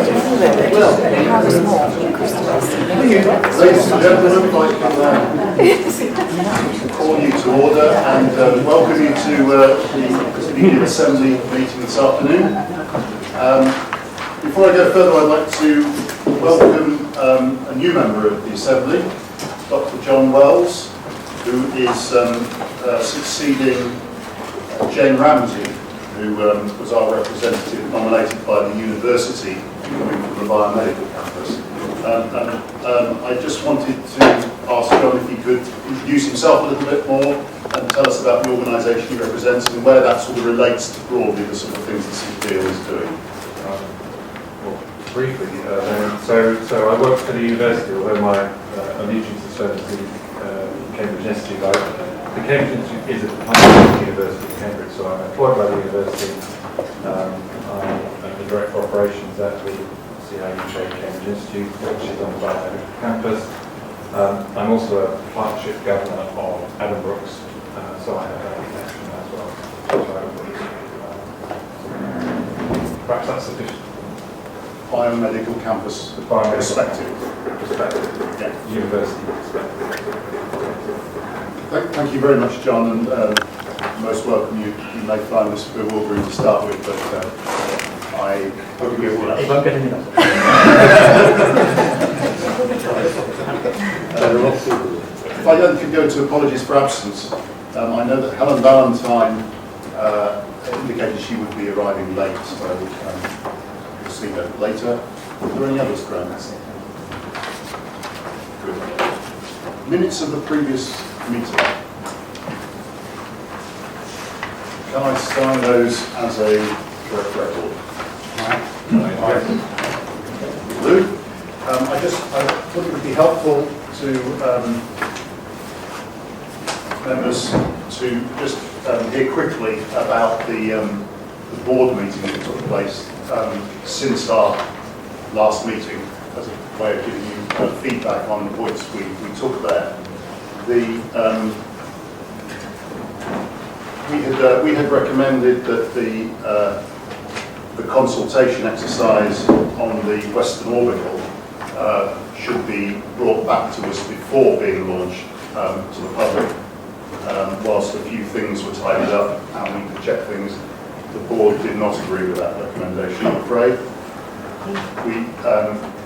Ladies and gentlemen, I'd like to call you to order and welcome you to the Immediate Assembly meeting this afternoon. Before I go further, I'd like to welcome a new member of the Assembly, Dr. John Wells, who is succeeding Jane Ramsey, who was our representative nominated by the university coming from the biomedical campus. I just wanted to ask John if he could introduce himself a little bit more and tell us about the organisation he represents and where that sort of relates to broadly the sort of things the CPL is doing. Well, briefly, so I work for the university, although my allegiance is to Cambridge Institute. The Cambridge Institute is at the part of the University of Cambridge, so I'm employed by the university. I'm the Director of Operations at the CIUK Cambridge Institute, which is on the biomedical campus. I'm also a partnership governor of Addenbrooke's, so I have that connection as well. Perhaps that's sufficient. Biomedical campus perspective. Yeah. University perspective. Thank you very much, John, and most welcome. You may find this bewildering to start with, but I hope you will. It won't get any better. If I then could go to apologies for absence, I know that Helen Valentine indicated she would be arriving late, so we'll see that later. Are there any others, Graham? Good. Minutes of the previous meeting. Can I sign those as a correct record? Lou? I thought it would be helpful to members to just hear quickly about the board meeting that took place since our last meeting, as a way of giving you feedback on the points we took there. We had recommended that the consultation exercise on the Western Orbital should be brought back to us before being launched to the public. Whilst a few things were tidied up and we could check things, the board did not agree with that recommendation, I'm afraid.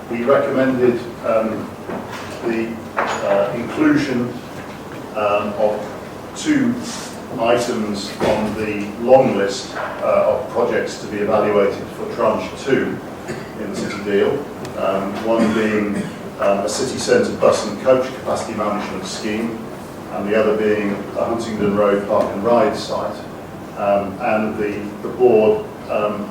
We recommended the inclusion of two items on the long list of projects to be evaluated for tranche 2 in the city deal. One being a city centre bus and coach capacity management scheme, and the other being a Huntingdon Road Park and Ride site. And the board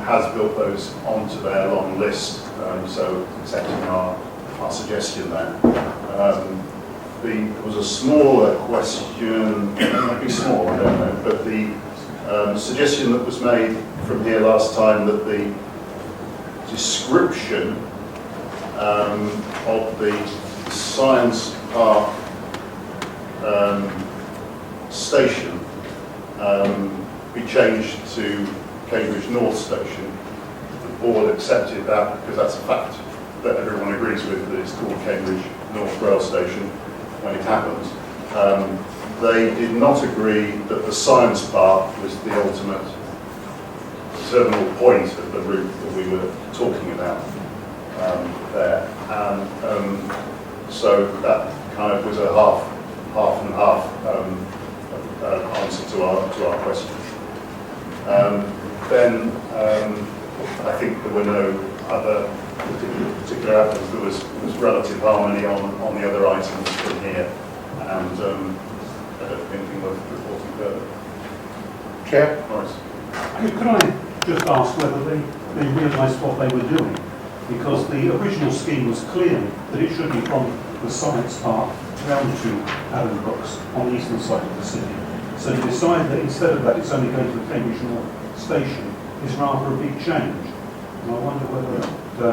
has built those onto their long list, so accepting our suggestion there. There was a smaller question, it might be small, I don't know, but the suggestion that was made from here last time that the description of the Science Park station be changed to Cambridge North Station. The board accepted that because that's a fact that everyone agrees with, that it's called Cambridge North Rail Station when it happens. They did not agree that the Science Park was the ultimate terminal point of the route that we were talking about there. And so that kind of was a half and half answer to our question. Then I think there were no other particular items. There was relative harmony on the other items from here, and I don't think anything worth reporting further. Chair? Morris. Could I just ask whether they realised what they were doing? Because the original scheme was clear that it should be from the Science Park round to Addenbrooke's on the eastern side of the city. So to decide that instead of that it's only going to the Cambridge North Station is rather a big change. And I wonder whether the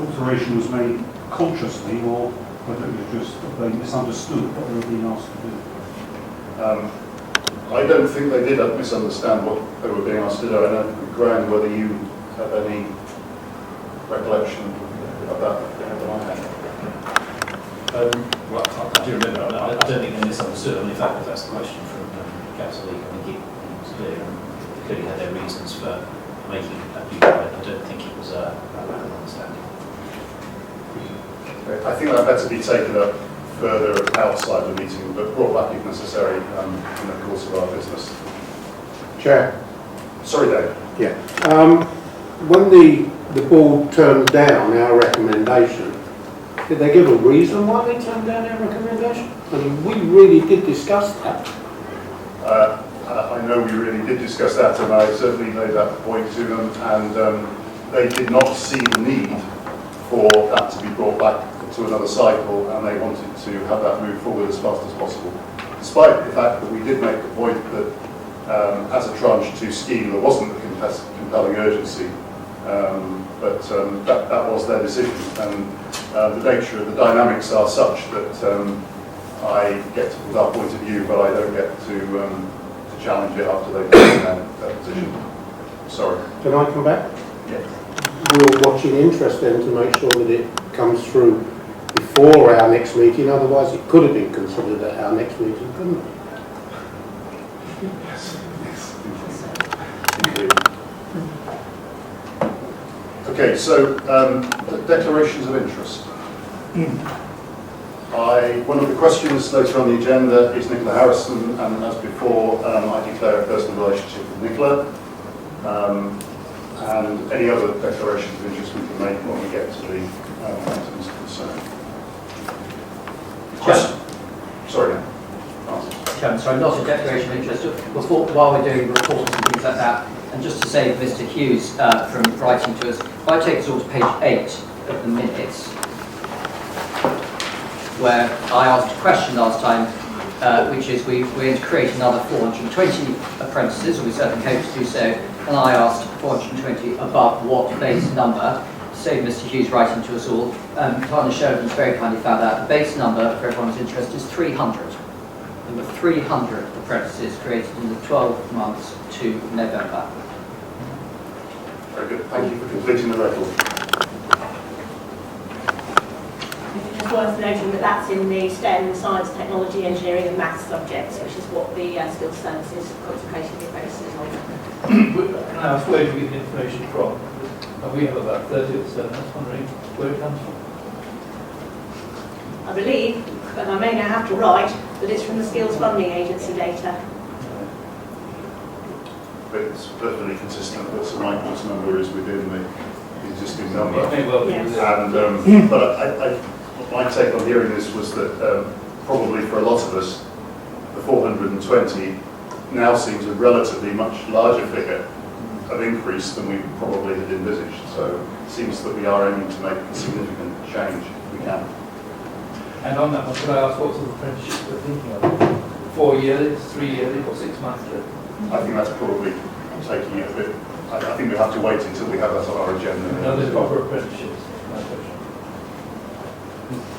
alteration was made consciously or whether it was just that they misunderstood what they were being asked to do. I don't think they did misunderstand what they were being asked to do. I don't know, Graham, whether you have any recollection of that than I have. Well, I do remember, I don't think they misunderstood. I mean, if that's the question from Councillor Leake, I think it was clear, and they clearly had their reasons for making that view. I don't think it was a lack of understanding. I think that better be taken up further outside the meeting, but brought back if necessary in the course of our business. Chair. Sorry, Dave. Yeah. When the board turned down our recommendation, did they give a reason why they turned down our recommendation? I mean, we really did discuss that. I know we really did discuss that, and I certainly made that point to them, and they did not see the need for that to be brought back to another cycle, and they wanted to have that move forward as fast as possible. Despite the fact that we did make the point that as a tranche 2 scheme there wasn't a compelling urgency, but that was their decision, and the nature of the dynamics are such that I get to put our point of view, but I don't get to challenge it after they've taken their position. Sorry. Can I come back? Yes. We'll watch in interest then to make sure that it comes through before our next meeting, otherwise it could have been considered at our next meeting, couldn't it? Yes. Indeed. Okay, so declarations of interest. One of the questions later on the agenda is Nicola Harrison, and as before, I declare a personal relationship with Nicola. And any other declarations of interest we can make when we get to the items of concern. Question? Sorry, Chairman, sorry, not a declaration of interest. Before, while we're doing reports and things like that, and just to save Mr. Hughes from writing to us, if I take us all to page 8 of the minutes, where I asked a question last time, which is we're going to create another 420 apprentices, or we certainly hope to do so, and I asked 420 above what base number. Save Mr. Hughes writing to us all. Tanya Sheridan's very kindly found out the base number for everyone's interest is 300. There were 300 apprentices created in the 12 months to November. very good. Thank you for completing the record. It's worth noting that that's in the STEM, science, technology, engineering and maths subjects, which is what the skills services concentration of apprentices on. Can I ask where do you get the information from? We have about 30 or so, I was wondering where it comes from. I believe, but I may now have to write, that it's from the Skills Funding Agency data. But it's perfectly consistent that St Michael's number is within the existing number. It may well be. Yes. And, but my take on hearing this was that probably for a lot of us, the 420 now seems a relatively much larger figure of increase than we probably had envisaged. So it seems that we are aiming to make a significant change if we can. And on that one, could I ask what sort of apprenticeship we're thinking of? 4 yearly, 3 yearly, or 6 monthly? I think that's probably taking it a bit. I think we have to wait until we have that on our agenda. No, there's proper apprenticeships. No question.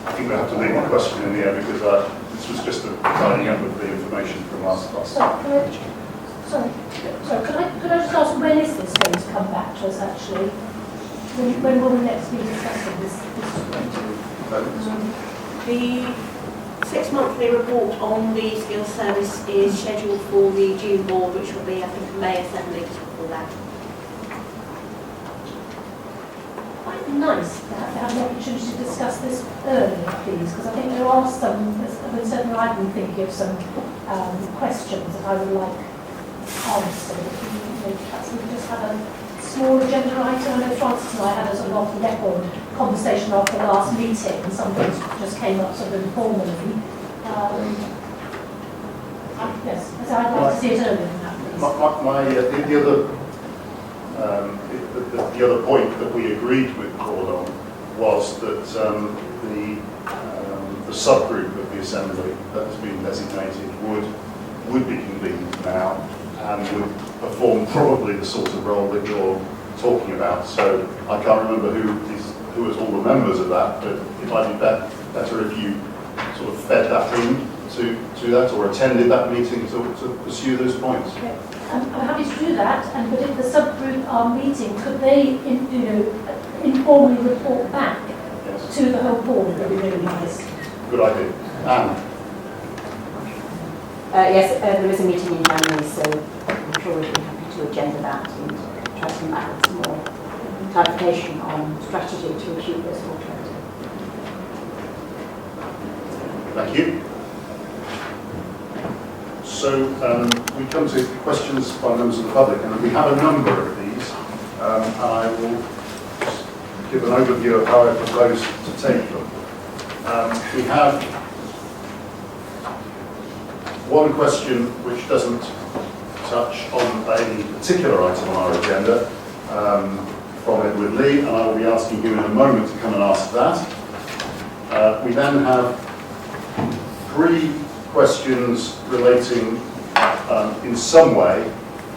I think we have to leave the question in the air because this was just a tidying up of the information from last class. Sorry, could I just ask, when is this going to come back to us actually? When will we next be discussing this? The 6-monthly report on the skills service is scheduled for the June board, which will be, I think, May Assembly just before that. Quite nice to have the opportunity to discuss this earlier, please, because I think there are some, certainly I've been thinking of some questions that I would like answered. Perhaps we could just have a small agenda item. I know Francis and I had a sort of off the record conversation after the last meeting, and some things just came up sort of informally. Yes, so I'd like to see it earlier than that, please. The other point that we agreed with Claude on was that the subgroup of the Assembly that has been designated would be convened now and would perform probably the sort of role that you're talking about. So I can't remember who was all the members of that, but it might be better if you sort of fed that in to that or attended that meeting to pursue those points. Okay. I'm happy to do that, but if the subgroup are meeting, could they, informally report back Yes, to the whole board, it would be really nice. good idea. Anne? Yes, there is a meeting in January, so I'm sure we'll be happy to agenda that and try to come back with some more clarification on strategy to achieve this alternative. Thank you. So we come to questions by members of the public, and we have a number of these, and I will just give an overview of how I propose to take them. We have one question which doesn't touch on a particular item on our agenda, from Edward Lee, and I will be asking him in a moment to come and ask that. We then have 3 questions relating in some way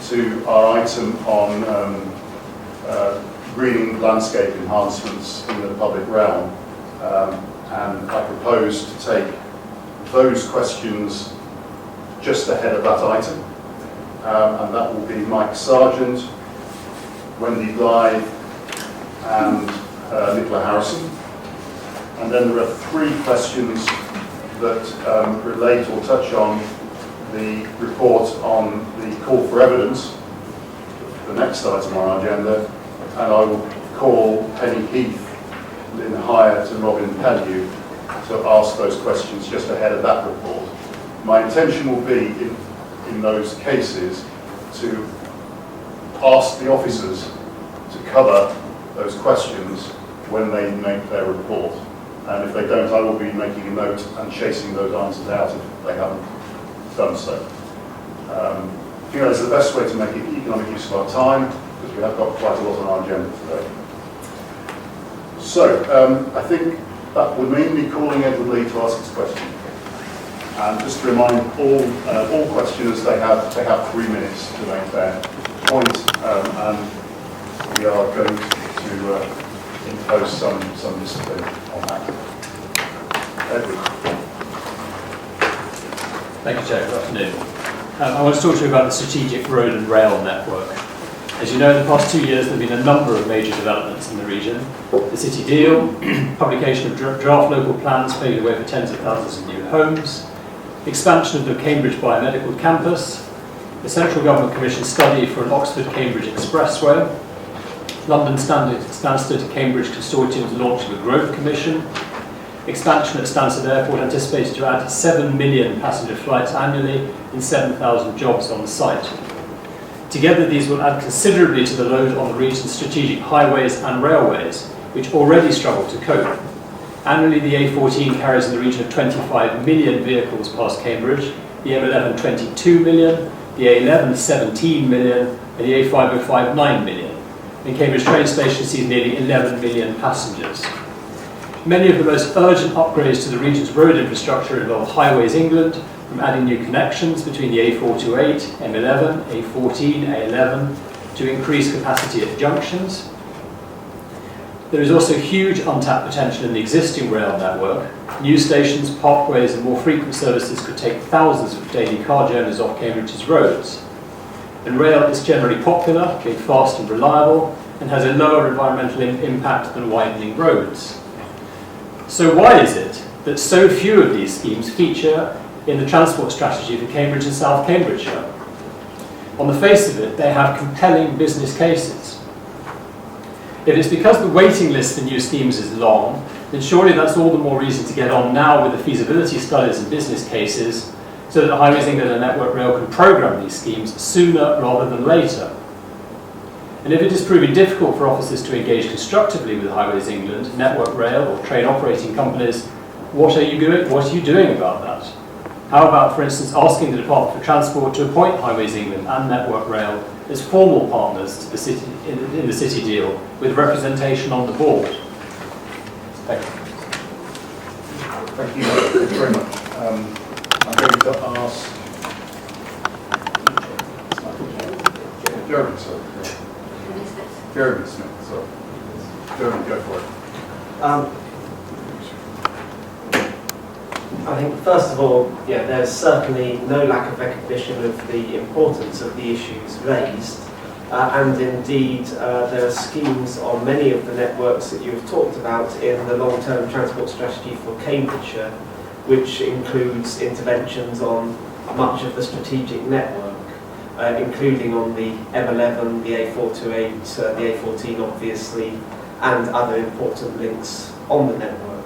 to our item on greening landscape enhancements in the public realm. And I propose to take those questions just ahead of that item. And that will be Mike Sargent, Wendy Blythe, and Nicola Harrison. And then there are 3 questions that relate or touch on the report on the call for evidence, the next item on our agenda, and I will call Penny Heath, Lynn Hyatt and Robin Pellew to ask those questions just ahead of that report. My intention will be, in those cases, to ask the officers to cover those questions when they make their report. And if they don't, I will be making a note and chasing those answers out if they haven't done so. I think that's the best way to make economic use of our time, because we have got quite a lot on our agenda today. So, I think that would mean me calling Edward Lee to ask his question. And just to remind all questioners, they have 3 minutes to make their point, and we are going to impose some discipline on that. Edward. Thank you, Chair. Good afternoon. I want to talk to you about the strategic road and rail network. As you know, in the past 2 years, there have been a number of major developments in the region. The City Deal, publication of draft local plans paving the way for tens of thousands of new homes, expansion of the Cambridge Biomedical Campus, the Central Government Commission study for an Oxford-Cambridge Expressway, London Stansted Cambridge Consortium's launch of a Growth Commission, expansion at Stansted Airport anticipated to add 7 million passenger flights annually and 7,000 jobs on the site. Together, these will add considerably to the load on the region's strategic highways and railways, which already struggle to cope. Annually, the A14 carries in the region of 25 million vehicles past Cambridge, the M11 22 million, the A11 17 million, and the A505 9 million. And Cambridge train station sees nearly 11 million passengers. Many of the most urgent upgrades to the region's road infrastructure involve Highways England, from adding new connections between the A428, M11, A14, A11, to increase capacity at junctions. There is also huge untapped potential in the existing rail network. New stations, parkways and more frequent services could take thousands of daily car journeys off Cambridge's roads. And rail is generally popular, being fast and reliable, and has a lower environmental impact than widening roads. So why is it that so few of these schemes feature in the transport strategy for Cambridge and South Cambridgeshire? On the face of it, they have compelling business cases. If it's because the waiting list for new schemes is long, then surely that's all the more reason to get on now with the feasibility studies and business cases, so that Highways England and Network Rail can programme these schemes sooner rather than later. And if it is proving difficult for officers to engage constructively with Highways England, Network Rail or train operating companies, what are you doing about that? How about, for instance, asking the Department for Transport to appoint Highways England and Network Rail as formal partners to the city, in the City Deal, with representation on the board? Thank you. Thank you very much. I'm going to ask Jeremy, sorry. Jeremy Smith, sorry. Jeremy, go for it. I think, first of all, there's certainly no lack of recognition of the importance of the issues raised. and indeed there are schemes on many of the networks that you've talked about in the long-term transport strategy for Cambridgeshire, which includes interventions on much of the strategic network, including on the M11, the A428, the A14 obviously, and other important links on the network.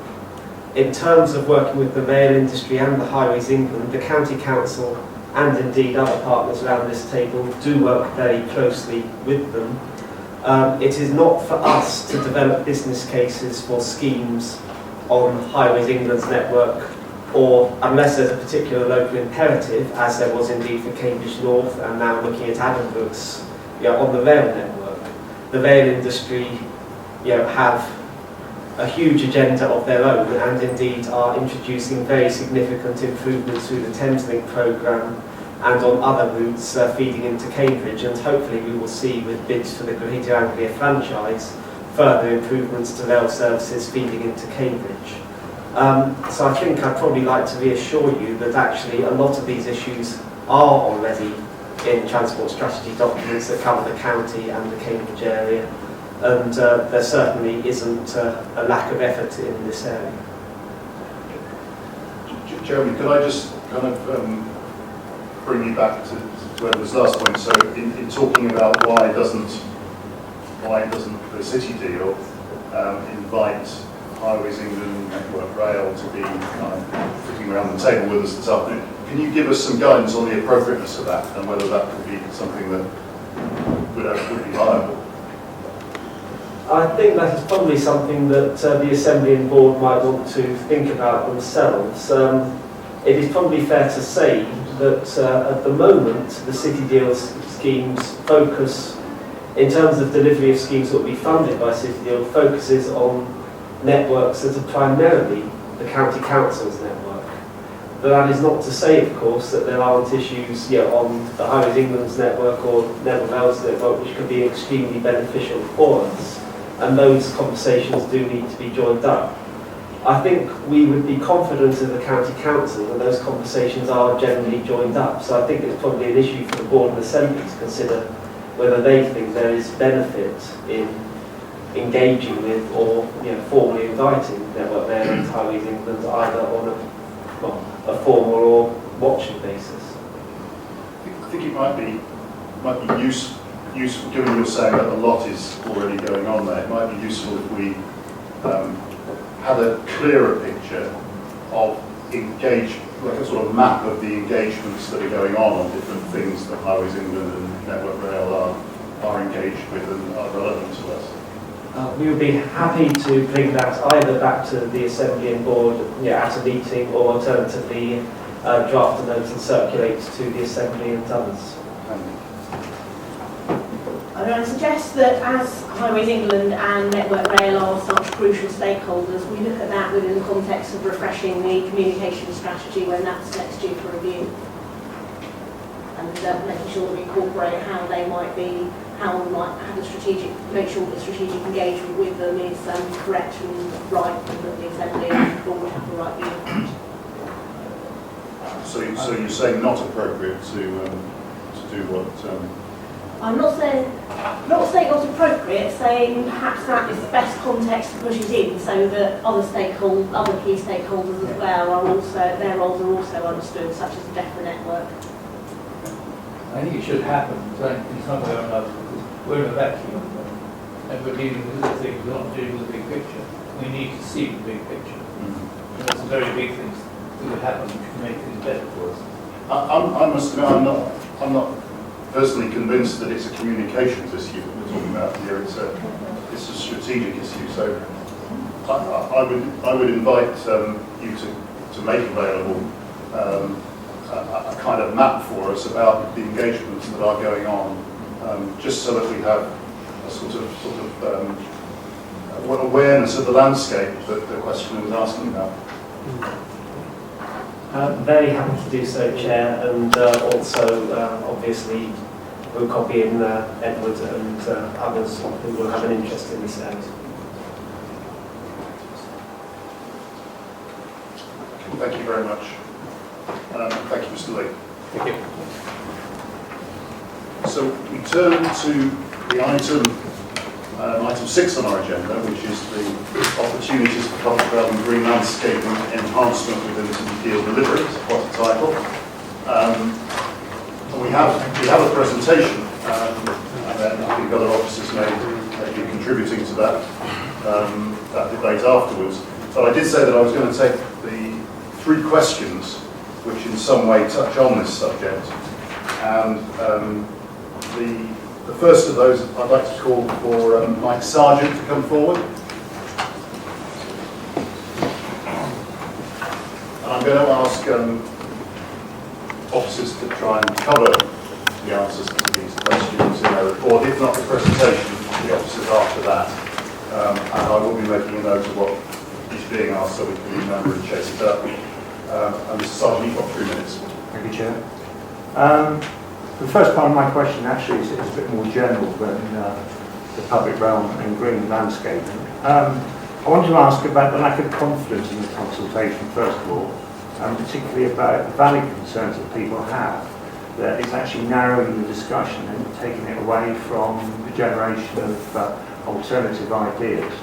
In terms of working with the rail industry and the Highways England, the County Council and indeed other partners around this table do work very closely with them. It is not for us to develop business cases for schemes on Highways England's network, or unless there's a particular local imperative, as there was indeed for Cambridge North and now looking at Addenbrooke's, on the rail network. The rail industry have a huge agenda of their own and indeed are introducing very significant improvements through the Thameslink programme and on other routes feeding into Cambridge, and hopefully we will see with bids for the Greater Anglia franchise further improvements to rail services feeding into Cambridge. So I think I'd probably like to reassure you that actually a lot of these issues are already in transport strategy documents that cover the county and the Cambridge area, and there certainly isn't a lack of effort in this area. Jeremy, could I just kind of bring you back to Edward's last point? So in talking about why doesn't the city deal invite Highways England, Network Rail to be sitting around the table with us this afternoon? Can you give us some guidance on the appropriateness of that and whether that could be something that would be viable? I think that is probably something that the Assembly and Board might want to think about themselves. It is probably fair to say that at the moment the City Deals schemes focus, in terms of delivery of schemes that will be funded by City Deal, focuses on networks that are primarily the County Council's network. But that is not to say, of course, that there aren't issues on the Highways England's network or Network Rail's network which could be extremely beneficial for us. And those conversations do need to be joined up. I think we would be confident of the County Council that those conversations are generally joined up. So I think it's probably an issue for the Board and Assembly to consider whether they think there is benefit in engaging with or formally inviting Network Rail and Highways England either on a formal or watching basis. I think it might be useful, given you're saying that a lot is already going on there, it might be useful if we had a clearer picture of like a sort of map of the engagements that are going on different things that Highways England and Network Rail are engaged with and are relevant to us. We would be happy to bring that either back to the Assembly and Board at a meeting, or alternatively draft a note and circulate to the Assembly and others. I would suggest that as Highways England and Network Rail are such crucial stakeholders, we look at that within the context of refreshing the communication strategy when that's next due for review. And making sure that we incorporate how they might be, how we might have make sure that the strategic engagement with them is correct and right, and that the Assembly and Board have the right view of that. So you're saying not appropriate to do what? I'm not saying not appropriate, saying perhaps that is the best context to push it in so that other key stakeholders as well are also, their roles are also understood, such as the DEFRA network. I think it should happen, but it's not going to happen because we're in a vacuum and we're dealing with little things, we're not dealing with the big picture. We need to see the big picture. And there's some very big things that would happen which can make things better for us. I must admit, I'm not personally convinced that it's a communications issue that we're talking about here. It's a strategic issue. So I would invite you to make available a kind of map for us about the engagements that are going on, just so that we have a sort of awareness of the landscape that the questioner was asking about. Very happy to do so, Chair, and also obviously we'll copy in Edward and others who will have an interest in this area. Thank you very much. Thank you, Mr. Lee. Thank you. So we turn to the item 6 on our agenda, which is the opportunities for public realm and green landscaping enhancement within the City Deal delivery. It's quite a title. And we have a presentation, and then I think other officers may be contributing to that debate afterwards. But I did say that I was going to take the 3 questions which in some way touch on this subject. And the first of those I'd like to call for Mike Sargent to come forward. And I'm going to ask officers to try and cover the answers to these questions in their report. If not the presentation, the officers after that. And I will be making a note of what is being asked so we can remember and chase it up. And Mr. Sargent, you've got 3 minutes. Thank you, Chair. The first part of my question actually is a bit more general than the public realm and green landscaping. I want to ask about the lack of confidence in the consultation, first of all, and particularly about the valid concerns that people have, that it's actually narrowing the discussion and taking it away from the generation of alternative ideas.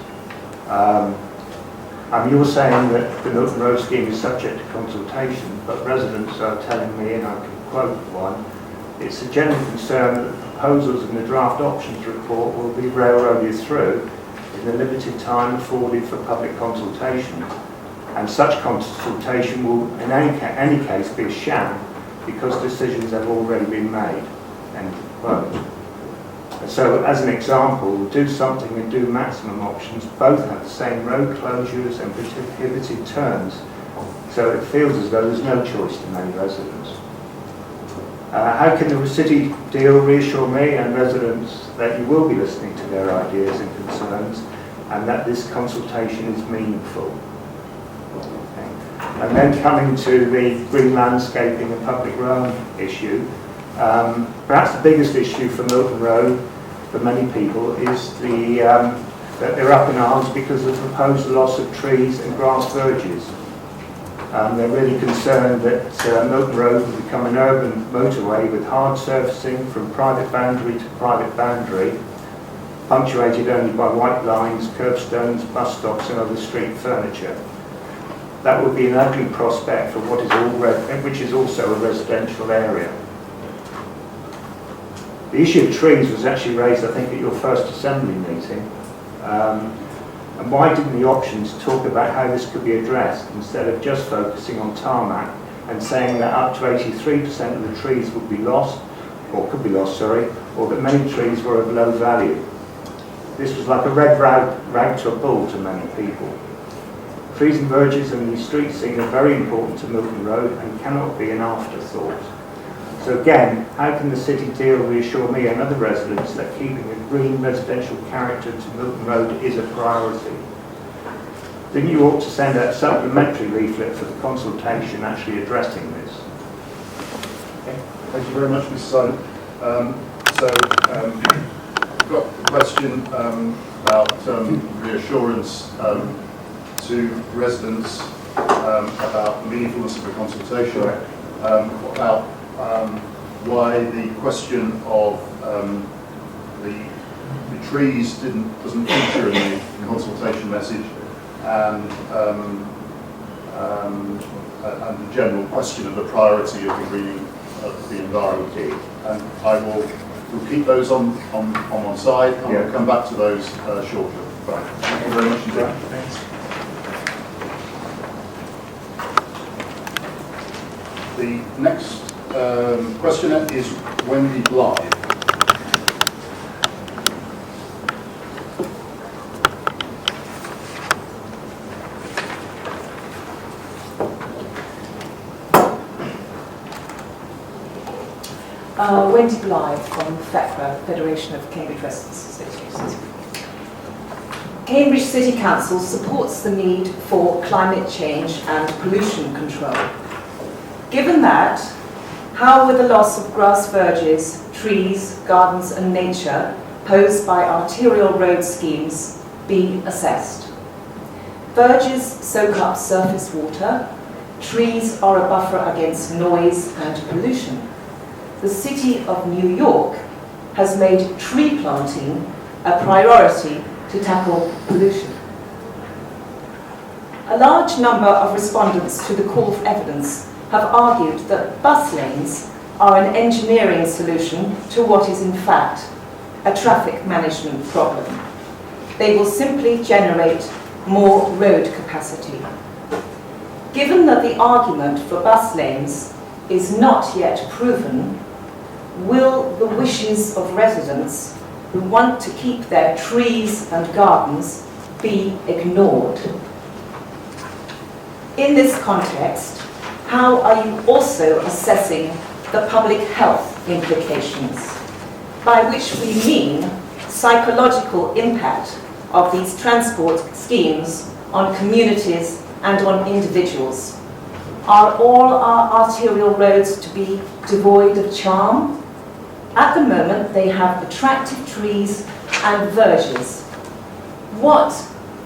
You're saying that the Milton Road scheme is subject to consultation, but residents are telling me, and I can quote one, it's a general concern that the proposals in the draft options report will be railroaded through in the limited time afforded for public consultation. And such consultation will in any case be a sham because decisions have already been made. End quote. So as an example, Do Something and Do Maximum options both have the same road closures and prohibited turns. So it feels as though there's no choice to many residents. How can the City Deal reassure me and residents that you will be listening to their ideas and concerns and that this consultation is meaningful? Okay. And then coming to the green landscaping and public realm issue, perhaps the biggest issue for Milton Road for many people is that they're up in arms because of the proposed loss of trees and grass verges. They're really concerned that Milton Road will become an urban motorway with hard surfacing from private boundary to private boundary, punctuated only by white lines, curbstones, bus stops and other street furniture. That would be an ugly prospect for which is also a residential area. The issue of trees was actually raised, I think, at your first Assembly meeting. And why didn't the options talk about how this could be addressed instead of just focusing on tarmac and saying that up to 83% of the trees would be lost, or could be lost, sorry, or that many trees were of low value? This was like a red rag to a bull to many people. Trees and verges and the street scene are very important to Milton Road and cannot be an afterthought. So again, how can the City Deal reassure me and other residents that keeping a green residential character to Milton Road is a priority? Then you ought to send out a supplementary leaflet for the consultation actually addressing this. Okay. Thank you very much, Mr. Simon. We've got a question about reassurance to residents about the meaningfulness of the consultation. About why the question of the trees doesn't feature in the consultation message, and the general question of the priority of the greening of the environment. And we'll keep those on one side, and we'll come back to those shortly. Right. Thank you very much indeed. Thanks. The next questioner is Wendy Blythe. Wendy Blythe from FECRA, Federation of Cambridge Residents Associations. Cambridge City Council supports the need for climate change and pollution control. Given that, how will the loss of grass verges, trees, gardens and nature posed by arterial road schemes be assessed? Verges soak up surface water, trees are a buffer against noise and pollution. The City of New York has made tree planting a priority to tackle pollution. A large number of respondents to the call for evidence have argued that bus lanes are an engineering solution to what is in fact a traffic management problem. They will simply generate more road capacity. Given that the argument for bus lanes is not yet proven, will the wishes of residents who want to keep their trees and gardens be ignored? In this context, how are you also assessing the public health implications, by which we mean psychological impact of these transport schemes on communities and on individuals? Are all our arterial roads to be devoid of charm? At the moment, they have attractive trees and verges. What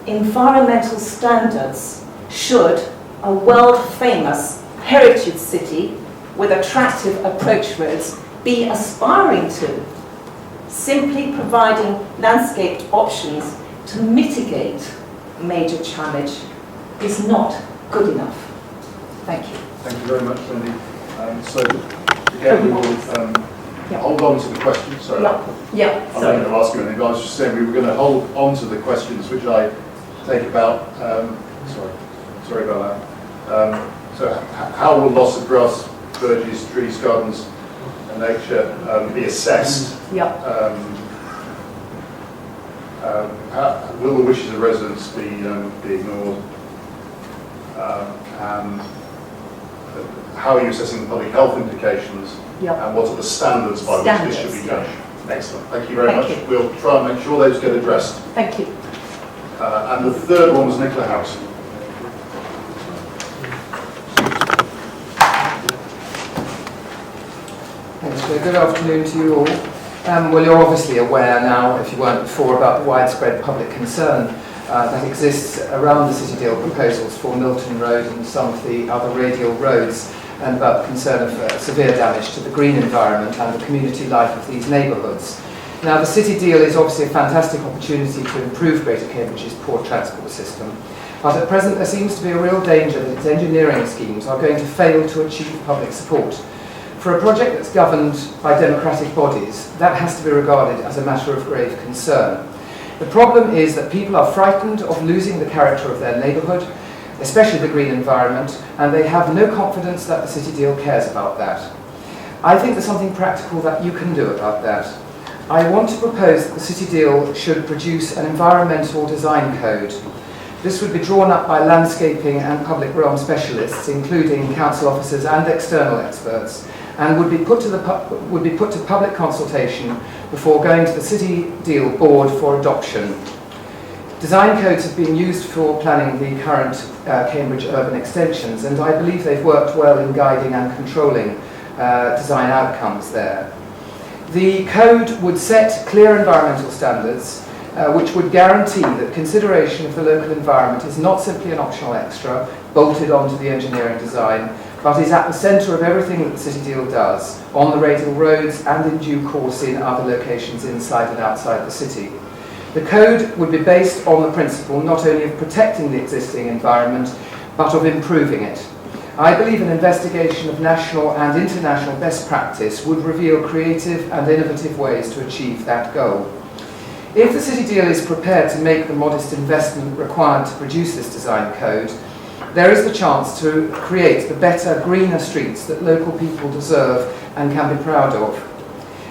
environmental standards should a world-famous heritage city with attractive approach roads be aspiring to? Simply providing landscaped options to mitigate major challenge is not good enough. Thank you. Thank you very much, Wendy. So, again, we will hold on to the questions. Sorry, I'm not going to ask you anything, but I was just saying we were going to hold on to the questions, which I take about, sorry about that. So, how will loss of grass, verges, trees, gardens, and nature be assessed? Will the wishes of residents be ignored? And how are you assessing the public health implications? And what are the standards by which this should be done? Excellent. Thank you very much. We'll try and make sure those get addressed. Thank you. And the third one was Nicola House. Thanks. Good afternoon to you all. Well, you're obviously aware now, if you weren't before, about the widespread public concern that exists around the City Deal proposals for Milton Road and some of the other radial roads, and about the concern of severe damage to the green environment and the community life of these neighbourhoods. Now, the City Deal is obviously a fantastic opportunity to improve Greater Cambridge's poor transport system, but at present there seems to be a real danger that its engineering schemes are going to fail to achieve public support. For a project that's governed by democratic bodies, that has to be regarded as a matter of grave concern. The problem is that people are frightened of losing the character of their neighbourhood, especially the green environment, and they have no confidence that the City Deal cares about that. I think there's something practical that you can do about that. I want to propose that the City Deal should produce an environmental design code. This would be drawn up by landscaping and public realm specialists, including council officers and external experts, and would be put to public consultation before going to the City Deal board for adoption. Design codes have been used for planning the current Cambridge urban extensions, and I believe they've worked well in guiding and controlling design outcomes there. The code would set clear environmental standards, which would guarantee that consideration of the local environment is not simply an optional extra bolted onto the engineering design, but is at the centre of everything that the City Deal does, on the radial roads and in due course in other locations inside and outside the city. The code would be based on the principle not only of protecting the existing environment, but of improving it. I believe an investigation of national and international best practice would reveal creative and innovative ways to achieve that goal. If the City Deal is prepared to make the modest investment required to produce this design code, there is the chance to create the better, greener streets that local people deserve and can be proud of.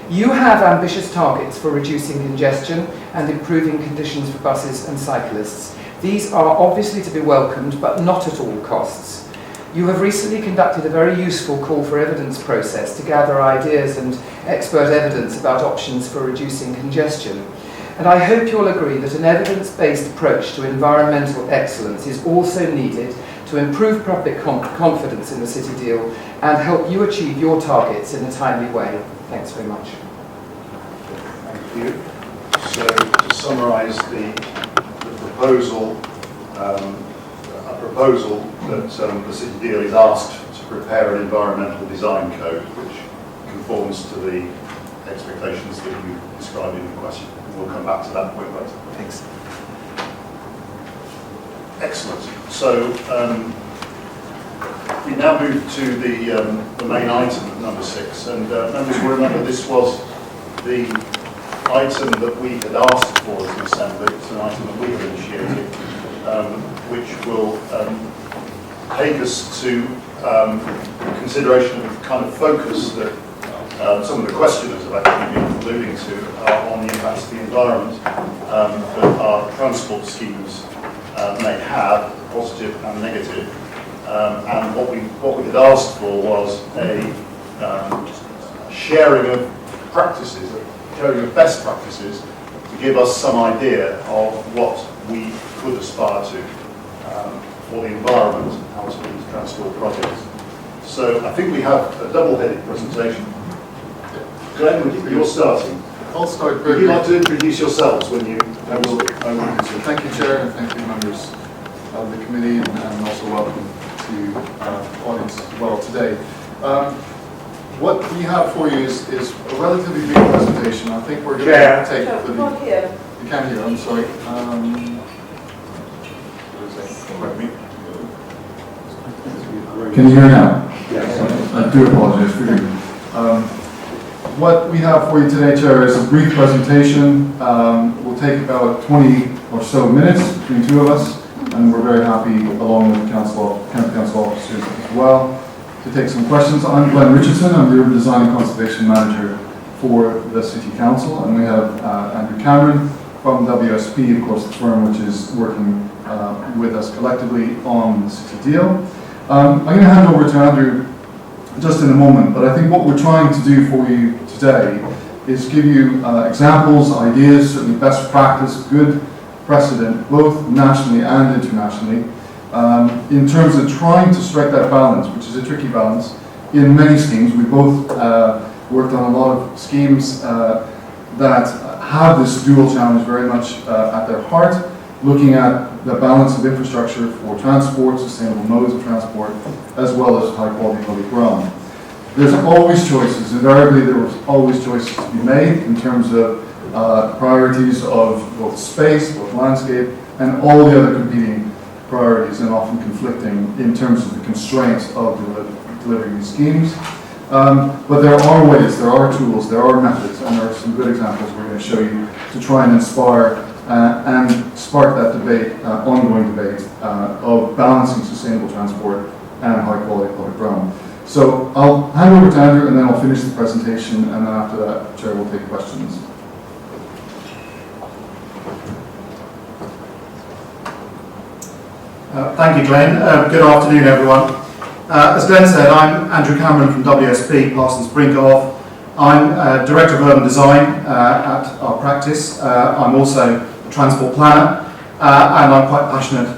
You have ambitious targets for reducing congestion and improving conditions for buses and cyclists. These are obviously to be welcomed, but not at all costs. You have recently conducted a very useful call for evidence process to gather ideas and expert evidence about options for reducing congestion. And I hope you'll agree that an evidence-based approach to environmental excellence is also needed to improve public confidence in the City Deal and help you achieve your targets in a timely way. Thanks very much. Thank you. So, to summarise the proposal, a proposal that the City Deal is asked to prepare an environmental design code which conforms to the expectations that you described in your question. We'll come back to that point later. Thanks. Excellent. So we now move to the main item, number 6, and members will remember this was the item that we had asked for as an assembly. It's an item that we have initiated, which will take us to consideration of the kind of focus that some of the questioners have actually been alluding to on the impacts of the environment that our transport schemes may have, positive and negative. And what we had asked for was a sharing of practices, sharing of best practices to give us some idea of what we could aspire to for the environment out of these transport projects. So I think we have a double-headed presentation. Glenn, you're starting. I'll start. Would you like to introduce yourselves when you... I will Thank you, Chair, and thank you, members of the committee, and also welcome to audience as well today. What we have for you is a relatively brief presentation. I think we're going to take the lead. You can't hear, I'm sorry. Can you hear now? Yes. I do apologize for you. What we have for you today, Chair, is a brief presentation. We'll take about 20 or so minutes between two of us, and we're very happy, along with county council officers as well, to take some questions. I'm Glenn Richardson. I'm the Urban Design and Conservation Manager for the City Council, and we have Andrew Cameron from WSP, of course, the firm which is working with us collectively on the City deal. I'm going to hand over to Andrew just in a moment, but I think what we're trying to do for you today is give you examples, ideas, certainly best practice, good precedent, both nationally and internationally, in terms of trying to strike that balance, which is a tricky balance, in many schemes. We both worked on a lot of schemes that have this dual challenge very much at their heart, looking at the balance of infrastructure for transport, sustainable modes of transport, as well as high quality public realm. There's always choices. Invariably, there was always choices to be made in terms of priorities of both space, both landscape, and all the other competing priorities, and often conflicting in terms of the constraints of delivering these schemes. But there are ways, there are tools, there are methods, and there are some good examples we're going to show you to try and inspire and spark that debate, ongoing debate, of balancing sustainable transport and high quality public realm. So I'll hand over to Andrew, and then I'll finish the presentation, and then after that, Chair will take questions. Thank you, Glenn. Good afternoon, everyone. As Glenn said, I'm Andrew Cameron from WSP, Parsons Brinckerhoff. I'm Director of Urban Design at our practice. I'm also a transport planner, and I'm quite passionate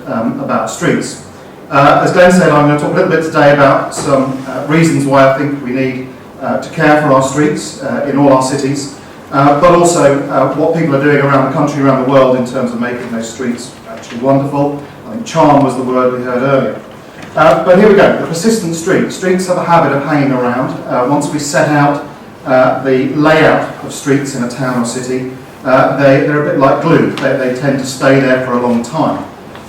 about streets. As Glenn said, I'm going to talk a little bit today about some reasons why I think we need to care for our streets in all our cities, but also what people are doing around the country, around the world, in terms of making those streets actually wonderful. I think charm was the word we heard earlier. But here we go, the persistent street. Streets have a habit of hanging around. Once we set out the layout of streets in a town or city, they're a bit like glue. They tend to stay there for a long time.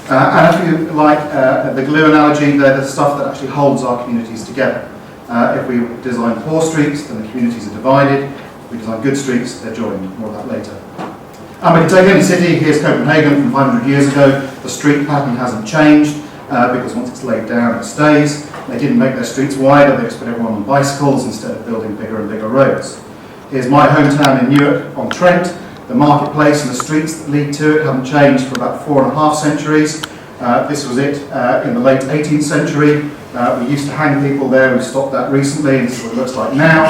And if you like the glue analogy, they're the stuff that actually holds our communities together. If we design poor streets, then the communities are divided. If we design good streets, they're joined. More of that later. And we can take any city. Here's Copenhagen from 500 years ago. The street pattern hasn't changed because once it's laid down, it stays. They didn't make their streets wider. They just put everyone on bicycles instead of building bigger and bigger roads. Here's my hometown in Newark-on-Trent. The marketplace and the streets that lead to it haven't changed for about 4.5 centuries. This was it in the late 18th century. We used to hang people there. We've stopped that recently, and this is what it looks like now.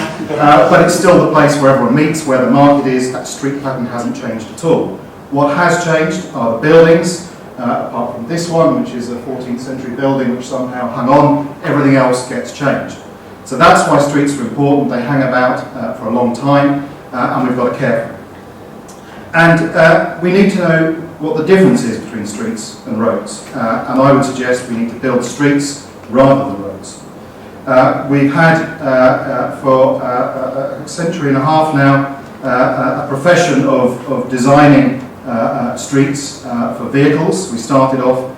But it's still the place where everyone meets, where the market is. That street pattern hasn't changed at all. What has changed are the buildings, apart from this one, which is a 14th century building which somehow hung on. Everything else gets changed. So that's why streets are important. They hang about for a long time, and we've got to care for them. And we need to know what the difference is between streets and roads. And I would suggest we need to build streets rather than roads. We've had for a century and a half now a profession of designing streets for vehicles. We started off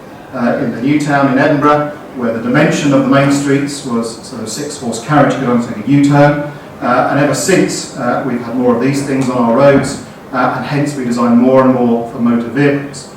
in the New Town in Edinburgh, where the dimension of the main streets was sort of 6-horse carriage could only take a U-turn. And ever since, we've had more of these things on our roads, and hence we design more and more for motor vehicles.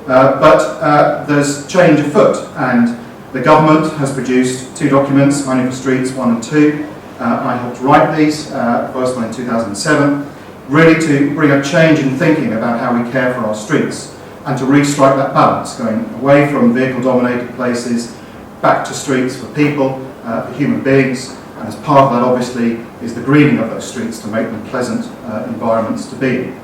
But there's change afoot, and the government has produced 2 documents, Planning for Streets 1 and 2. I helped write these, first one in 2007, really to bring a change in thinking about how we care for our streets, and to re-strike that balance, going away from vehicle-dominated places, back to streets for people, for human beings, and as part of that obviously is the greening of those streets to make them pleasant environments to be in.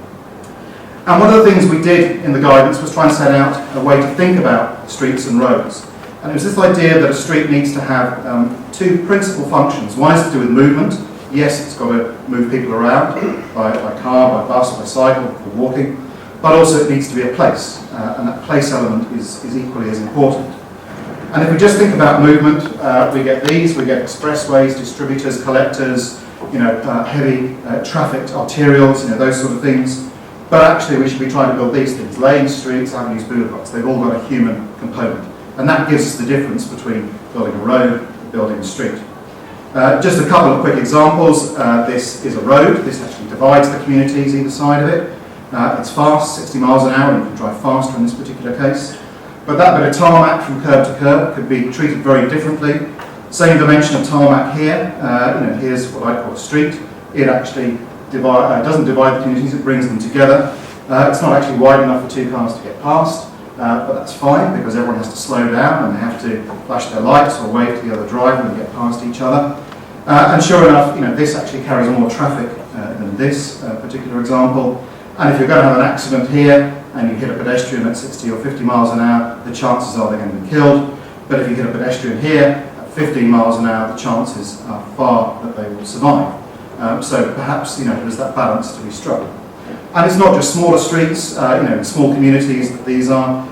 And one of the things we did in the guidance was try and set out a way to think about streets and roads. And it was this idea that a street needs to have 2 principal functions. One is to do with movement. Yes, it's got to move people around by car, by bus, by cycle, or walking, but also it needs to be a place, and that place element is equally as important. And if we just think about movement, we get expressways, distributors, collectors, heavy trafficked arterials, those sort of things. But actually we should be trying to build these things, lanes, streets, avenues, boulevards. They've all got a human component. And that gives us the difference between building a road and building a street. Just a couple of quick examples. This is a road. This actually divides the communities either side of it. It's fast, 60 miles an hour, and you can drive faster in this particular case. But that bit of tarmac from curb to curb could be treated very differently. Same dimension of tarmac here. Here's what I call a street. It actually doesn't divide the communities, it brings them together. It's not actually wide enough for 2 cars to get past, but that's fine because everyone has to slow down and they have to flash their lights or wave to the other driver and get past each other. And sure enough, this actually carries more traffic than this particular example. And if you're going to have an accident here and you hit a pedestrian at 60 or 50 miles an hour, the chances are they're going to be killed. But if you hit a pedestrian here at 15 miles an hour, the chances are far that they will survive. So perhaps there's that balance to be struck. And it's not just smaller streets, small communities that these are,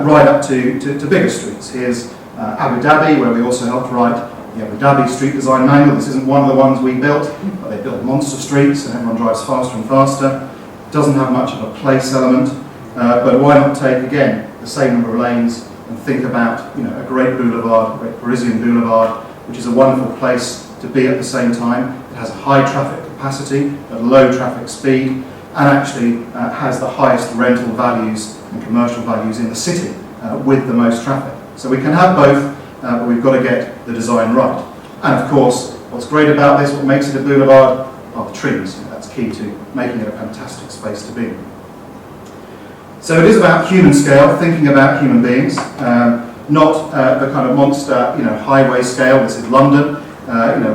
right up to bigger streets. Here's Abu Dhabi, where we also helped write the Abu Dhabi Street Design Manual. This isn't one of the ones we built, but they built monster streets and everyone drives faster and faster. Doesn't have much of a place element, but why not take, again, the same number of lanes and think about a great boulevard, a great Parisian boulevard, which is a wonderful place to be at the same time. It has a high traffic capacity at low traffic speed, and actually has the highest rental values and commercial values in the city with the most traffic. So we can have both, but we've got to get the design right. And of course, what's great about this, what makes it a boulevard, are the trees. That's key to making it a fantastic space to be in. So it is about human scale, thinking about human beings, not the kind of monster, highway scale. This is London,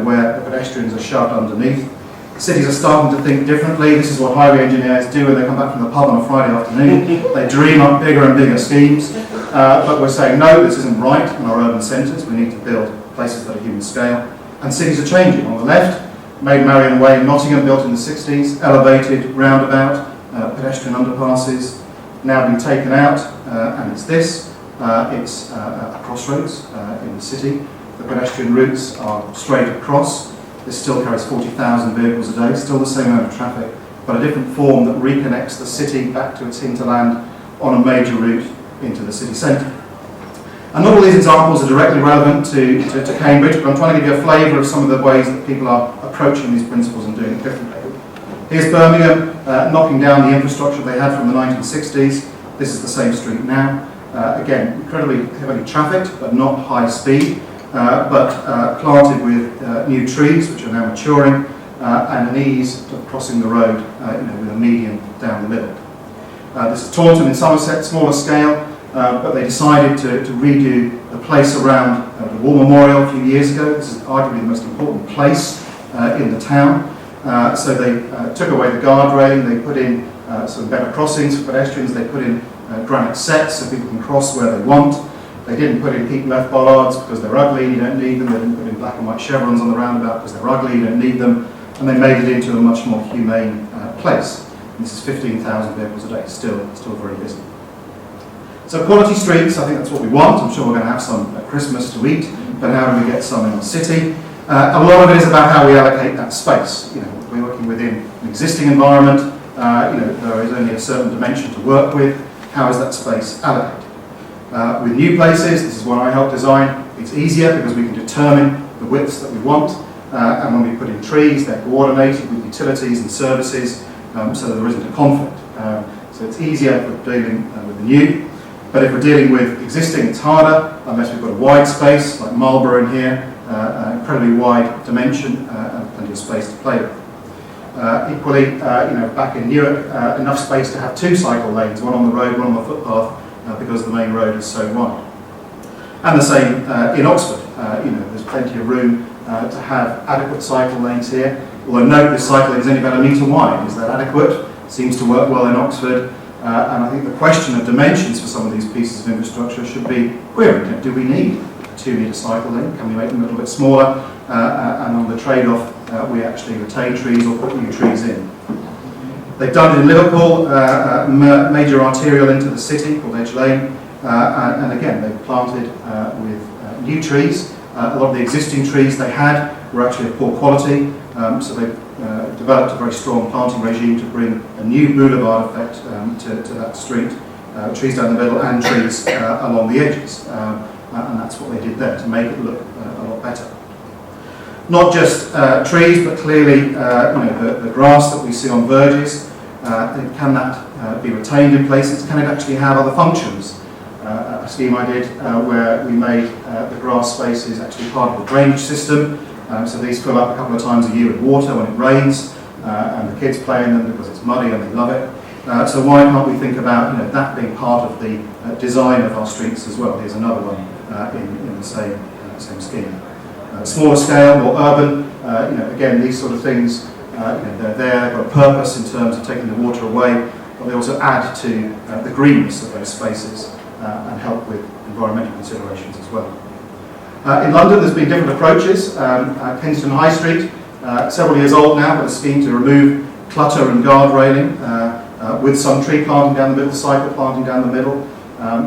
where the pedestrians are shoved underneath. Cities are starting to think differently. This is what highway engineers do when they come back from the pub on a Friday afternoon. They dream up bigger and bigger schemes. But we're saying, no, this isn't right in our urban centres. We need to build places that are human scale. And cities are changing. On the left, Maid Marian Way in Nottingham, built in the 60s, elevated roundabout, pedestrian underpasses, now been taken out, and it's this. It's a crossroads in the city. The pedestrian routes are straight across. This still carries 40,000 vehicles a day, still the same amount of traffic, but a different form that reconnects the city back to its hinterland on a major route into the city centre. And not all these examples are directly relevant to Cambridge, but I'm trying to give you a flavour of some of the ways that people are approaching these principles and doing it differently. Here's Birmingham, knocking down the infrastructure they had from the 1960s. This is the same street now. Again, incredibly heavily trafficked, but not high speed. But planted with new trees, which are now maturing, and an ease of crossing the road, with a median down the middle. This is Taunton in Somerset, smaller scale, but they decided to redo the place around the War Memorial a few years ago. This is arguably the most important place in the town. So they took away the guard railing, they put in some better crossings for pedestrians, they put in granite sets so people can cross where they want. They didn't put in keep left bollards because they're ugly, you don't need them. They didn't put in black and white chevrons on the roundabout because they're ugly, you don't need them. And they made it into a much more humane place. And this is 15,000 vehicles a day, still very busy. So quality streets, I think that's what we want. I'm sure we're going to have some at Christmas to eat. but how do we get some in the city? A lot of it is about how we allocate that space. You know, we're working within an existing environment. You know, there is only a certain dimension to work with. How is that space allocated? With new places, this is what I help design. It's easier because we can determine the widths that we want, and when we put in trees, they're coordinated with utilities and services, so that there isn't a conflict. So it's easier for dealing with the new. But if we're dealing with existing, it's harder, unless we've got a wide space, like Marlborough in here, incredibly wide dimension, and plenty of space to play with. Equally, you know, back in Newark, enough space to have 2 cycle lanes, one on the road, one on the footpath, because the main road is so wide. And the same in Oxford. You know, there's plenty of room to have adequate cycle lanes here. Although note, this cycle lane is only about 1 metre wide. Is that adequate? Seems to work well in Oxford. And I think the question of dimensions for some of these pieces of infrastructure should be queried. Do we need a 2 metre cycle lane? Can we make them a little bit smaller? And on the trade-off, we actually retain trees or put new trees in. They've done it in Liverpool, major arterial into the city called Edge Lane. And again, they've planted with new trees. A lot of the existing trees they had were actually of poor quality, so they've developed a very strong planting regime to bring a new boulevard effect to that street. Trees down the middle and trees along the edges. And that's what they did there to make it look a lot better. Not just trees, but clearly you know, the grass that we see on verges. Can that be retained in places? Can it actually have other functions? A scheme I did where we made the grass spaces actually part of the drainage system. So these fill up a couple of times a year with water when it rains, and the kids play in them because it's muddy and they love it. So why can't we think about, you know, that being part of the design of our streets as well? Here's another one in the same scheme. Smaller scale, more urban. You know, again, these sort of things, you know, they're there, they've got a purpose in terms of taking the water away, but they also add to the greenness of those spaces and help with environmental considerations as well. In London, there's been different approaches. Kensington High Street, several years old now, but a scheme to remove clutter and guard railing with some tree planting down the middle, cycle planting down the middle.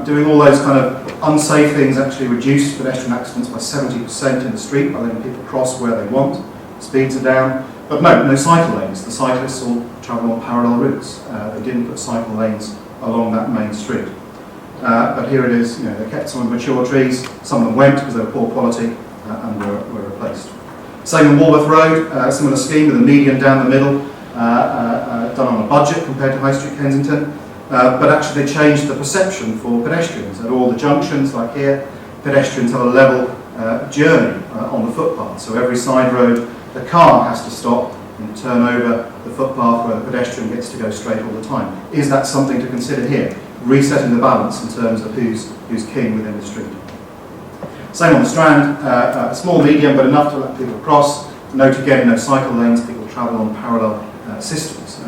Doing all those kind of unsafe things actually reduced pedestrian accidents by 70% in the street by letting people cross where they want. Speeds are down. But no cycle lanes. The cyclists all travel on parallel routes. They didn't put cycle lanes along that main street. But here it is, you know, they kept some of the mature trees, some of them went because they were poor quality and were replaced. Same on Walworth Road, similar scheme with a median down the middle, done on a budget compared to High Street Kensington. But actually they changed the perception for pedestrians. At all the junctions, like here, pedestrians have a level journey on the footpath. So every side road, the car has to stop and turn over the footpath where the pedestrian gets to go straight all the time. Is that something to consider here? Resetting the balance in terms of who's king within the street. Same on the Strand, small, medium, but enough to let people cross. Note again, no cycle lanes, people travel on parallel systems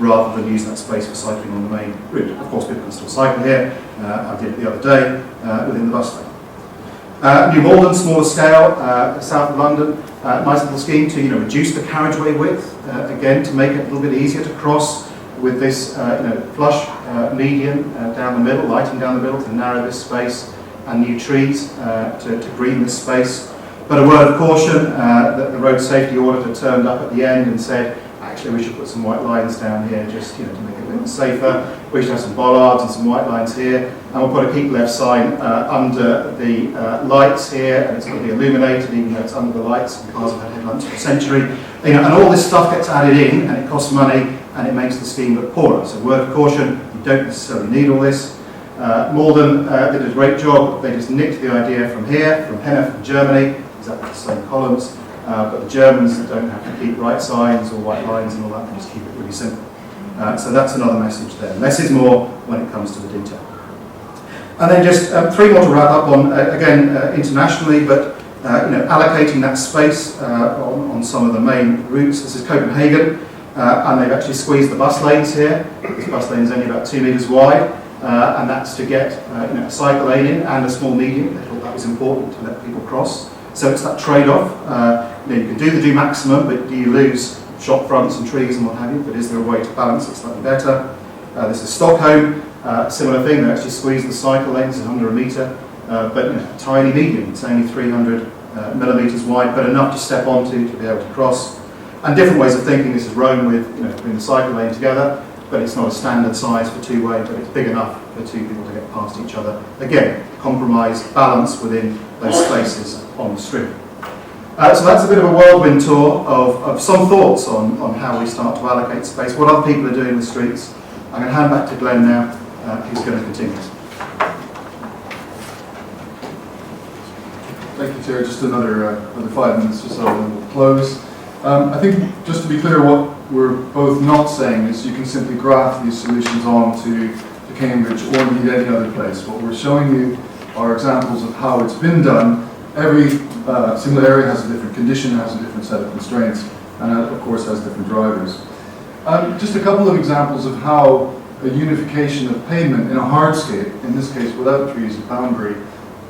rather than use that space for cycling on the main route. Of course, people can still cycle here. I did it the other day within the bus lane. New Malden, smaller scale, south of London. Nice little scheme to reduce the carriageway width, again to make it a little bit easier to cross with this flush median down the middle, lighting down the middle to narrow this space, and new trees to green this space. But a word of caution, that the road safety auditor turned up at the end and said, actually we should put some white lines down here just to make it a bit safer. We should have some bollards and some white lines here, and we'll put a keep left sign under the lights here, and it's going to be illuminated even though it's under the lights, and cars have had headlamps for a century. And all this stuff gets added in, and it costs money, and it makes the scheme look poorer. So word of caution, you don't necessarily need all this. Malden did a great job. They just nicked the idea from here, from Hennef in Germany, exactly the same columns. But the Germans don't have to keep right signs or white lines and all that, they just keep it really simple. So that's another message there. Less is more when it comes to the detail. And then just three more to wrap up on, again, internationally, but allocating that space on some of the main routes. This is Copenhagen, and they've actually squeezed the bus lanes here. This bus lane is only about 2 metres wide, and that's to get a cycle lane in and a small median. They thought that was important to let people cross. So it's that trade-off. You can do the due maximum, but do you lose shop fronts and trees and what have you? But is there a way to balance it slightly better? This is Stockholm, similar thing. They actually squeezed the cycle lanes in under a metre but tiny median. It's only 300 millimetres wide, but enough to step onto to be able to cross. And different ways of thinking. This is Rome with putting the cycle lane together, but it's not a standard size for two-way, but it's big enough for two people to get past each other. Again, compromise, balance within those spaces on the street. So that's a bit of a whirlwind tour of some thoughts on how we start to allocate space, what other people are doing in the streets. I'm going to hand back to Glenn now, who's going to continue. Thank you, Chair. Just another 5 minutes or so and we'll close. I think, just to be clear, what we're both not saying is you can simply graft these solutions onto Cambridge or indeed any other place. What we're showing you are examples of how it's been done. Every single area has a different condition, has a different set of constraints, and of course has different drivers. Just a couple of examples of how a unification of pavement in a hardscape, in this case without trees at boundary,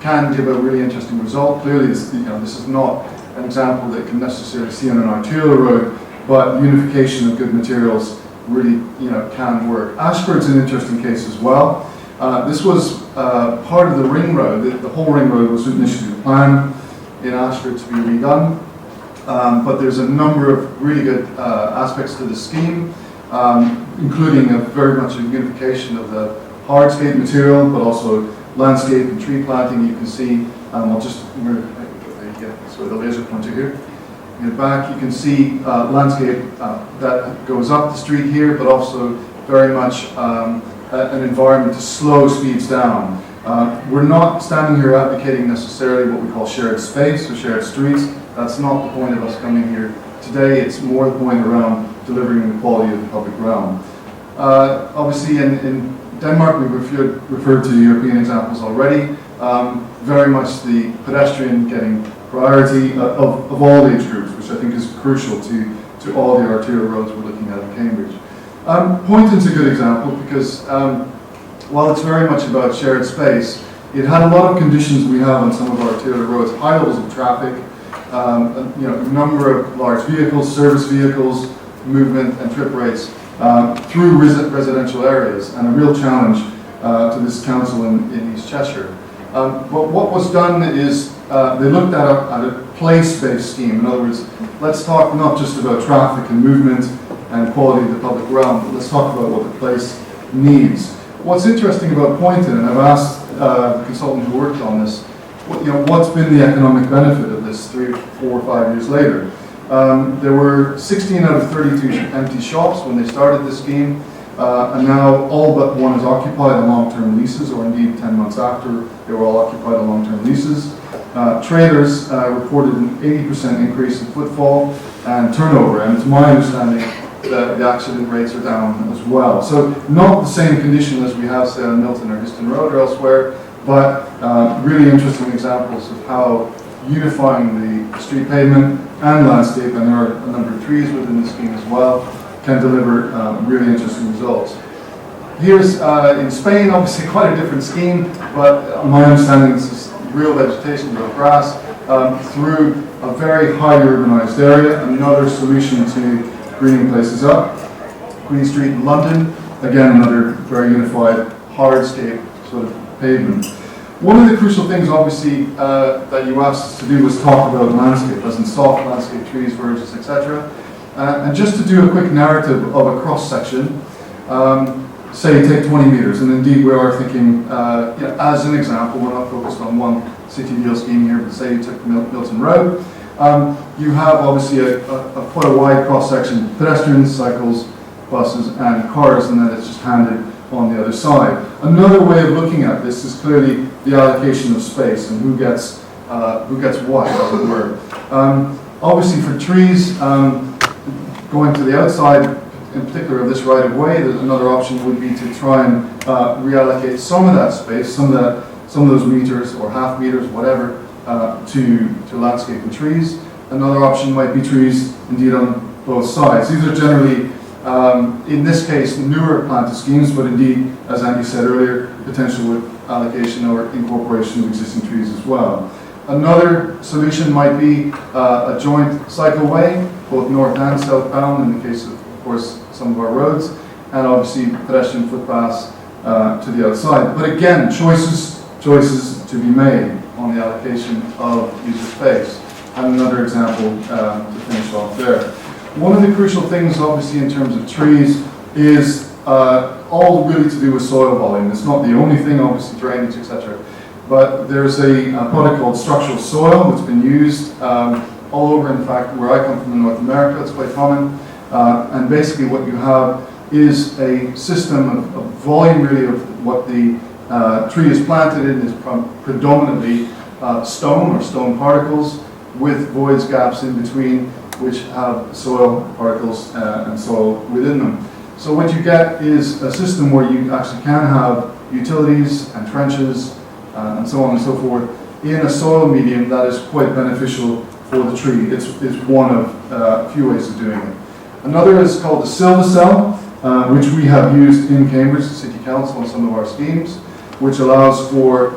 can give a really interesting result. Clearly, this is not an example that can necessarily see on an arterial road, but unification of good materials really can work. Ashford's an interesting case as well. This was part of the ring road. The whole ring road was initially planned in Ashford to be redone, but there's a number of really good aspects to the scheme, including very much a unification of the hardscape material, but also landscape and tree planting. You can see, I'll just so the laser pointer here. In the back, you can see landscape that goes up the street here, but also very much an environment to slow speeds down. We're not standing here advocating necessarily what we call shared space or shared streets. That's not the point of us coming here today. It's more the point around delivering the quality of the public realm. Obviously, in Denmark, we've referred to European examples already. Very much the pedestrian getting priority of all age groups, which I think is crucial to all the arterial roads we're looking at in Cambridge. Poynton's a good example because while it's very much about shared space, it had a lot of conditions we have on some of our arterial roads, high levels of traffic, a number of large vehicles, service vehicles, movement and trip rates through residential areas, and a real challenge to this council in East Cheshire. But what was done is they looked at a place-based scheme. In other words, let's talk not just about traffic and movement and quality of the public realm, but let's talk about what the place needs. What's interesting about Poynton, and I've asked the consultant who worked on this, what's been the economic benefit of this 3, 4, 5 years later? There were 16 out of 32 empty shops when they started this scheme, and now all but one is occupied on long-term leases, or indeed 10 months after they were all occupied on long-term leases. Traders reported an 80% increase in footfall and turnover, and to my understanding, the accident rates are down as well. So not the same condition as we have, say, on Milton or Histon Road or elsewhere, but really interesting examples of how unifying the street pavement and landscape, and there are a number of trees within the scheme as well, can deliver really interesting results. Here's in Spain, obviously quite a different scheme, but my understanding this is real vegetation, real grass, through a very highly urbanized area. Another solution to greening places up. Queen Street in London, again another very unified hardscape sort of pavement. One of the crucial things, obviously, that you asked us to do was talk about landscape, as in soft landscape, trees, verges, etc. And just to do a quick narrative of a cross-section, say take 20 meters, and indeed we are thinking, as an example, we're not focused on one city deal scheme here, but say you took Milton Road, you have obviously quite a wide cross-section, pedestrians, cycles, buses, and cars, and then it's just handed on the other side. Another way of looking at this is clearly the allocation of space and who gets what, as it were. Obviously for trees, going to the outside, in particular of this right of way, another option would be to try and reallocate some of that space, some of those meters or half meters, whatever, to landscape and trees. Another option might be trees, indeed, on both sides. These are generally, in this case, newer planted schemes, but indeed, as Andy said earlier, potential with allocation or incorporation of existing trees as well. Another solution might be a joint cycleway, both north and southbound, in the case of course, some of our roads, and obviously pedestrian footpaths to the outside. But again, choices, to be made on the allocation of user space. And another example to finish off there. One of the crucial things, obviously, in terms of trees is all really to do with soil volume. It's not the only thing, obviously, drainage, etc. But there's a product called structural soil that's been used all over. In fact, where I come from in North America, it's quite common. And basically what you have is a system of volume, really, of what the tree is planted in is predominantly stone or stone particles with voids, gaps in between, which have soil particles and soil within them. So what you get is a system where you actually can have utilities and trenches and so on and so forth in a soil medium that is quite beneficial for the tree. It's one of a few ways of doing it. Another is called the Silva-Cell, which we have used in Cambridge, the City Council, on some of our schemes, which allows for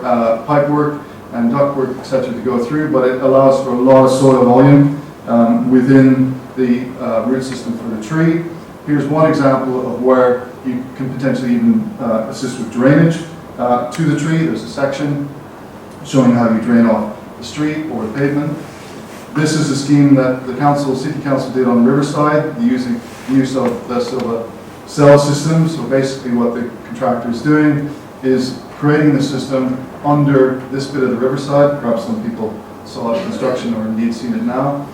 pipe work and duct work, etc., to go through, but it allows for a lot of soil volume within the root system for the tree. Here's one example of where you can potentially even assist with drainage to the tree. There's a section showing how you drain off the street or the pavement. This is a scheme that the council, City Council, did on Riverside, the use of the Silva-Cell system. So basically what the contractor is doing is creating the system under this bit of the riverside. Perhaps some people saw it in construction or indeed seen it now.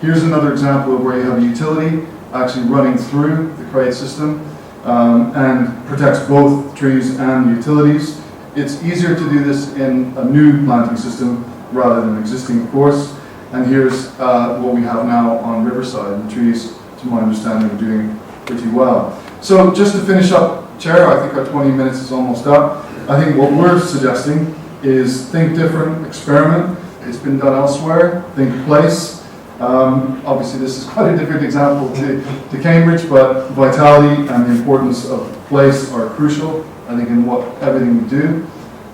Here's another example of where you have a utility actually running through the CRADE system and protects both trees and utilities. It's easier to do this in a new planting system rather than existing, of course. And here's what we have now on Riverside. The trees, to my understanding, are doing pretty well. So just to finish up, Chair, I think our 20 minutes is almost up. I think what we're suggesting is think different, experiment. It's been done elsewhere. Think place. Obviously, this is quite a different example to Cambridge, but vitality and the importance of place are crucial, I think, in everything we do.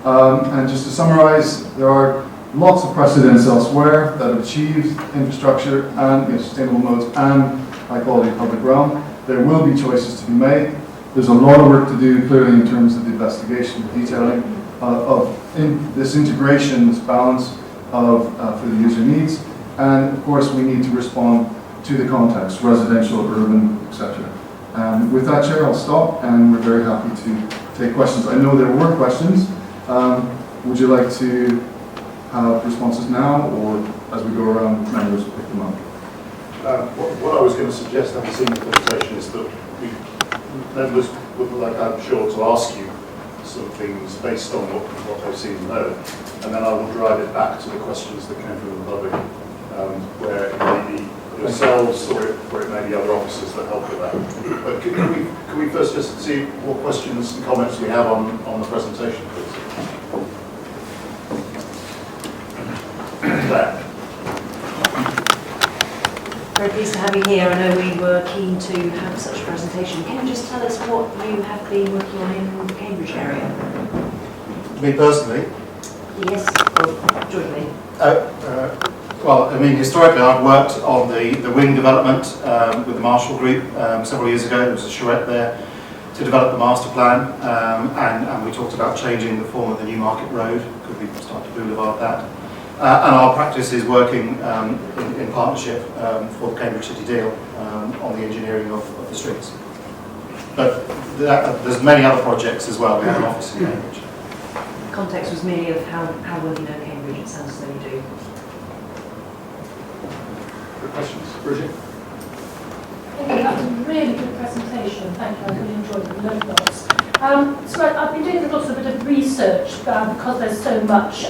And just to summarize, there are lots of precedents elsewhere that have achieved infrastructure and sustainable modes and high-quality public realm. There will be choices to be made. There's a lot of work to do, clearly, in terms of the investigation, the detailing of this integration, this balance of for the user needs. And of course, we need to respond to the context, residential, urban, etc. And with that, Chair, I'll stop, and we're very happy to take questions. I know there were questions. Would you like to have responses now, or as we go around, members pick them up? What I was going to suggest, having seen the presentation, is that members would like, I'm sure, to ask you some things based on what they've seen and know, and then I will drive it back to the questions that came from the public, where it may be yourselves or it may be other officers that help with that. But can we first just see what questions and comments we have on the presentation, please? Claire. Very pleased to have you here. I know we were keen to have such a presentation. Can you just tell us what you have been working on in the Cambridge area? Me personally? Yes, or jointly? Well, I mean, historically I've worked on the wing development with the Marshall Group several years ago. There was a charrette there to develop the master plan, and we talked about changing the form of the Newmarket Road. Could we start to boulevard that? And our practice is working in partnership for the Cambridge City deal on the engineering of the streets. But there's many other projects as well. We have an office in Cambridge. The context was merely of how well you know Cambridge. It sounds as though you do. Good questions. Bridget? Thank you. That was a really good presentation. Thank you. I really enjoyed it. Learned lots. So I've been doing a bit of research because there's so much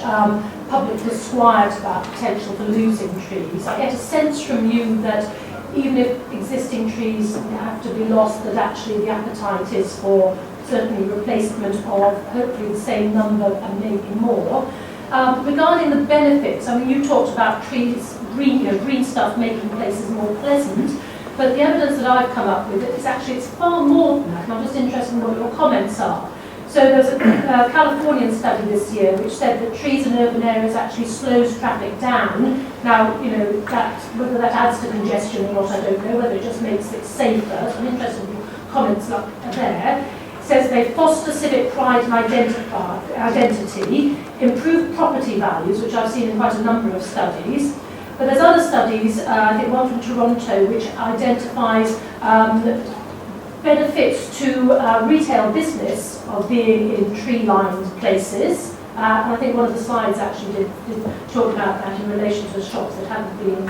public disquiet about potential for losing trees. I get a sense from you that even if existing trees have to be lost, that actually the appetite is for certainly replacement of hopefully the same number and maybe more. Regarding the benefits, I mean, you talked about trees, green stuff making places more pleasant. But the evidence that I've come up with is actually it's far more than that, and I'm just interested in what your comments are. So there's a Californian study this year which said that trees in urban areas actually slows traffic down. Now, you know, whether that adds to congestion or not, I don't know, whether it just makes it safer. So I'm interested in your comments there. It says they foster civic pride and identity. improve property values, which I've seen in quite a number of studies. But there's other studies, I think one from Toronto, which identifies benefits to retail business of being in tree-lined places. And I think one of the slides actually did talk about that in relation to shops that hadn't been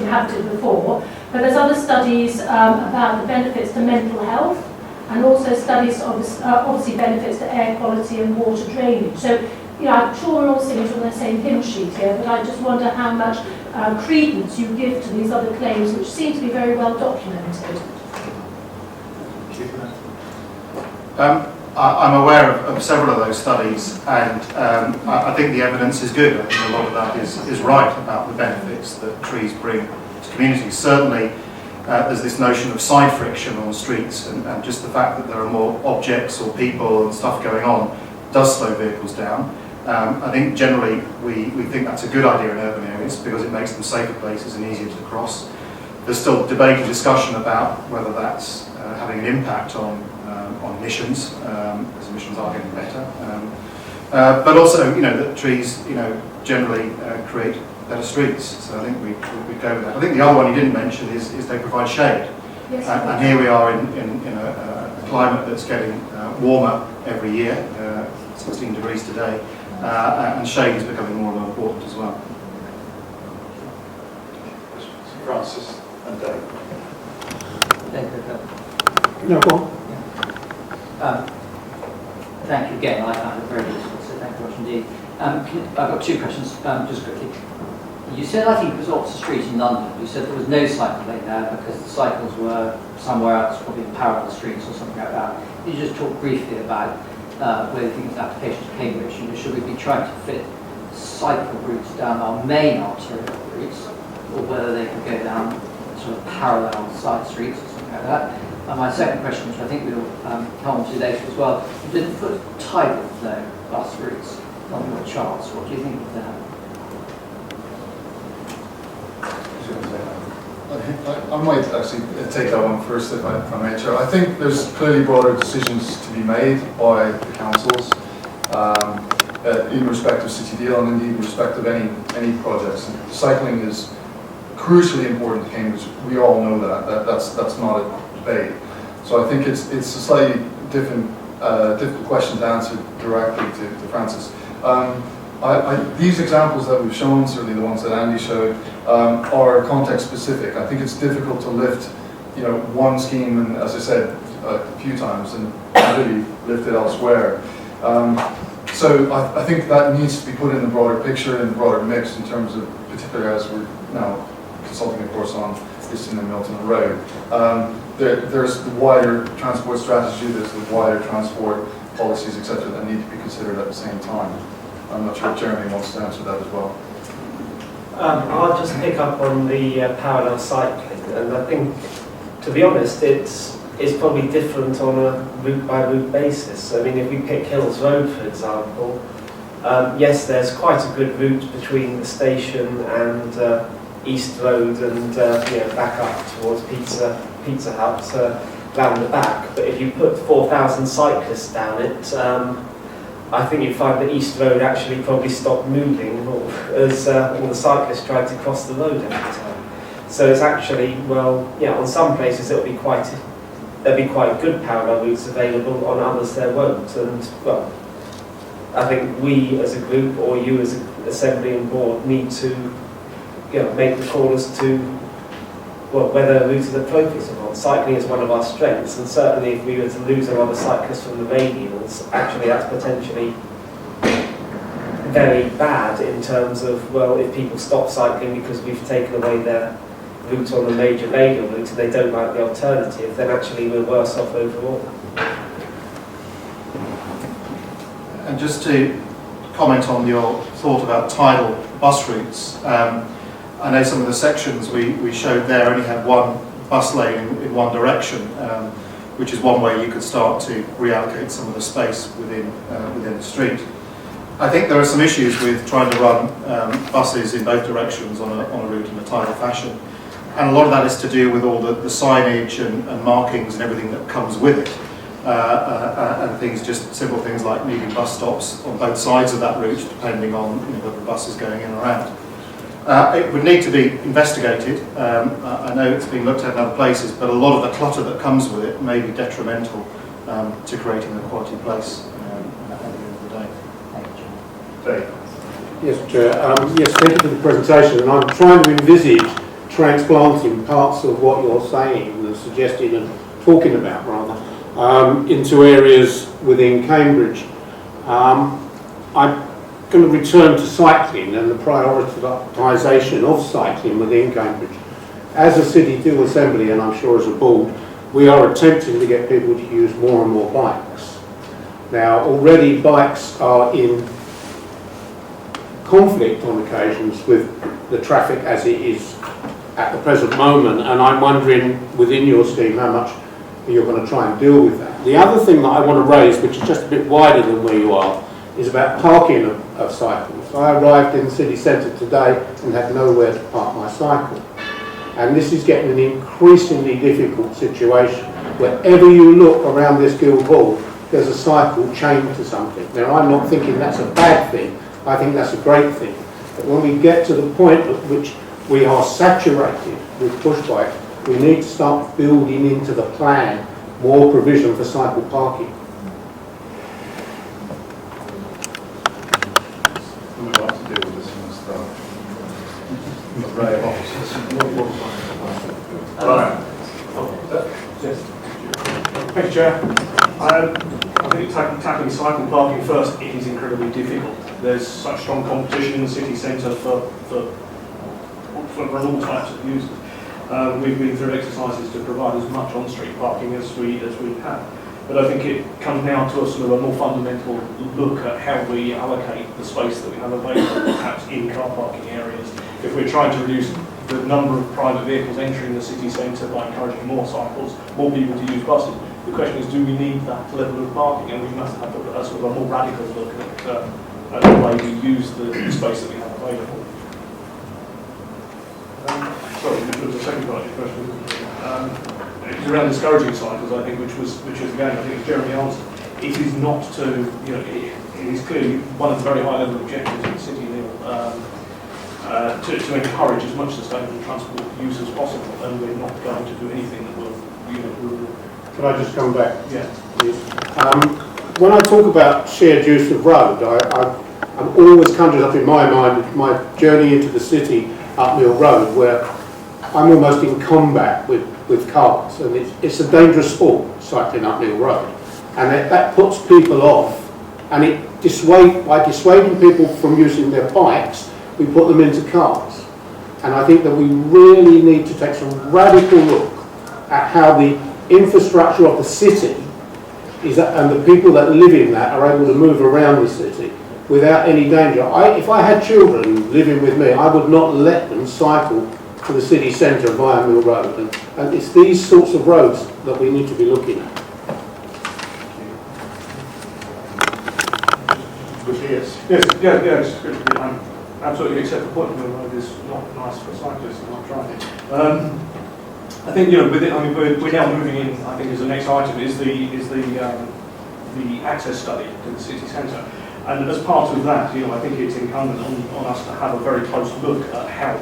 inhabited before. But there's other studies about the benefits to mental health, and also studies obviously benefits to air quality and water drainage. So, you know, I'm sure we're all singing from the same hymn sheet here, but I just wonder how much credence you give to these other claims, which seem to be very well documented. I'm aware of several of those studies, and I think the evidence is good. I think a lot of that is right about the benefits that trees bring to communities. Certainly, there's this notion of side friction on streets, and just the fact that there are more objects or people and stuff going on does slow vehicles down. I think generally we think that's a good idea in urban areas because it makes them safer places and easier to cross. There's still debate and discussion about whether that's having an impact on emissions, because emissions are getting better. But also, you know, that trees, you know, generally create better streets. So I think we go with that. I think the other one you didn't mention is they provide shade. Yes, and here we are in a climate that's getting warmer every year, 16 degrees today, and shade is becoming more and more important as well. Francis and Dave. No, go on. Thank you again. I found it very useful, so thank you very much indeed. I've got two questions, just quickly. You said, I think it was Oxford Street in London, you said there was no cycle lane there because the cycles were somewhere else, probably in parallel streets or something like that. Could you just talk briefly about whether you think it's application to Cambridge? You know, should we be trying to fit cycle routes down our main arterial routes, or whether they could go down sort of parallel side streets or something like that? And my second question, which I think we'll come on to later as well, you didn't put tidal flow bus routes on your charts. What do you think of that? I might actually take that one first if I may, Chair. I think there's clearly broader decisions to be made by the councils in respect of City Deal and indeed in respect of any projects. And cycling is crucially important to Cambridge. We all know that. That's not a debate. So I think it's a slightly different, difficult question to answer directly to Francis. These examples that we've shown, certainly the ones that Andy showed, are context specific. I think it's difficult to lift, you know, one scheme, and as I said a few times, and really lift it elsewhere. So I think that needs to be put in the broader picture, in the broader mix, in terms of, particularly as we're now consulting, of course, on Easton and Milton Road. There's the wider transport strategy, there's the wider transport policies, etc., that need to be considered at the same time. I'm not sure if Jeremy wants to answer that as well. I'll just pick up on the parallel cycling, and I think, to be honest, it's probably different on a route-by-route basis. I mean, if we pick Hills Road, for example, yes, there's quite a good route between the station and East Road and back up towards Pizza Hut round the back. But if you put 4,000 cyclists down it, I think you'd find that East Road actually probably stopped moving as all the cyclists tried to cross the road every time. So it's actually, well, yeah, on some places there'll be quite good parallel routes available, on others there won't. And, well, I think we as a group, or you as an Assembly and Board, need to make the call as to whether a route is appropriate or not. Cycling is one of our strengths, and certainly if we were to lose a lot of cyclists from the radials, actually that's potentially very bad in terms of, well, if people stop cycling because we've taken away their route on the major radial route and they don't like the alternative, then actually we're worse off overall. And just to comment on your thought about tidal bus routes, I know some of the sections we showed there only had one bus lane in one direction, which is one way you could start to reallocate some of the space within the street. I think there are some issues with trying to run buses in both directions on a route in a tidal fashion, and a lot of that is to do with all the signage and markings and everything that comes with it. and things, just simple things like needing bus stops on both sides of that route, depending on whether the bus is going in or out. It would need to be investigated. I know it's been looked at in other places, but a lot of the clutter that comes with it may be detrimental to creating a quality place at the end of the day. Dave. Yes, Chair. Yes, thank you for the presentation. And I'm trying to envisage transplanting parts of what you're saying and suggesting and talking about, rather, into areas within Cambridge. I'm going to return to cycling and the prioritisation of cycling within Cambridge. As a City Deal Assembly, and I'm sure as a board, we are attempting to get people to use more and more bikes. Now, already bikes are in conflict on occasions with the traffic as it is at the present moment, and I'm wondering within your scheme how much you're going to try and deal with that. The other thing that I want to raise, which is just a bit wider than where you are, is about parking of cycles. I arrived in the city centre today and had nowhere to park my cycle. And this is getting an increasingly difficult situation. Wherever you look around this Guildhall, there's a cycle chained to something. Now, I'm not thinking that's a bad thing. I think that's a great thing. But when we get to the point at which we are saturated with push bikes, we need to start building into the plan more provision for cycle parking. Who would like to deal with this from the start? Array of officers. Thank you, Chair. I think tackling cycle parking first is incredibly difficult. There's such strong competition in the city centre for all types of users. We've been through exercises to provide as much on-street parking as we have. But I think it comes now to a sort of a more fundamental look at how we allocate the space that we have available, perhaps in car parking areas. If we're trying to reduce the number of private vehicles entering the city centre by encouraging more cycles, more people to use buses, the question is, do we need that level of parking? And we must have a sort of a more radical look at the way we use the space that we have available. Sorry, which was the second part of your question. It was around discouraging cycles, I think, which was again, I think as Jeremy answered, it is not to, it is clearly one of the very high level objectives of the city to encourage as much sustainable transport use as possible, and we're not going to do anything that will, Can I just come back? Yeah. Please. When I talk about shared use of road, I'm always conjured up in my mind my journey into the city up Mill Road, where I'm almost in combat with cars, and it's a dangerous sport, cycling up Mill Road, and that puts people off, and by dissuading people from using their bikes, we put them into cars. And I think that we really need to take some radical look at how the infrastructure of the city is and the people that live in that are able to move around the city without any danger. If I had children living with me, I would not let them cycle to the city centre via Mill Road. And it's these sorts of roads that we need to be looking at. Yes. I absolutely accept the point. Mill Road is not nice for cyclists, and I've tried it. I think with it. I mean, we're now moving in. I think as the next item is the access study to the city centre, and as part of that, I think it's incumbent on us to have a very close look at how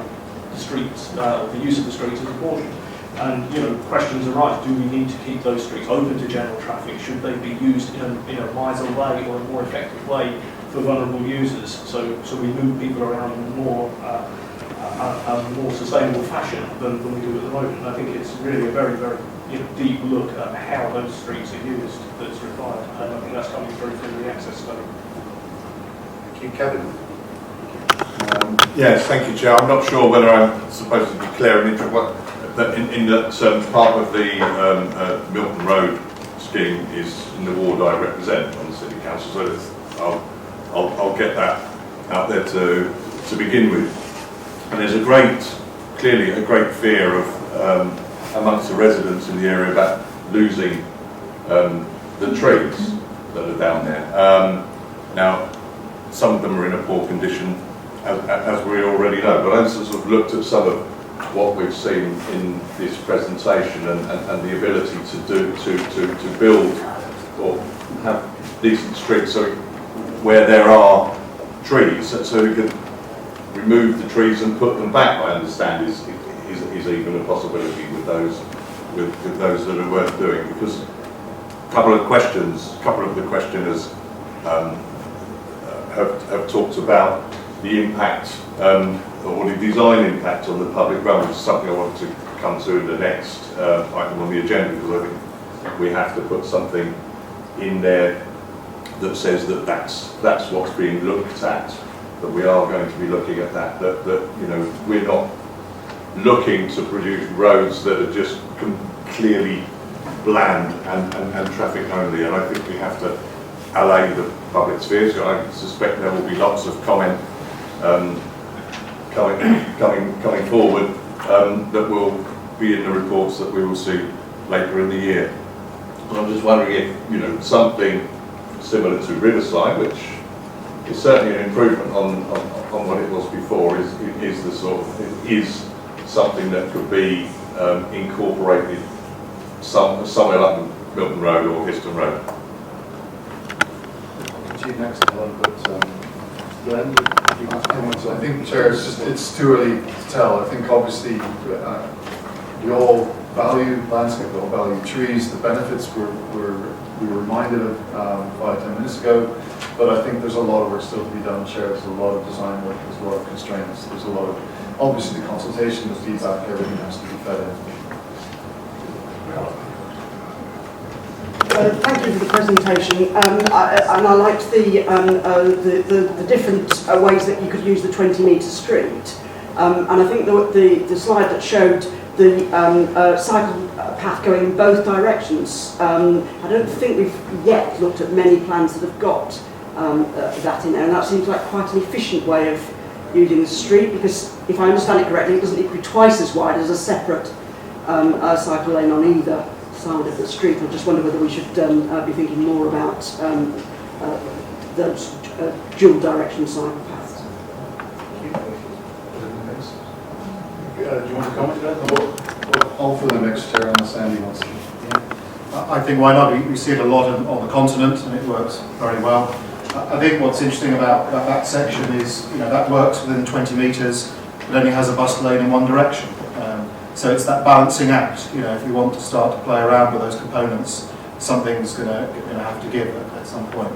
the streets, the use of the streets is apportioned. And questions arise: do we need to keep those streets open to general traffic? Should they be used in a wiser way or a more effective way for vulnerable users? So we move people around in a more sustainable fashion than we do at the moment. And I think it's really a very, very deep look at how those streets are used that's required. And I think that's coming through the access study. Thank you, Kevin. Yes, thank you, Chair. I'm not sure whether I'm supposed to be clear in that part of the Milton Road scheme is in the ward I represent on the City Council, so I'll get that out there to begin with. And there's clearly a great fear of amongst the residents in the area about losing the trees that are down there. Now, some of them are in a poor condition, as we already know, but I've sort of looked at some of what we've seen in this presentation and the ability to build or have decent streets so where there are trees, so we can remove the trees and put them back, I understand is even a possibility with those that are worth doing, because a couple of the questioners have talked about the impact or the design impact on the public realm, which is something I want to come to in the next item on the agenda, because I think we have to put something in there that says that that's what's being looked at, that we are going to be looking at that you know, we're not looking to produce roads that are just clearly bland and traffic only, and I think we have to allay the public sphere. So I suspect there will be lots of comment coming forward that will be in the reports that we will see later in the year. And I'm just wondering if, you know, something similar to Riverside, which is certainly an improvement on what it was before, is something that could be incorporated somewhere like Milton Road or Histon Road. Next one, but Glenn, I think, Chair, it's too early to tell. I think obviously we all value landscape, we all value trees. The benefits we were reminded of 5-10 minutes ago, but I think there's a lot of work still to be done, Chair. There's a lot of design work, there's a lot of constraints, there's a lot of, obviously the consultation, the feedback, everything has to be fed in. Thank you for the presentation, and I liked the different ways that you could use the 20-metre street. And I think the slide that showed the cycle path going in both directions, I don't think we've yet looked at many plans that have got that in there, and that seems like quite an efficient way of using the street, because if I understand it correctly, it doesn't need to be twice as wide as a separate cycle lane on either side of the street. I just wonder whether we should be thinking more about those dual direction cycle paths. Do you want to comment on that? All for the next, Chair, unless Andy wants to. I think why not? We see it a lot on the continent, and it works very well. I think what's interesting about that section is, you know, that works within 20 metres, but only has a bus lane in one direction. So it's that balancing act. You know, if you want to start to play around with those components, something's going to have to give at some point.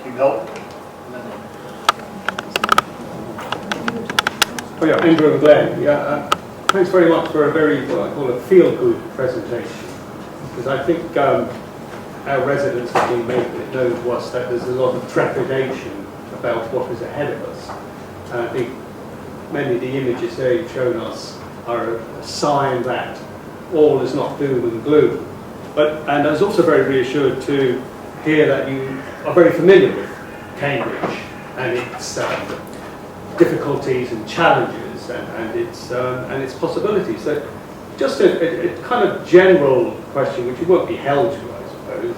Keep going. Oh yeah, Andrew and Glenn. Yeah, thanks very much for a very, what I call a feel-good presentation, because I think our residents have been making it known to us that there's a lot of trepidation about what is ahead of us. And I think many of the images there you've shown us are a sign that all is not doom and gloom. And I was also very reassured to hear that you are very familiar with Cambridge and its difficulties and challenges and its possibilities. So just a kind of general question, which you won't be held to, I suppose.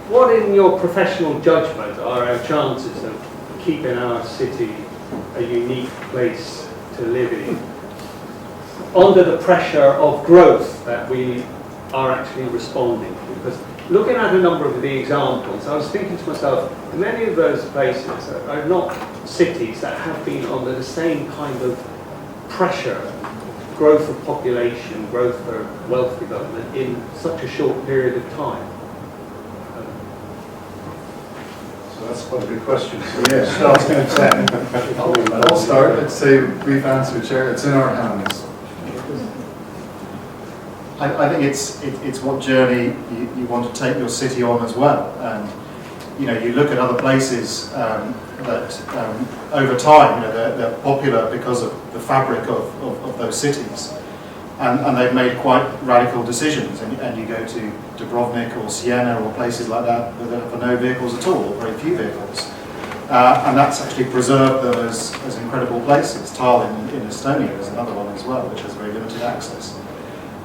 What, in your professional judgment, are our chances of keeping our city a unique place to live in under the pressure of growth that we are actually responding to? Because looking at a number of the examples, I was thinking to myself, many of those places are not cities that have been under the same kind of pressure, growth of population, growth for wealth development in such a short period of time. So that's quite a good question. So Yeah. starting at 10. I'll start. I'd say brief answer, Chair. It's in our hands. I think it's what journey you want to take your city on as well. And you know, you look at other places that over time, you know, they're popular because of the fabric of those cities, and they've made quite radical decisions. And you go to Dubrovnik or Siena or places like that for no vehicles at all, or very few vehicles, and that's actually preserved them as incredible places. Tallinn in Estonia is another one as well, which has very limited access.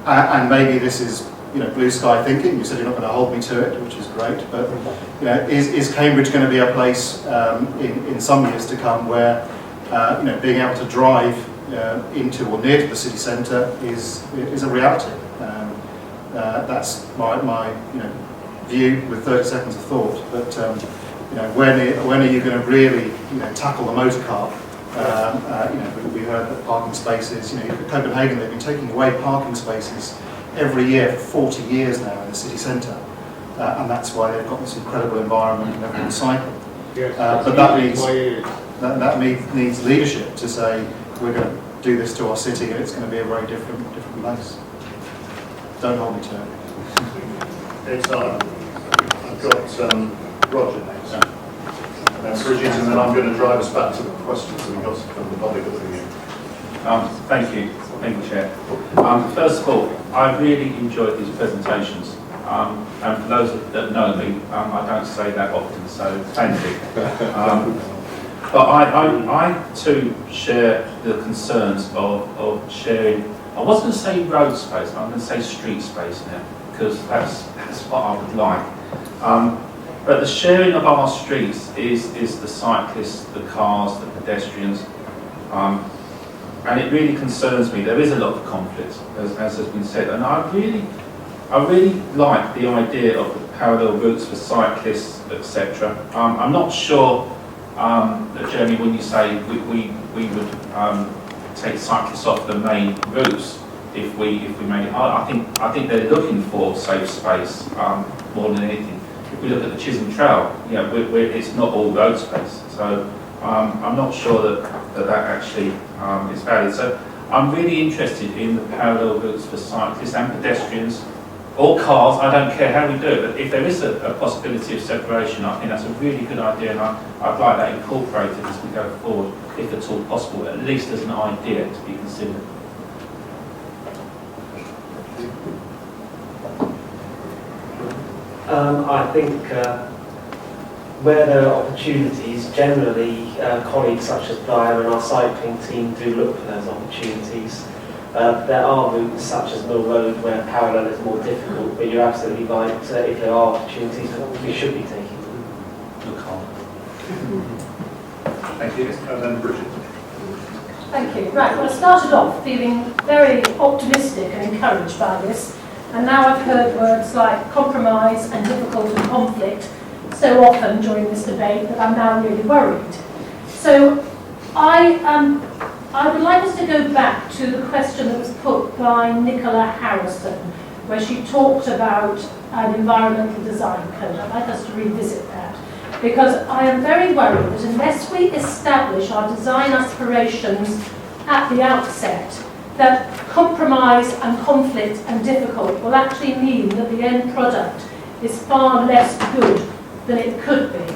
And maybe this is, you know, blue sky thinking. You said you're not going to hold me to it, which is great. But you know, is Cambridge going to be a place in some years to come where you know, being able to drive into or near to the city centre is a reality. That's my view with 30 seconds of thought. But when are you going to really tackle the motor car? We heard that parking spaces. In Copenhagen they've been taking away parking spaces every year for 40 years now in the city centre, and that's why they've got this incredible environment and everyone cycle. But that needs leadership to say we're going to do this to our city and it's going to be a very different place. Don't hold me to it. It's I've got Roger next, and then Bridget, and then I'm going to drive us back to the questions that we got from the public at the beginning. Thank you, Chair. First of all, I really enjoyed these presentations, and for those that know me, I don't say that often, so thank you. But I too share the concerns of sharing. I wasn't going to say road space, but I'm going to say street space now, because that's what I would like. But the sharing of our streets is the cyclists, the cars, the pedestrians, and it really concerns me. There is a lot of conflict, as has been said, and I really like the idea of the parallel routes for cyclists, etc. I'm not sure, Jeremy, when you say we would take cyclists off the main routes if we made it. I think they're looking for safe space more than anything. If we look at the Chisholm Trail, it's not all road space. So I'm not sure that actually is valid. So I'm really interested in the parallel routes for cyclists and pedestrians, or cars. I don't care how we do it, but if there is a possibility of separation, I think that's a really good idea, and I'd like that incorporated as we go forward, if at all possible, at least as an idea to be considered. I think where there are opportunities, generally colleagues such as Brian and our cycling team do look for those opportunities. There are routes such as Mill Road where parallel is more difficult, but you're absolutely right, if there are opportunities, we should be taking them. Thank you. And then Bridget. Thank you. Right, well I started off feeling very optimistic and encouraged by this, and now I've heard words like compromise and difficult and conflict so often during this debate that I'm now really worried. So I would like us to go back to the question that was put by Nicola Harrison, where she talked about an environmental design code. I'd like us to revisit that, because I am very worried that unless we establish our design aspirations at the outset, that compromise and conflict and difficult will actually mean that the end product is far less good than it could be.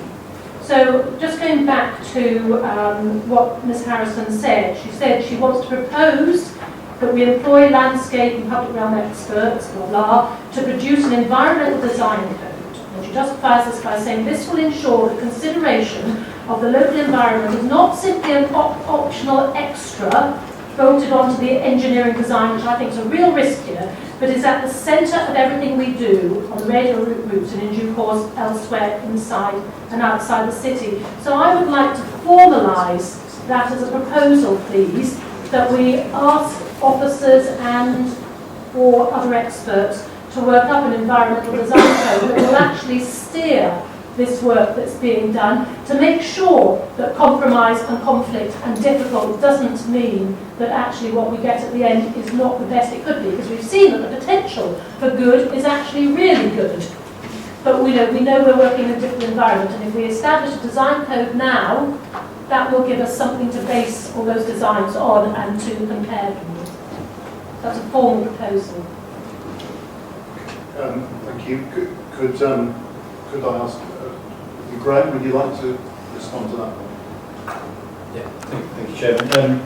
So just going back to what Ms Harrison said, she said she wants to propose that we employ landscape and public realm experts, blah, blah, to produce an environmental design code. And she justifies this by saying this will ensure that consideration of the local environment is not simply an optional extra bolted onto the engineering design, which I think is a real risk here, but is at the centre of everything we do on the radial routes and in due course elsewhere inside and outside the city. So I would like to formalise that as a proposal, please, that we ask officers and or other experts to work up an environmental design code that will actually steer this work that's being done to make sure that compromise and conflict and difficult doesn't mean that actually what we get at the end is not the best it could be, because we've seen that the potential for good is actually really good. But we know we're working in a different environment, and if we establish a design code now, that will give us something to base all those designs on and to compare them with. That's a formal proposal. Thank you. Could I ask, Graham, would you like to respond to that one? Yeah, thank you, Chairman.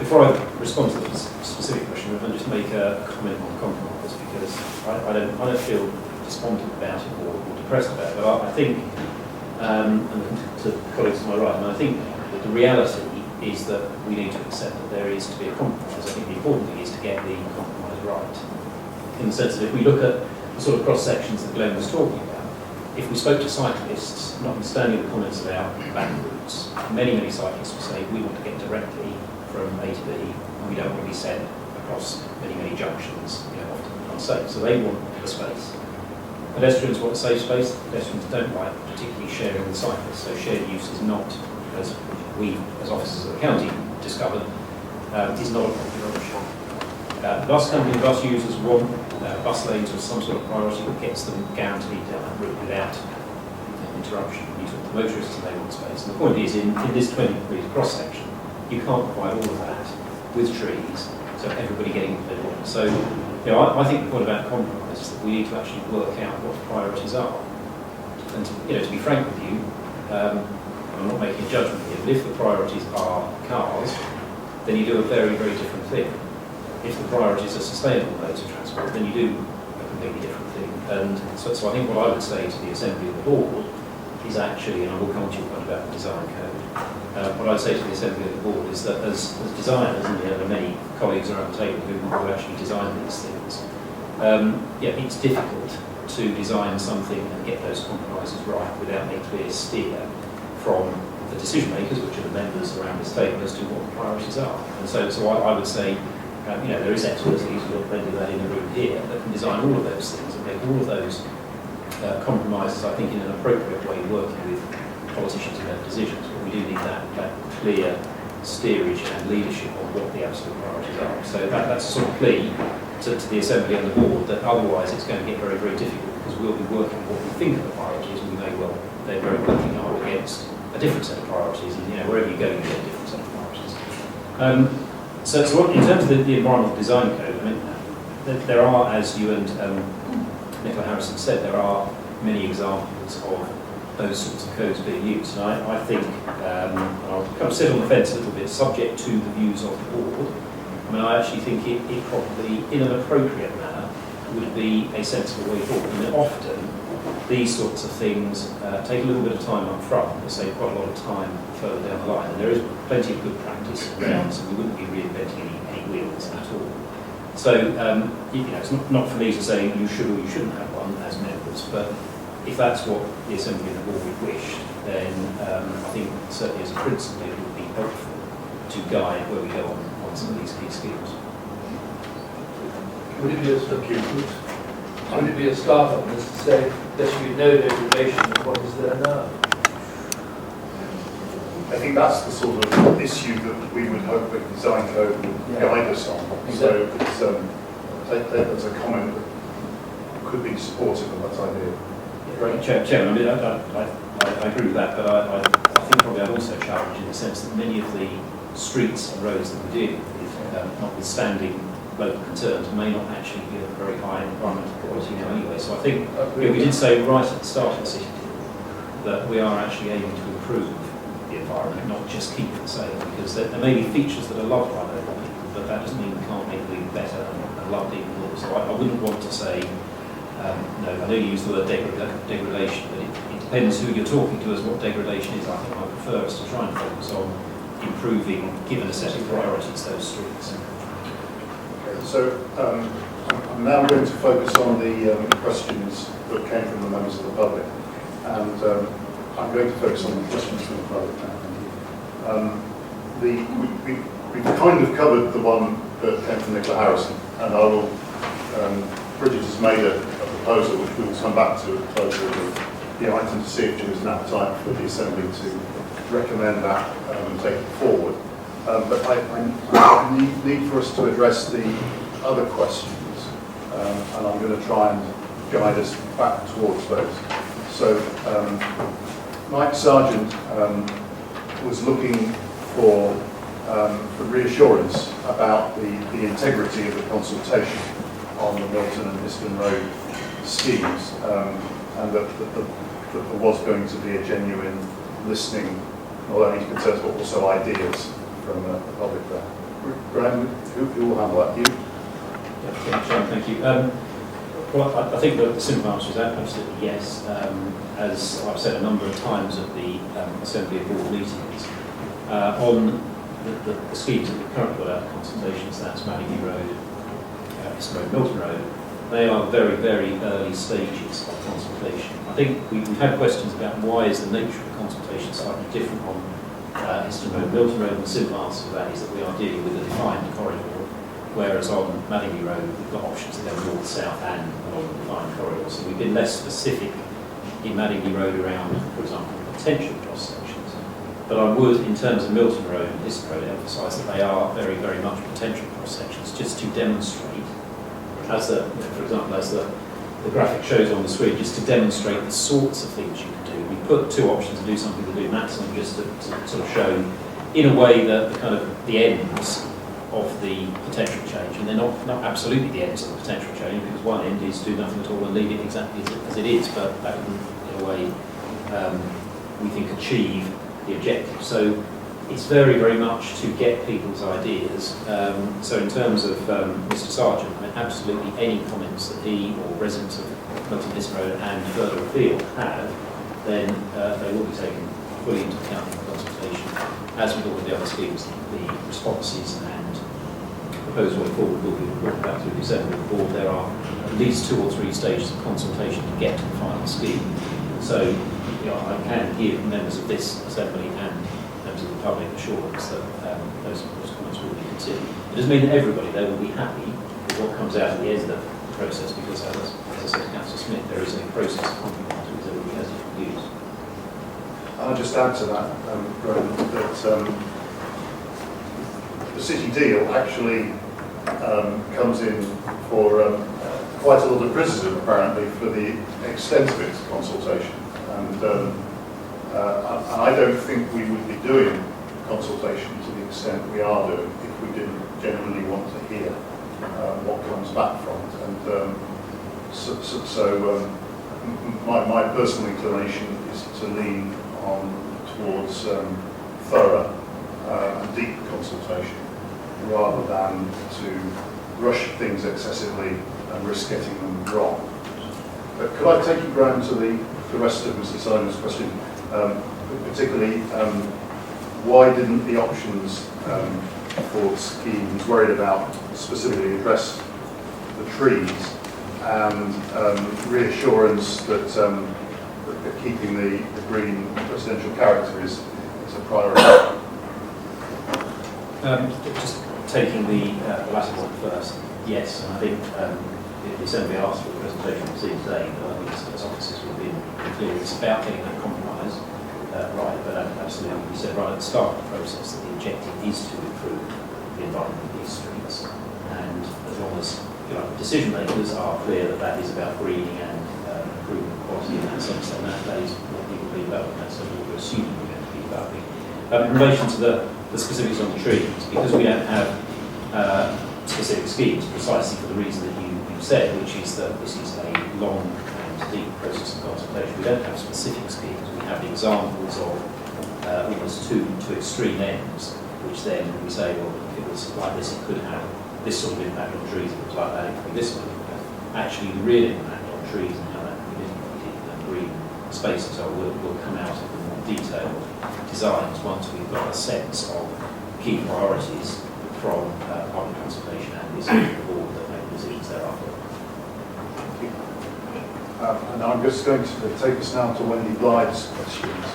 Before I respond to the specific question, I'll just make a comment on compromise, because I don't feel despondent about it or depressed about it. But I think, and to colleagues to my right, I think that the reality is that we need to accept that there is to be a compromise. I think the important thing is to get the compromise right. In the sense that if we look at the sort of cross-sections that Glenn was talking about, if we spoke to cyclists, notwithstanding the comments about back routes, many cyclists will say we want to get directly from A to B, and we don't want to be sent across many junctions, often unsafe. So they want a space. Pedestrians want a safe space. Pedestrians don't like particularly sharing with cyclists. So shared use is not, as we as officers of the county discovered, is not a popular option. Bus company, bus users want bus lanes or some sort of priority that gets them guaranteed down that route without interruption. You talk to motorists and they want space. And the point is, in this 20 degrees cross section, you can't provide all of that with trees, so everybody getting what they want. So, I think the point about compromise is that we need to actually work out what the priorities are. And to be frank with you, I'm not making a judgment here, but if the priorities are cars, then you do a very different thing. If the priorities are sustainable modes of transport, then you do a completely different thing. And so I think what I would say to the Assembly and the Board is actually, and I will come to your point about the design code, what I'd say to the Assembly and the Board is that as designers, and there are many colleagues around the table who actually design these things, it's difficult to design something and get those compromises right without a clear steer from the decision makers, which are the members around this table, as to what the priorities are. And so I would say, there is expertise, we've got plenty of that in the room here, that can design all of those things and make all of those compromises, I think, in an appropriate way, working with politicians who make decisions. But we do need that clear steerage and leadership on what the absolute priorities are. So that's a sort of plea to the Assembly and the Board, that otherwise it's going to get very difficult, because we'll be working what we think are the priorities, and we may well, they're very quickly up against a different set of priorities, and wherever you go, you get a different set of priorities. So in terms of the environmental design code, there are, as you and Nicola Harrison said, there are many examples of those sorts of codes being used. And I think, I'll kind of sit on the fence a little bit, subject to the views of the Board. I actually think it probably, in an appropriate manner, would be a sensible way forward. Often, these sorts of things take a little bit of time up front, they save quite a lot of time further down the line, and there is plenty of good practice around, so we wouldn't be reinventing any wheels at all. So, it's not for me to say you should or you shouldn't have one as members, but if that's what the Assembly and the Board would wish, then I think certainly as a principle it would be helpful to guide where we go on some of these key schemes. Would it be a start on this to say there should be no degradation of what is there now? I think that's the sort of issue that we would hope that design code would guide us on. Exactly. So that's a comment that could be supportive of that idea. Right, Chairman, I agree with that, but I think probably I'd also challenge in the sense that many of the streets and roads that we're dealing with, notwithstanding local concerns, may not actually be of very high environmental quality now anyway. So I think we did say right at the start of the city that we are actually aiming to improve the environment, not just keep it the same, because there may be features that are loved by local people, but that doesn't mean we can't make them better and loved even more. So I wouldn't want to say, no, I know you use the word degradation, but it depends who you're talking to as what degradation is. I think I prefer us to try and focus on improving, given a set of priorities, those streets. Okay, so I'm now going to focus on the questions that came from the members of the public, and I'm going to focus on the questions from the public now. We've kind of covered the one that came from Nicola Harrison, and I will, Bridget has made a proposal which we will come back to at the close of the item to see if there is an appetite for the Assembly to recommend that and take it forward. But I need for us to address the other questions, and I'm going to try and guide us back towards those. So Mike Sargent was looking for reassurance about the integrity of the consultation on the Milton and Eastern Road schemes, and that there was going to be a genuine listening, not only to concerns but also ideas from the public there. Graham, who will handle that? You? Yeah, thank you. Well, I think the simple answer is absolutely yes. As I've said a number of times at the Assembly of Board meetings, on the schemes that we've currently got out of consultations, that's Mallingham Road, Eastern Road, Milton Road, they are very early stages of consultation. I think we've had questions about why is the nature of the consultation slightly different on Easton Road, Milton Road, and the simple answer to that is that we are dealing with a defined corridor, whereas on Madingley Road we've got options to go north, south and along the defined corridor. So we've been less specific in Madingley Road around, for example, potential cross sections. But I would, in terms of Milton Road and Easton Road, emphasise that they are very, very much potential cross sections, just to demonstrate, as the, for example, as the graphic shows on the screen, just to demonstrate the sorts of things you can do. We put two options to do something to do maximum, just to sort of show, in a way, that the kind of the ends of the potential change, and they're not absolutely the ends of the potential change, because one end is do nothing at all and leave it exactly as it is, but that would, in a way, we think achieve the objective. So it's very, very much to get people's ideas. So in terms of Mr. Sargent, I mean, absolutely any comments that he or residents of Milton Easton Road and further afield have, then they will be taken fully into account in the consultation, as with all of the other schemes. The responses and proposed way forward will be brought back through the Assembly of the Board. There are at least 2 or 3 stages of consultation to get to the final scheme. So, you know, I can give members of this Assembly and members of the public assurance that those comments will be considered. It doesn't mean that everybody there will be happy with what comes out at the end of the process, because as I said to Councillor Smith, there is a process of compromise which everybody has different views. I'll just add to that, Roland, that the city deal actually comes in for quite a lot of criticism, apparently, for the extent of its consultation. And I don't think we would be doing consultation to the extent we are doing if we didn't genuinely want to hear what comes back from it. And my personal inclination is to lean on towards thorough and deep consultation, rather than to rush things excessively and risk getting them wrong. But could I take you round to the rest of Mr. Simon's question, particularly why didn't the options for schemes worried about specifically address the trees, and reassurance that keeping the green residential character is a priority? Just taking the latter one first, yes, and I think the Assembly asked for the presentation we've seen today, but I think as officers we've been clear, it's about getting that compromise right, but absolutely we said right at the start of the process that the objective is to improve the environment of these streets, and as long as decision makers are clear that that is about greening and improving the quality in that sense, then that is what we will be about, and that's what we're assuming we're going to be about. In relation to the specifics on the trees, because we don't have specific schemes precisely for the reason that you said, which is that this is a long and deep process of consultation. We don't have specific schemes. We have examples of almost two extreme ends, which then we say, well, if it was like this, it could have this sort of impact on trees. If it was like that, it could be this sort of impact. Actually, the real impact on trees and how that can be impacted and green spaces will come out of the more detailed designs once we've got a sense of key priorities from public consultation and this board that make decisions thereafter. And I'm just going to take us now to Wendy Blythe's questions.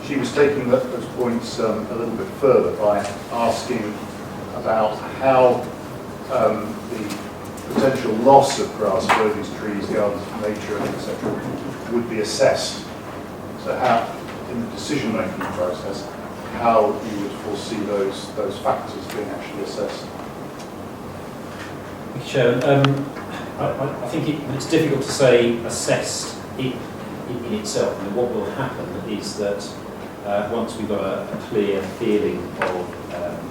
She was taking those points a little bit further by asking about how the potential loss of grass, verges, trees, gardens of nature, etc., would be assessed. So how, in the decision-making process, how you would foresee those factors being actually assessed? Thank you, Chair. I think it's difficult to say assessed in itself. I mean, what will happen is that once we've got a clear feeling of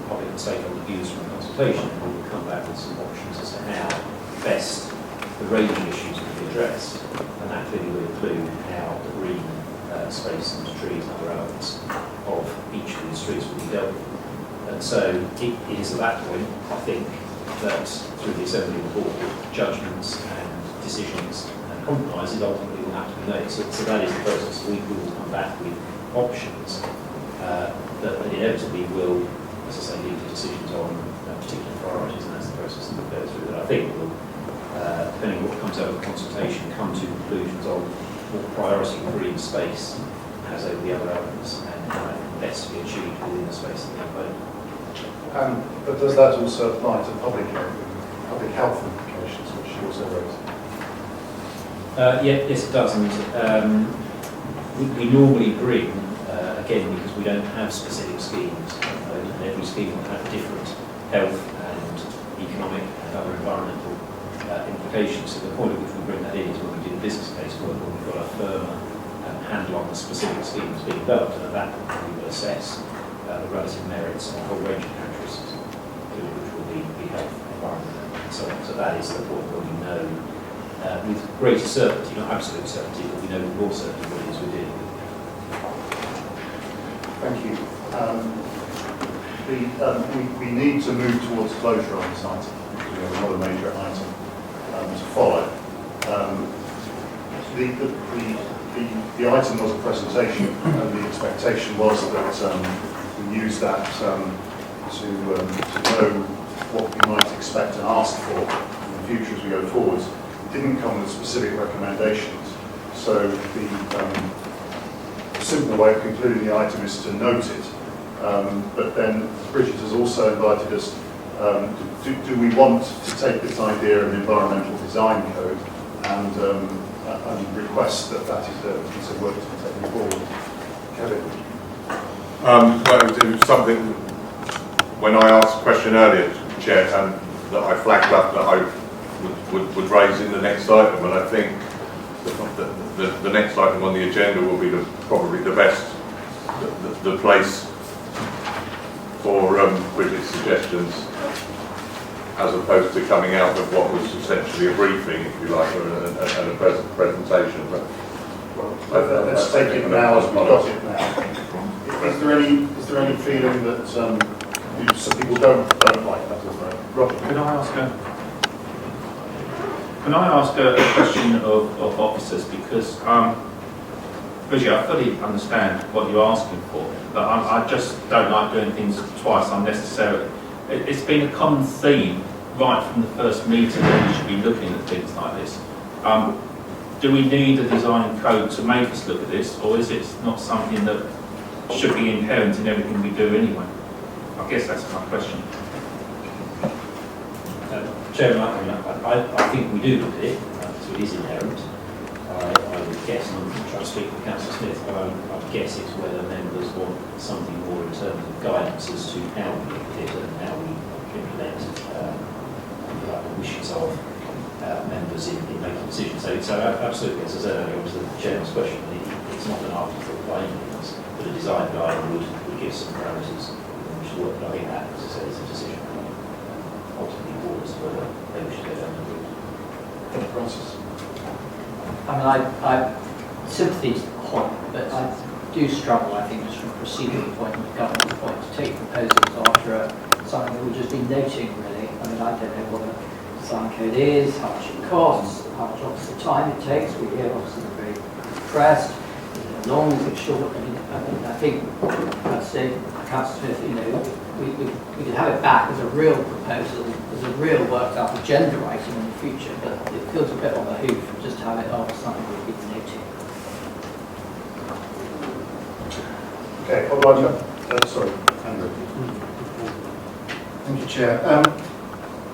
public and stakeholder views from the consultation, we will come back with some options as to how best the range of issues will be addressed, and that clearly will include how the green space and trees and other elements of each of these streets will be dealt with. And so it is at that point, I think, that through the Assembly of the Board, judgments and decisions and compromises ultimately will have to be made. So that is the process. We will come back with options that inevitably will, as I say, lead to decisions on particular priorities, and that's the process that we'll go through. That I think will, depending on what comes out of the consultation, come to conclusions on what priority green space has over the other elements, and how it can best be achieved within the space that they're playing. But does that also apply to public health implications, which you also raised? Yes, it does. And we normally bring, again, because we don't have specific schemes, and every scheme will have different health and economic and other environmental implications. So the point at which we bring that in is when we do the business case work, when we've got a firmer handle on the specific schemes being developed, and at that point we will assess the relative merits and a whole range of characteristics, which will be health, environment, and so on. So that is the point where we know with greater certainty, not absolute certainty, but we know with more certainty what it is we're dealing with. Thank you. We need to move towards closure on this item, because we have another major item to follow. The item was a presentation, and the expectation was that we use that to know what we might expect and ask for in the future as we go forwards. It didn't come with specific recommendations, so the simple way of concluding the item is to note it. But then Bridget has also invited us, do we want to take this idea of an environmental design code and request that that is a piece of work to be taken forward? Kevin? Well, it was something, when I asked a question earlier, Chair, that I flagged up that I would raise in the next item, and I think the next item on the agenda will be probably the best, the place for Bridget's suggestions, as opposed to coming out of what was essentially a briefing, if you like, and a presentation. But let's take it now as we've got it now. Is there any feeling that some people don't like that as well? Roger, Can I ask a question of officers, because Bridget, I fully understand what you're asking for, but I just don't like doing things twice unnecessarily. It's been a common theme right from the first meeting that we should be looking at things like this. Do we need a design code to make us look at this, or is it not something that should be inherent in everything we do anyway? I guess that's my question. Chairman, I think we do look at it, so it is inherent. I would guess, and I'm not trying to speak for Councillor Smith, but I would guess it's whether members want something more in terms of guidance as to how we look at it and how we implement the wishes of members in making decisions. So absolutely, as I said earlier to the Chairman's question, it's not an afterthought by any means, but a design guide would give some parameters which to work. But I think that, as I said, is a decision ultimately boards whether they wish to go down the route. Francis? I mean, I sympathy to the point, but I do struggle, I think, just from a procedural point and a government point, to take proposals after something that we've just been noting, really. I mean, I don't know what a design code is, how much it costs, how much obviously time it takes. We hear obviously they're very pressed. Is it long, is it short? I think, I'd say, Councillor Smith, you know, we could have it back as a real proposal, as a real worked out agenda item in the future, but it feels a bit on the hoof just to have it after something we've been noting. Okay, Roger. Sorry, Andrew. Thank you, Chair.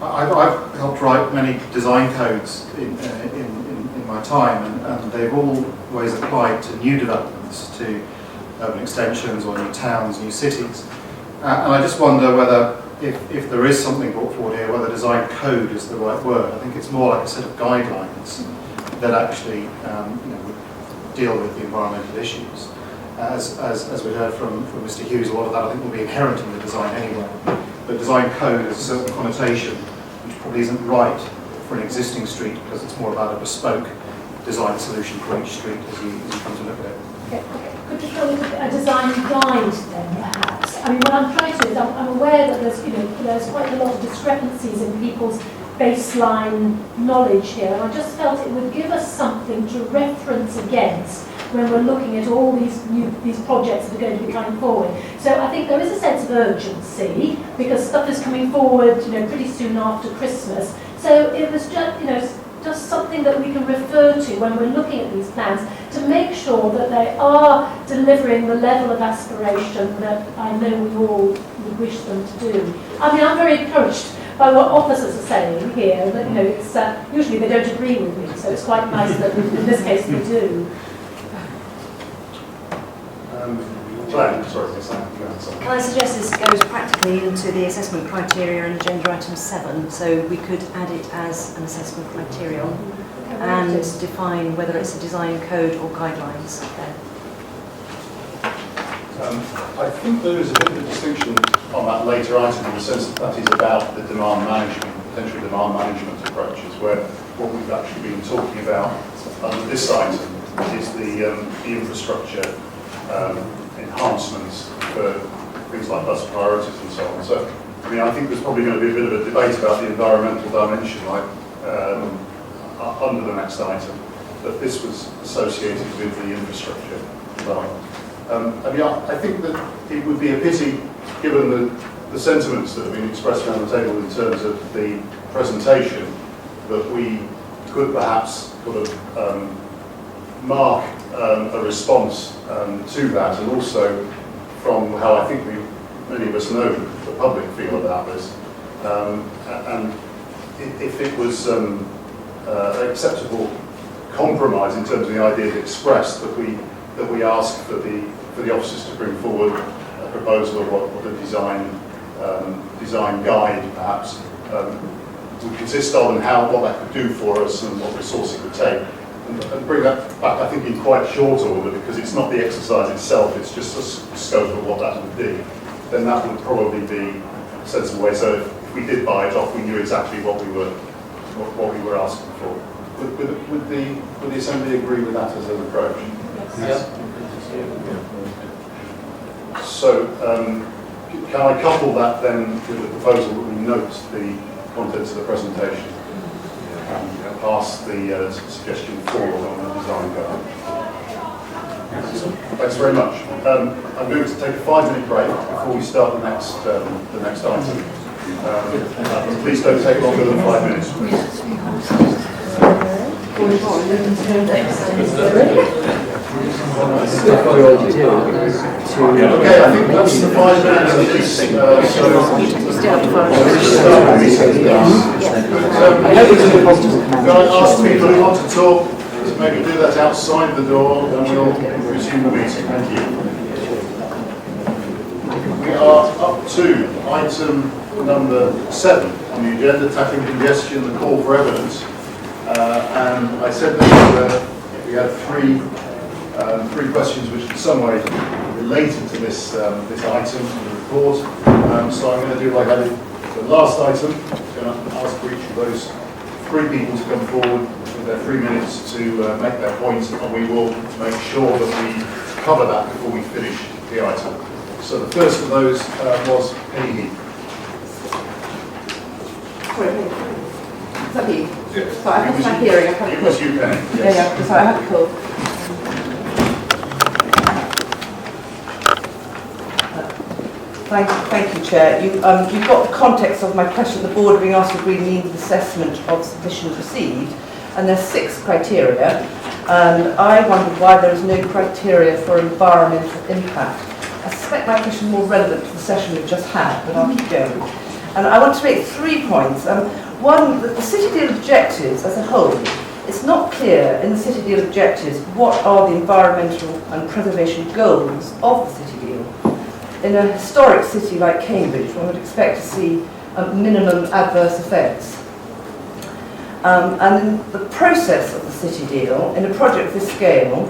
I've helped write many design codes in my time, and they've always applied to new developments, to urban extensions or new towns, new cities. And I just wonder whether, if there is something brought forward here, whether design code is the right word. I think it's more like a set of guidelines that actually would deal with the environmental issues. As we heard from Mr. Hughes, a lot of that I think will be inherent in the design anyway. But design code has a certain connotation which probably isn't right for an existing street, because it's more about a bespoke design solution for each street as you come to look at it. Okay. Could you call it a design guide then, perhaps? I mean, what I'm trying to do is I'm aware that there's quite a lot of discrepancies in people's baseline knowledge here, and I just felt it would give us something to reference against when we're looking at all these projects that are going to be coming forward. So I think there is a sense of urgency because stuff is coming forward, pretty soon after Christmas. So it was just, just something that we can refer to when we're looking at these plans to make sure that they are delivering the level of aspiration that I know we all would wish them to do. I mean, I'm very encouraged by what officers are saying here, that, you know, it's, usually they don't agree with me, so it's quite nice that in this case they do. Can I suggest this goes practically into the assessment criteria in agenda item 7, so we could add it as an assessment criterion and define whether it's a design code or guidelines there. I think there is a bit of a distinction on that later item in the sense that that is about the demand management, potential demand management approaches, where what we've actually been talking about under this item is the infrastructure enhancements for things like bus priorities and so on. So, I mean, I think there's probably going to be a bit of a debate about the environmental dimension, like under the next item, but this was associated with the infrastructure development. I mean, I think that it would be a pity, given the sentiments that have been expressed around the table in terms of the presentation, that we could perhaps sort of mark a response to that, and also from how I think many of us know the public feel about this. And if it was an acceptable compromise in terms of the ideas expressed, that we ask for the officers to bring forward a proposal of what a design guide perhaps would consist of, and what that could do for us and what resource it would take. And bring that back, I think, in quite short order, because it's not the exercise itself, it's just a scope of what that would be. Then that would probably be a sensible way. So if we did buy it off, we knew exactly what we were asking for. Would the Assembly agree with that as an approach? Yes. So can I couple that then with the proposal that we note the contents of the presentation? Pass the suggestion forward on the design guide. Thanks very much. I'm going to take a 5-minute break before we start the next item. Please don't take longer than 5 minutes. Okay, I think that's the 5 minutes of this. Can I ask people who want to talk to maybe do that outside the door, and we'll resume the meeting. Thank you. We are up to item number 7 on the agenda, tackling congestion, the call for evidence. And I said that we had three questions which in some way related to this item in the report. So I'm going to do like I did the last item. I'm going to ask for each of those 3 people to come forward with their 3 minutes to make their points, and we will make sure that we cover that before we finish the item. So the first of those was Penny Heath. Is that me? So I have my hearing. It was you, Penny. Yes. Yeah, so I had a cold. Thank you, Chair. You've got the context of my question. The board being asked to agree means assessment of submissions received, and there's 6 criteria. And I wondered why there is no criteria for environmental impact. I suspect my question is more relevant to the session we've just had, but I'll keep going. And I want to make 3 points. One, that the City Deal objectives as a whole, it's not clear in the City Deal objectives what are the environmental and preservation goals of the City Deal. In a historic city like Cambridge, one would expect to see minimum adverse effects. And in the process of the City Deal, in a project of this scale,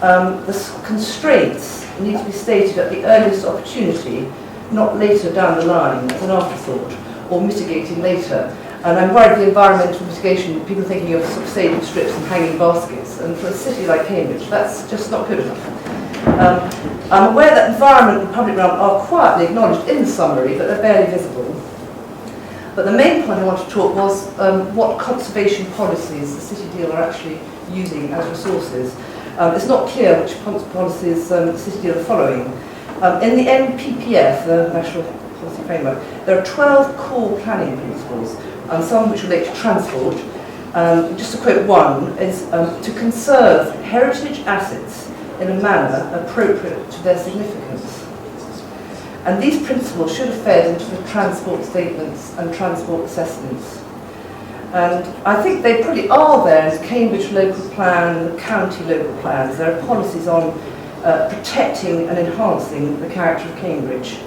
the constraints need to be stated at the earliest opportunity, not later down the line as an afterthought, or mitigating later. And I'm worried the environmental mitigation, people thinking of sort of saving strips and hanging baskets, and for a city like Cambridge, that's just not good enough. I'm aware that environment and public realm are quietly acknowledged in the summary, but they're barely visible. But the main point I want to talk was what conservation policies the City Deal are actually using as resources. It's not clear which policies the City Deal are following. In the NPPF, the National Policy Framework, there are 12 core planning principles, some which relate to transport, just to quote one, is to conserve heritage assets in a manner appropriate to their significance. And these principles should have fed into the transport statements and transport assessments. And I think they probably are there in the Cambridge local plan, the county local plans. There are policies on protecting and enhancing the character of Cambridge.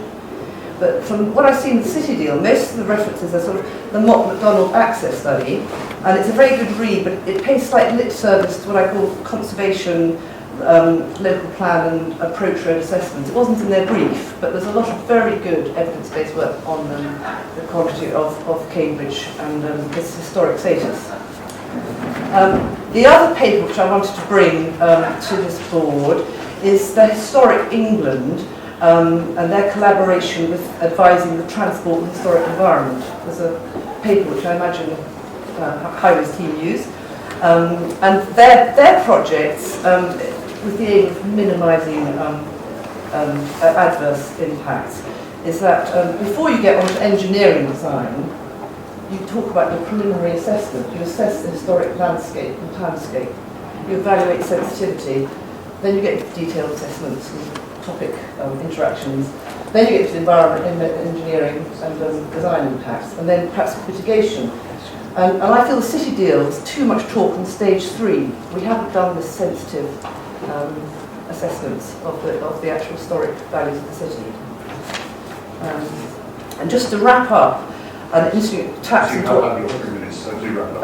But from what I've seen in the City Deal, most of the references are sort of the Mott MacDonald Access Study, and it's a very good read, but it pays slight lip service to what I call conservation, local plan and approach road assessments. It wasn't in their brief, but there's a lot of very good evidence-based work on the quality of Cambridge and its historic status. The other paper which I wanted to bring to this board is the Historic England and their collaboration with advising the transport and historic environment. There's a paper which I imagine Highways team use. And their projects, with the aim of minimising adverse impacts, is that before you get onto engineering design, you talk about your preliminary assessment. You assess the historic landscape and landscape. You evaluate sensitivity. Then you get detailed assessments and topic interactions. Then you get to the environment, engineering and design impacts, and then perhaps mitigation. And I feel the City Deal is too much talk on stage 3. We haven't done the sensitive assessments of the actual historic values of the city. And just to wrap up, an interesting tax and talk.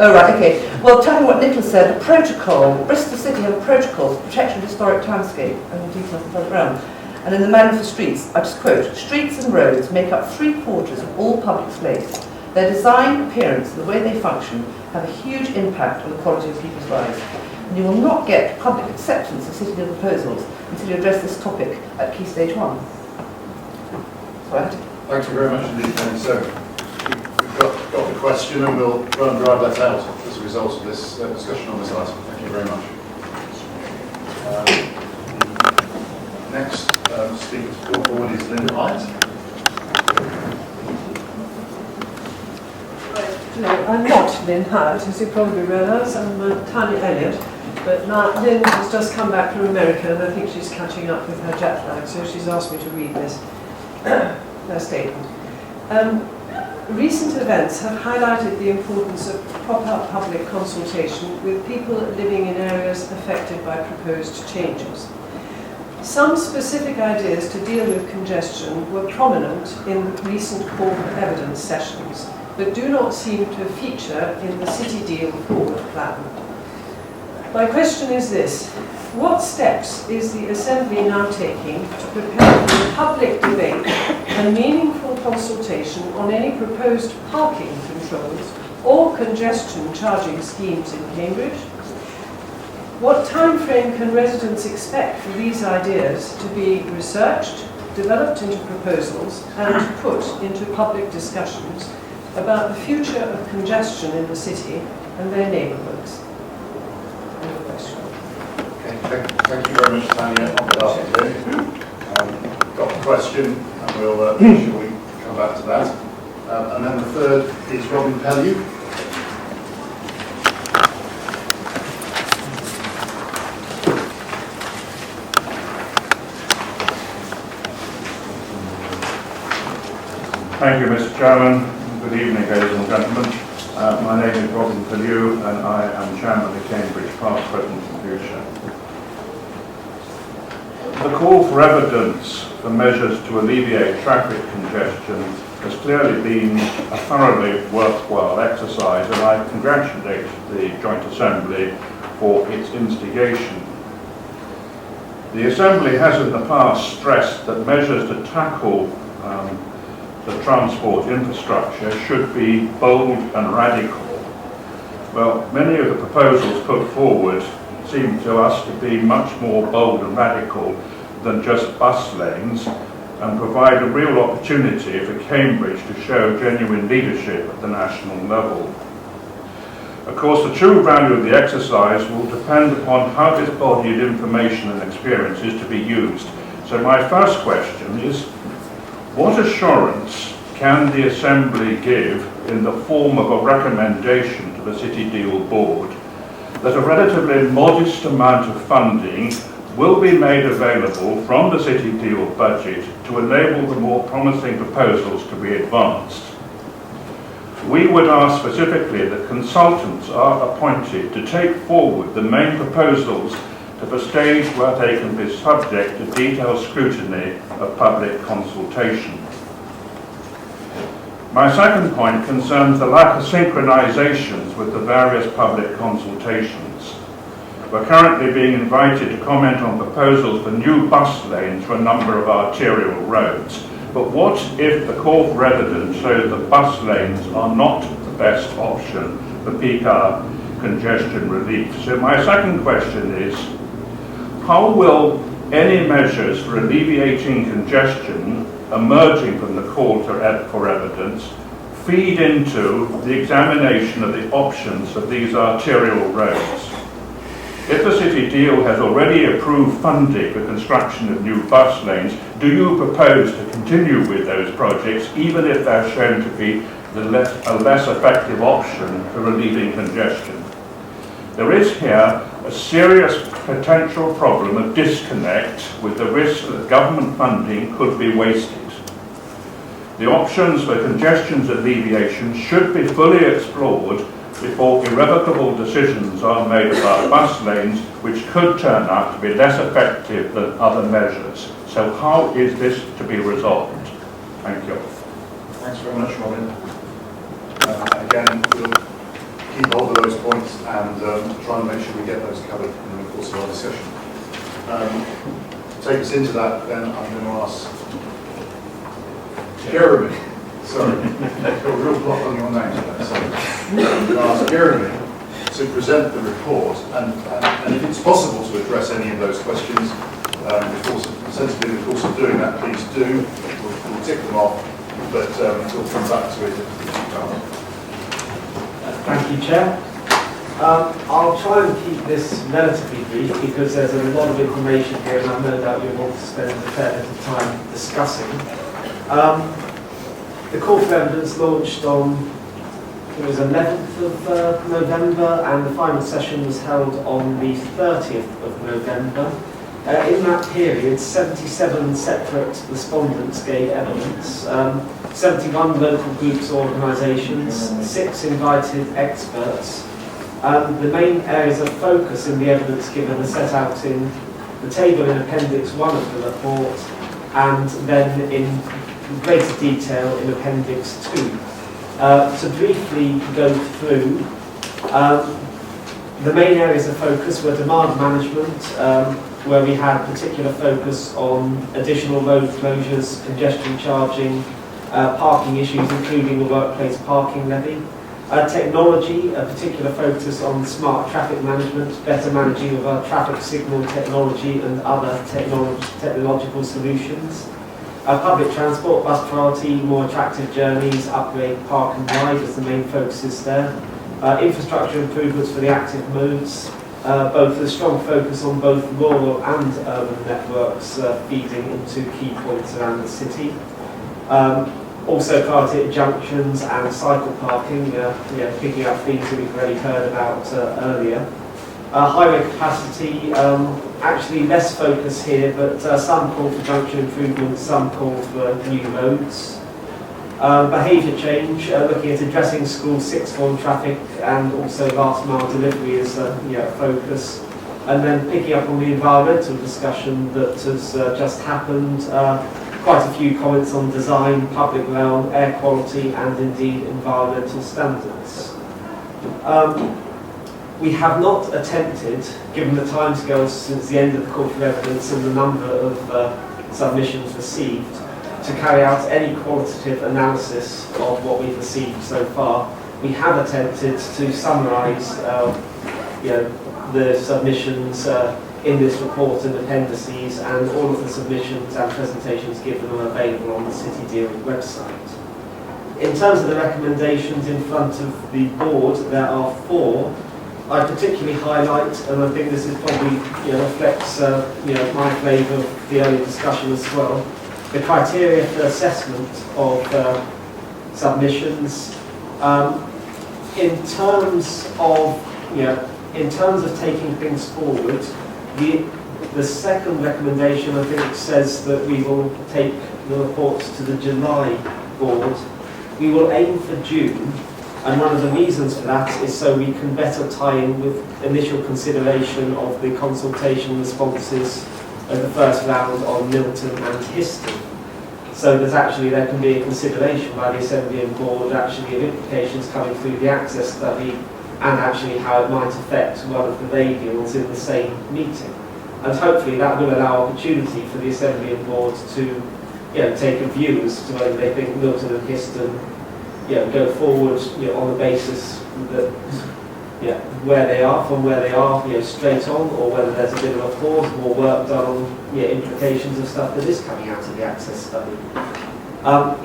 Oh right, okay. Well, tapping what Nicholas said, a protocol. Bristol City have a protocol for protection of historic landscape and the details further around. And in the Manual for Streets, I just quote: streets and roads make up 3/4 of all public space. Their design, appearance, and the way they function have a huge impact on the quality of people's lives. And you will not get public acceptance of City Deal proposals until you address this topic at Key Stage 1. Right. Thank you very much indeed, Penny. So we've got the question, and we'll try and drive that out as a result of this discussion on this item. Thank you very much. Next speaker to come forward is Lynn Hyde. No, I'm not Lynn Howard, as you probably realise. I'm Tanya Elliott. But now Lynn has just come back from America, and I think she's catching up with her jet lag, so she's asked me to read this her statement. Recent events have highlighted the importance of proper public consultation with people living in areas affected by proposed changes. Some specific ideas to deal with congestion were prominent in recent court evidence sessions, but do not seem to feature in the City Deal forward plan. My question is this: what steps is the Assembly now taking to prepare for a public debate and meaningful consultation on any proposed parking controls or congestion charging schemes in Cambridge? What time frame can residents expect for these ideas to be researched, developed into proposals, and put into public discussions about the future of congestion in the city and their neighbourhoods? Okay, thank you very much, Tanya, on behalf of Lynn. Got the question, and we'll shall we come back to that. And then the third is Robin Pellew. Thank you, Mr. Chairman. Good evening, ladies and gentlemen. My name is Robin Pellew, and I am Chairman of the Cambridge Past, Present and Future. The call for evidence for measures to alleviate traffic congestion has clearly been a thoroughly worthwhile exercise, and I congratulate the Joint Assembly for its instigation. The Assembly has in the past stressed that measures to tackle the transport infrastructure should be bold and radical. Well, many of the proposals put forward seem to us to be much more bold and radical than just bus lanes, and provide a real opportunity for Cambridge to show genuine leadership at the national level. Of course, the true value of the exercise will depend upon how this body of information and experience is to be used. So my first question is, what assurance can the Assembly give in the form of a recommendation to the City Deal Board that a relatively modest amount of funding will be made available from the City Deal budget to enable the more promising proposals to be advanced. We would ask specifically that consultants are appointed to take forward the main proposals to the stage where they can be subject to detailed scrutiny of public consultation. My second point concerns the lack of synchronisations with the various public consultations. We're currently being invited to comment on proposals for new bus lanes for a number of arterial roads. But what if the Corfe residents show that bus lanes are not the best option for peak hour congestion relief? So my second question is, how will any measures for alleviating congestion emerging from the call for evidence feed into the examination of the options of these arterial roads? If the City Deal has already approved funding for construction of new bus lanes, do you propose to continue with those projects even if they're shown to be a less effective option for relieving congestion? There is here a serious potential problem of disconnect with the risk that government funding could be wasted. The options for congestion alleviation should be fully explored before irrevocable decisions are made about bus lanes which could turn out to be less effective than other measures. So how is this to be resolved? Thank you. Thanks very much, Robin. Again, we'll keep hold of those points and try and make sure we get those covered in the course of our discussion. To take us into that, then I'm going to ask Jeremy. Sorry, I've got a real block on your name today. So I'm going to ask Jeremy to present the report, and if it's possible to address any of those questions, sensibly in the course of doing that, please do. We'll tick them off, but we'll come back to it. Thank you, Chair. I'll try and keep this relatively brief because there's a lot of information here and I've no doubt you'll want to spend a fair bit of time discussing. The call for evidence launched on, it was 11th of November, and the final session was held on the 30th of November. In that period, 77 separate respondents gave evidence, 71 local groups or organisations, 6 invited experts. The main areas of focus in the evidence given are set out in the table in Appendix 1 of the report, and then in greater detail in Appendix 2. To briefly go through, the main areas of focus were demand management, where we had particular focus on additional road closures, congestion charging, parking issues, including the workplace parking levy. Technology, a particular focus on smart traffic management, better managing of our traffic signal technology and other technological solutions. Public transport, bus priority, more attractive journeys, upgrade, park and ride as the main focuses there. Infrastructure improvements for the active modes, both a strong focus on both rural and urban networks feeding into key points around the city. Also priority at junctions and cycle parking, picking up things that we've already heard about earlier. Highway capacity, actually less focus here, but some call for junction improvements, some call for new roads. Behaviour change, looking at addressing school sixth form traffic and also last mile delivery as a focus. And then picking up on the environmental discussion that has just happened, quite a few comments on design, public realm, air quality and indeed environmental standards. We have not attempted, given the timescales since the end of the call for evidence and the number of submissions received, to carry out any qualitative analysis of what we've received so far. We have attempted to summarise the submissions in this report and appendices, and all of the submissions and presentations given are available on the City Deal website. In terms of the recommendations in front of the board, there are 4. I particularly highlight, and I think this is probably reflects my flavour of the earlier discussion as well, the criteria for assessment of submissions. in terms of taking things forward, the second recommendation, I think, says that we will take the reports to the July board. We will aim for June, and one of the reasons for that is so we can better tie in with initial consideration of the consultation responses of the first round on Milton and Histon. So that there can be a consideration by the Assembly and Board actually of implications coming through the access study and actually how it might affect one of the radials in the same meeting. And hopefully that will allow opportunity for the Assembly and Board to take a view as to whether they think Milton and Histon go forward on the basis that where they are, from where they are, straight on, or whether there's a bit of a pause, more work done on implications of stuff that is coming out of the access study.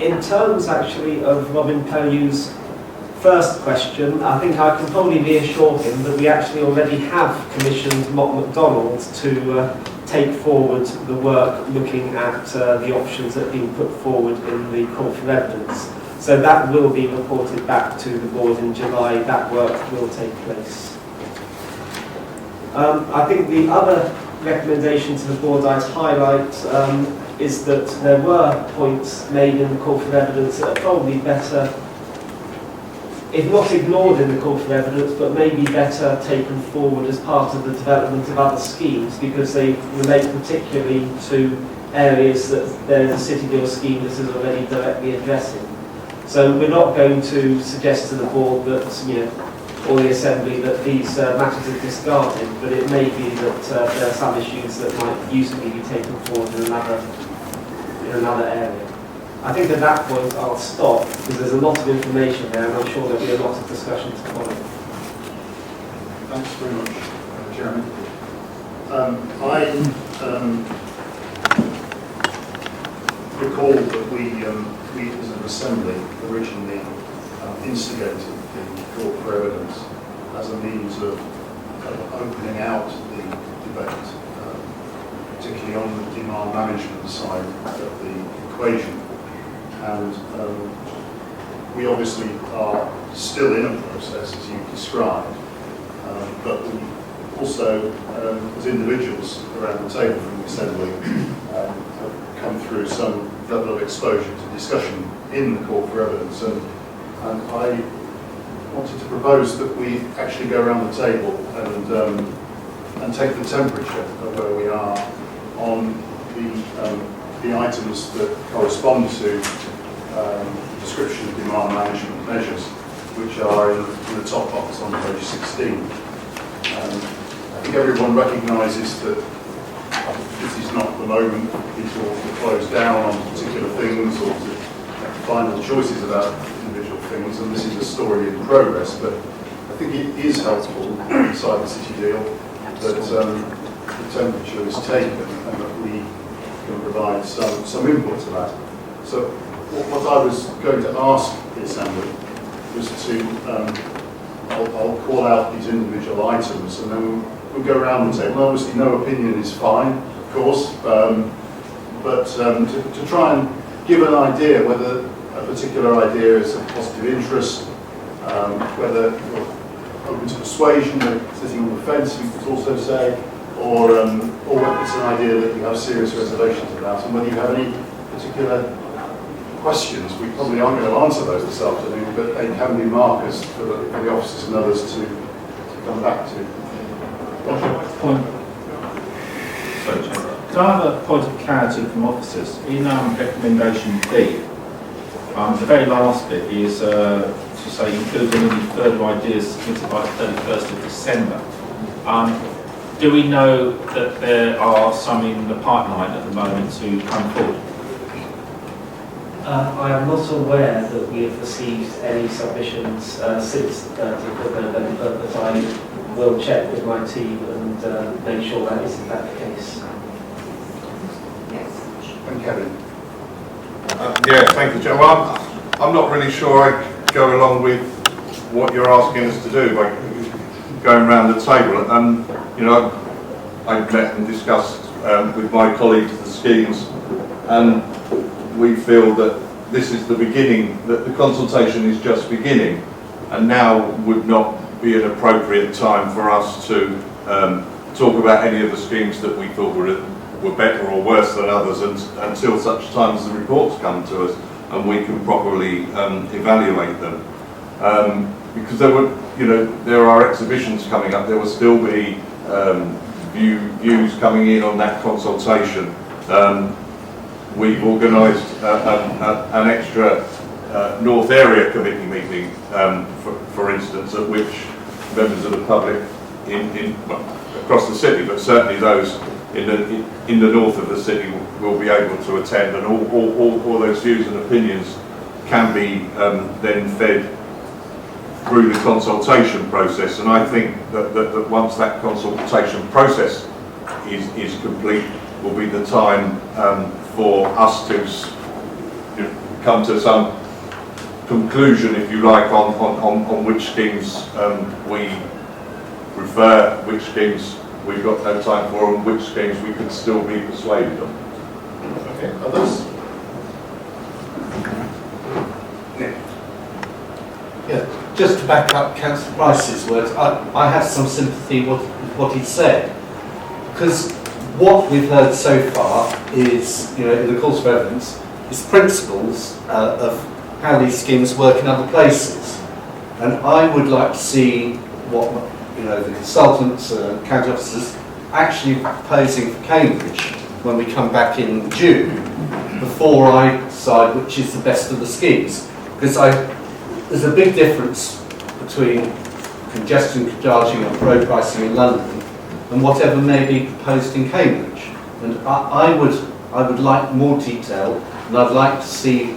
In terms actually of Robin Pellew's first question, I think I can probably reassure him that we actually already have commissioned Mott MacDonald to take forward the work looking at the options that have been put forward in the call for evidence. So that will be reported back to the board in July. That work will take place. I think the other recommendation to the board I'd highlight is that there were points made in the call for evidence that are probably better, if not ignored in the call for evidence, but maybe better taken forward as part of the development of other schemes, because they relate particularly to areas that there's a city deal scheme that is already directly addressing. So we're not going to suggest to the board that, or the Assembly, that these matters are discarded, but it may be that there are some issues that might usefully be taken forward in another area. I think at that point I'll stop, because there's a lot of information there, and I'm sure there'll be a lot of discussion to follow. Thanks very much, Chairman. I recall that we as an Assembly originally instigated the call for evidence as a means of opening out the debate, particularly on the demand management side of the equation. And we obviously are still in a process, as you've described, but we also, as individuals around the table from the Assembly, have come through some level of exposure to discussion in the call for evidence. And I wanted to propose that we actually go around the table and take the temperature of where we are on the items that correspond to description of demand management measures, which are in the top box on page 16. I think everyone recognises that this is not the moment for people to close down on particular things or to make final choices about individual things, and this is a story in progress, but I think it is helpful inside the city deal that the temperature is taken and that we can provide some input to that. So what I was going to ask the Assembly was to, I'll call out these individual items and then we'll go around the table. Obviously no opinion is fine, of course, but to try and give an idea whether a particular idea is of positive interest, whether you're open to persuasion, sitting on the fence, you could also say, or whether it's an idea that you have serious reservations about, and whether you have any particular questions. We probably aren't going to answer those this afternoon, but they can be markers for the officers and others to come back to. Point. Sorry, Chair. Can I have a point of clarity from officers? In recommendation D, the very last bit is to say include any further ideas submitted by the 31st of December. Do we know that there are some in the pipeline at the moment to come forward? I am not aware that we have received any submissions since the 30th of November, but I will check with my team and make sure that is in fact the case. And Kevin. Yeah, thank you, Joe. Well, I'm not really sure I go along with what you're asking us to do by going around the table. I met and discussed with my colleagues the schemes, and we feel that this is the beginning, that the consultation is just beginning, and now would not be an appropriate time for us to talk about any of the schemes that we thought were better or worse than others until such time as the reports come to us and we can properly evaluate them. Because there are exhibitions coming up. There will still be views coming in on that consultation. We've organised an extra North Area Committee meeting, for instance, at which members of the public across the city, but certainly those in the north of the city will be able to attend, and all those views and opinions can be then fed through the consultation process. And I think that once that consultation process is complete, will be the time for us to come to some conclusion, if you like, on which schemes we prefer, which schemes we've got no time for, and which schemes we can still be persuaded on. Okay, others? Yeah, just to back up Councillor Price's words, I have some sympathy with what he said, because what we've heard so far is, in the course of evidence, is principles of how these schemes work in other places. And I would like to see what the consultants and county officers actually proposing for Cambridge when we come back in June, before I decide which is the best of the schemes. Because there's a big difference between congestion charging and road pricing in London and whatever may be proposed in Cambridge. And I would like more detail, and I'd like to see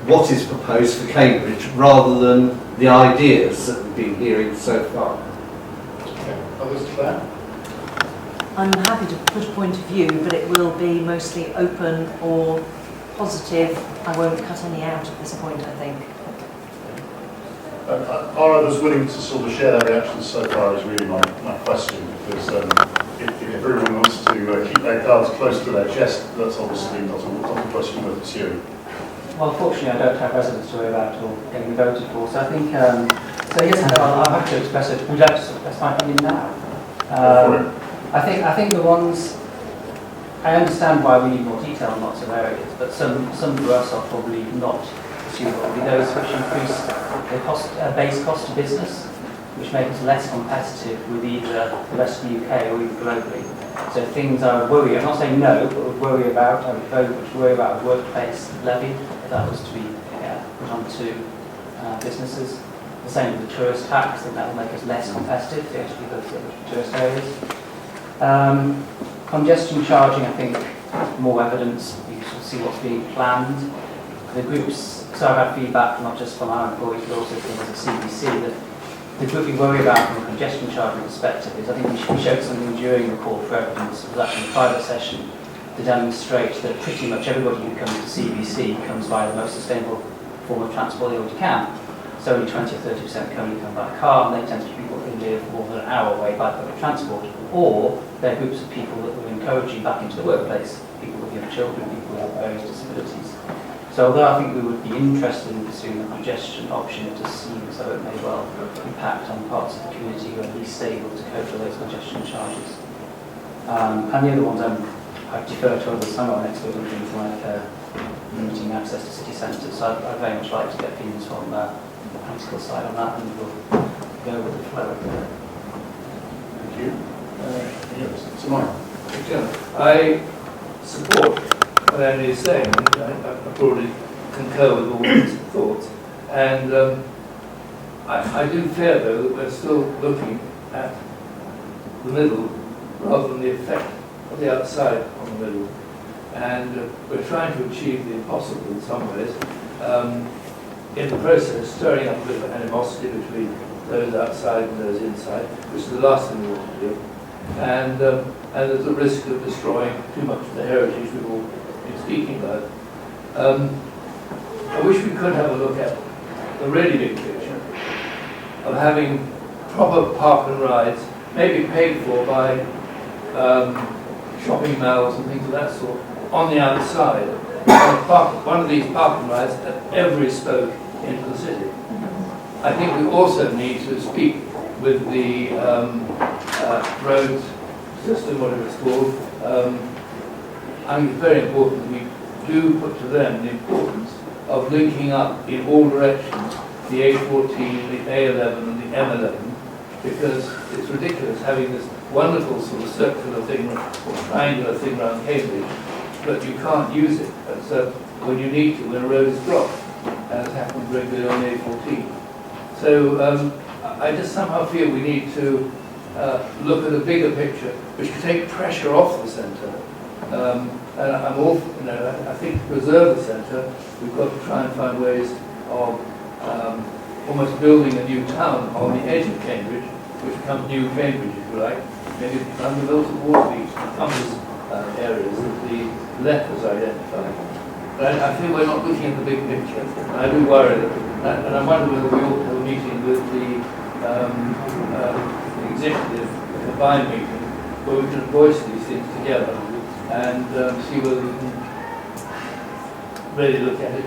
what is proposed for Cambridge rather than the ideas that we've been hearing so far. Others to that? I'm happy to put a point of view, but it will be mostly open or positive. I won't cut any out at this point, I think. Are others willing to sort of share their reactions so far is really my question, because if everyone wants to keep their cards close to their chest, that's obviously not a question worth pursuing. Well, fortunately, I don't have residents to worry about or getting voted for, so I think, so yes, I'll have to express it. Would you like to express my opinion now? I think the ones, I understand why we need more detail in lots of areas, but some for us are probably not achievable. Those which increase the base cost of business, which make us less competitive with either the rest of the UK or even globally. So things I would worry, I'm not saying no, but would worry about, I would very much worry about a workplace levy, if that was to be put onto businesses. The same with the tourist tax, I think that will make us less competitive to actually go to tourist areas. Congestion charging, I think more evidence, you should see what's being planned. The groups, so I've had feedback not just from our employees but also from the CBC that the group we worry about from a congestion charging perspective is, I think we showed something during the call for evidence, it was actually a private session, to demonstrate that pretty much everybody who comes to CBC comes by the most sustainable form of transport they already can. So only 20 or 30% come by car, and they tend to be people who live more than an hour away by public transport. Or they're groups of people that we're encouraging back into the workplace, people with young children, people with various disabilities. So although I think we would be interested in pursuing the congestion option, it does seem as though it may well impact on parts of the community who are least able to cope with those congestion charges. And the other ones I defer to others, some are expert on things like limiting access to city centres. So I'd very much like to get opinions from the practical side on that, and we'll go with the flow. Thank you. Yes, Mike. I support what Andy is saying. I broadly concur with all his thoughts. And I do fear, though, that we're still looking at the middle rather than the effect of the outside on the middle. And we're trying to achieve the impossible in some ways. In the process, stirring up a bit of animosity between those outside and those inside, which is the last thing we want to do. And there's the risk of destroying too much of the heritage we've all been speaking about. I wish we could have a look at the really big picture of having proper park and rides, maybe paid for by shopping malls and things of that sort, on the outside. One of these park and rides at every spoke into the city. I think we also need to speak with the road system, whatever it's called. I think it's very important that we do put to them the importance of linking up in all directions the A14, the A11 and the M11, because it's ridiculous having this wonderful sort of circular thing or triangular thing around Cambridge, but you can't use it when you need to, when a road is blocked, as happens regularly on the A14. So I just somehow feel we need to look at a bigger picture, which can take pressure off the centre. And I'm all, I think to preserve the centre, we've got to try and find ways of almost building a new town on the edge of Cambridge, which becomes New Cambridge, if you like, maybe underbuilt at Waterbeach, Cumbers areas that the left has identified. But I feel we're not looking at the big picture. I do worry that, and I wonder whether we ought to have a meeting with the executive, a combined meeting, where we can voice these things together and see whether we can really look at it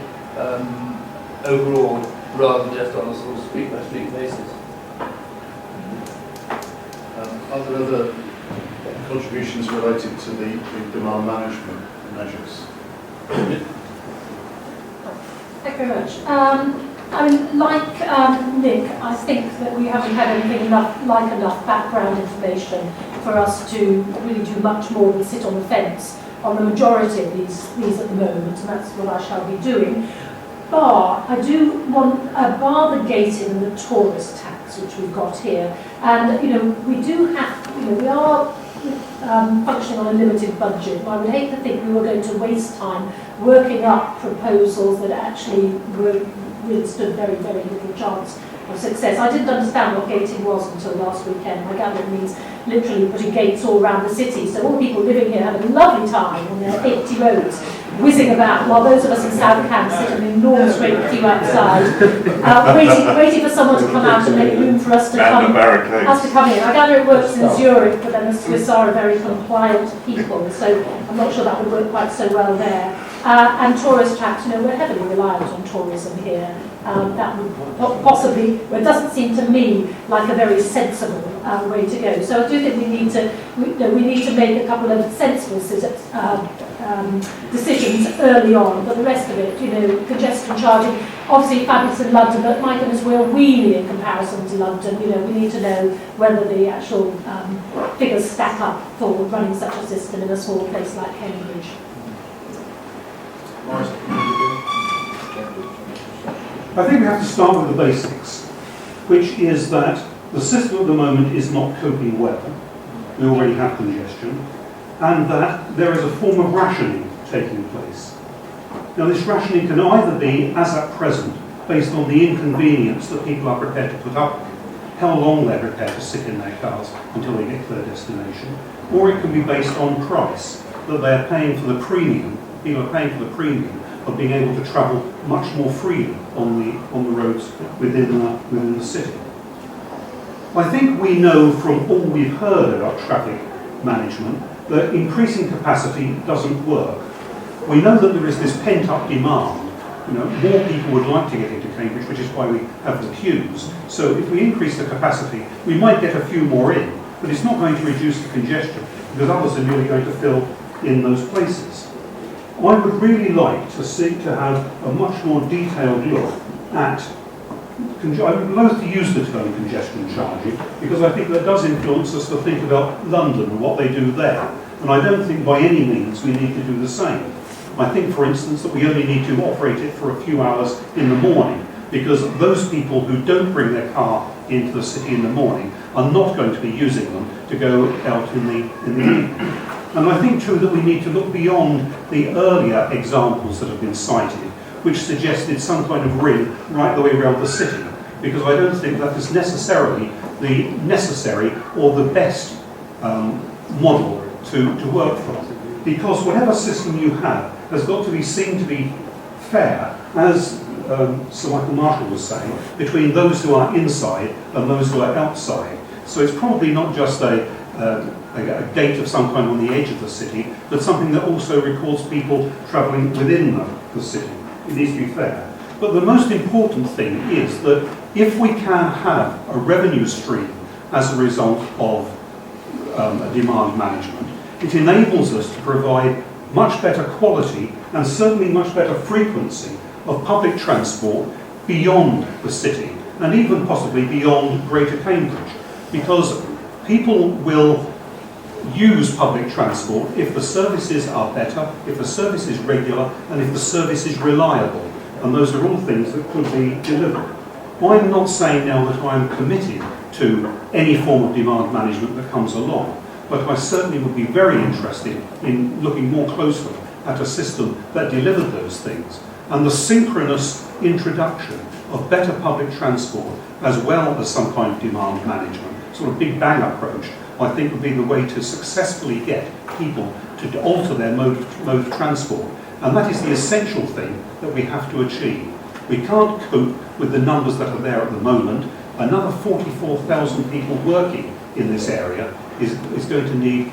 overall, rather than just on a sort of street-by-street basis. Are there other contributions related to the demand management measures? Thank you very much. I mean, like Nick, I think that we haven't had anything enough background information for us to really do much more than sit on the fence on the majority of these at the moment, and that's what I shall be doing. I do want bar the gating and the tourist tax, which we've got here, and we do have, we are functioning on a limited budget. I would hate to think we were going to waste time working up proposals that actually really stood very, very little chance of success. I didn't understand what gating was until last weekend. I gather it means literally putting gates all around the city, so all people living here have a lovely time on their empty roads, whizzing about, while those of us in South Camp sit in an enormous great queue outside, waiting for someone to come out and make room for us to come in. I gather it works in Zurich, but then the Swiss are a very compliant people, so I'm not sure that would work quite so well there. And tourist tax, we're heavily reliant on tourism here. That would possibly, well, it doesn't seem to me like a very sensible way to go. So I do think we need to make a couple of sensible decisions early on, but the rest of it, congestion charging, obviously fabulous in London, but my goodness, we're really in comparison to London. We need to know whether the actual figures stack up for running such a system in a small place like Cambridge. I think we have to start with the basics, which is that the system at the moment is not coping well. We already have congestion, and that there is a form of rationing taking place. Now, this rationing can either be, as at present, based on the inconvenience that people are prepared to put up with, how long they're prepared to sit in their cars until they get to their destination, or it can be based on price, that they're paying for the premium, people are paying for the premium of being able to travel much more freely on the roads within the city. I think we know from all we've heard about traffic management that increasing capacity doesn't work. We know that there is this pent-up demand. More people would like to get into Cambridge, which is why we have the queues. So if we increase the capacity, we might get a few more in, but it's not going to reduce the congestion because others are merely going to fill in those places. I would really like to have a much more detailed look at, I would love to use the term congestion charging, because I think that does influence us to think about London and what they do there. And I don't think by any means we need to do the same. I think, for instance, that we only need to operate it for a few hours in the morning, because those people who don't bring their car into the city in the morning are not going to be using them to go out in the evening. And I think, too, that we need to look beyond the earlier examples that have been cited, which suggested some kind of ring right the way around the city, because I don't think that is necessarily the necessary or the best model to work from. Because whatever system you have has got to be seen to be fair, as Sir Michael Marshall was saying, between those who are inside and those who are outside. So it's probably not just a gate of some kind on the edge of the city, but something that also records people travelling within the city. It needs to be fair. But the most important thing is that if we can have a revenue stream as a result of a demand management, it enables us to provide much better quality and certainly much better frequency of public transport beyond the city and even possibly beyond Greater Cambridge, because people will use public transport if the services are better, if the service is regular, and if the service is reliable. And those are all things that could be delivered. I'm not saying now that I'm committed to any form of demand management that comes along, but I certainly would be very interested in looking more closely at a system that delivered those things. And the synchronous introduction of better public transport as well as some kind of demand management, sort of big bang approach, I think would be the way to successfully get people to alter their mode of transport. And that is the essential thing that we have to achieve. We can't cope with the numbers that are there at the moment. Another 44,000 people working in this area is going to need,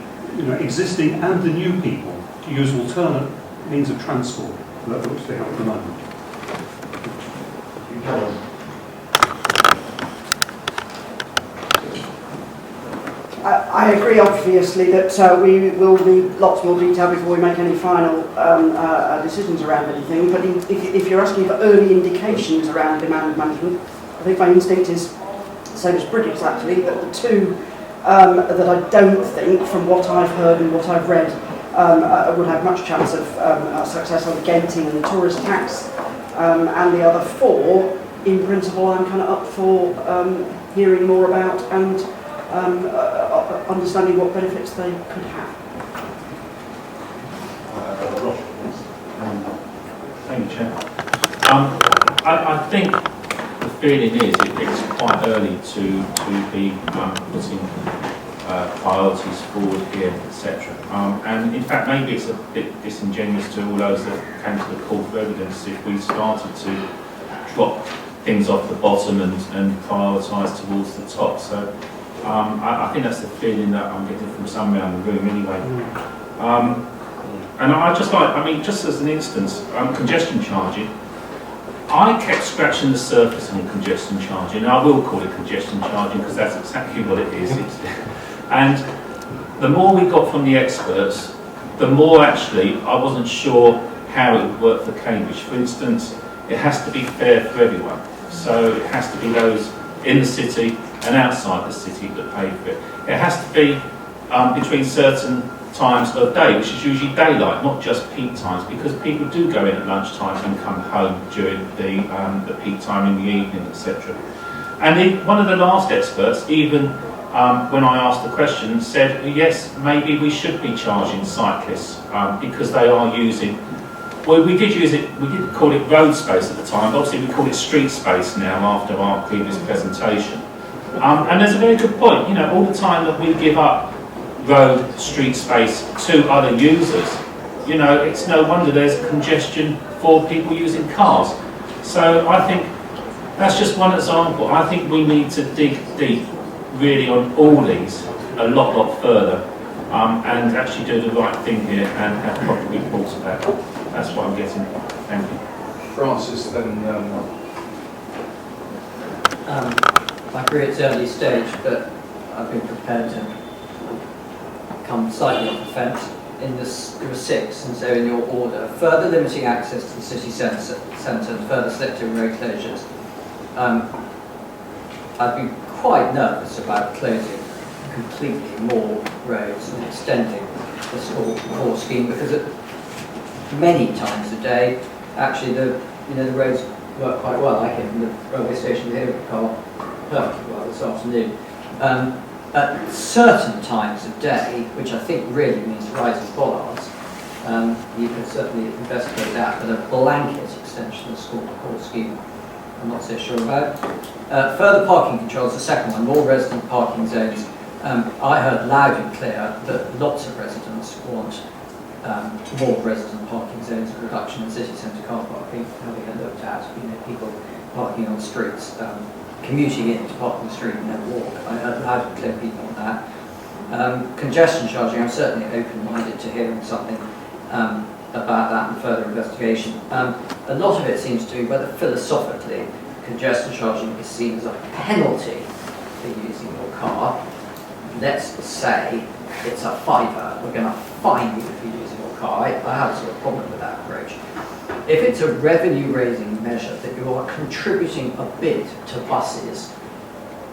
existing and the new people to use alternate means of transport that which they have at the moment. I agree, obviously, that we will need lots more detail before we make any final decisions around anything. But if you're asking for early indications around demand management, I think my instinct is, same as Bridget's actually, that the two that I don't think, from what I've heard and what I've read, would have much chance of success are the Genting and the tourist tax. And the other four, in principle, I'm kind of up for hearing more about and understanding what benefits they could have. Thank you, Chair. I think the feeling is it's quite early to be putting priorities forward here, etc. And in fact, maybe it's a bit disingenuous to all those that came to the call for evidence if we started to drop things off the bottom and prioritise towards the top. So I think that's the feeling that I'm getting from some around the room anyway. And I just like, just as an instance, congestion charging. I kept scratching the surface on congestion charging, and I will call it congestion charging because that's exactly what it is. And the more we got from the experts, the more actually I wasn't sure how it would work for Cambridge. For instance, it has to be fair for everyone. So it has to be those in the city and outside the city that pay for it. It has to be between certain times of day, which is usually daylight, not just peak times, because people do go in at lunchtime and come home during the peak time in the evening, etc. And one of the last experts, even when I asked the question, said, yes, maybe we should be charging cyclists because they are using, well, we did use it, we did call it road space at the time, but obviously we call it street space now after our previous presentation. And there's a very good point, all the time that we give up road, street space to other users, it's no wonder there's congestion for people using cars. So I think that's just one example. I think we need to dig deep really on all these a lot further and actually do the right thing here and have proper reports about it. That's what I'm getting. Thank you. Francis, then. I agree it's early stage, but I've been prepared to come slightly off the fence. There were 6, and so in your order, further limiting access to the city centre and further selective road closures. I'd be quite nervous about closing completely more roads and extending the core scheme, because many times a day, actually the roads work quite well. I came from the railway station here with the car perfectly well this afternoon. At certain times of day, which I think really means rising bollards, you can certainly investigate that, but a blanket extension of the core scheme, I'm not so sure about. Further parking controls, the second one, more resident parking zones. I heard loud and clear that lots of residents want more resident parking zones, a reduction in city centre car parking, having a looked at, people parking on streets, commuting in to park on the street and then walk. I heard loud and clear people on that. Congestion charging, I'm certainly open-minded to hearing something about that and further investigation. A lot of it seems to be whether philosophically congestion charging is seen as a penalty for using your car, let's say it's a £5, we're going to fine you for using your car. I have a sort of problem with that approach. If it's a revenue-raising measure that you are contributing a bit to buses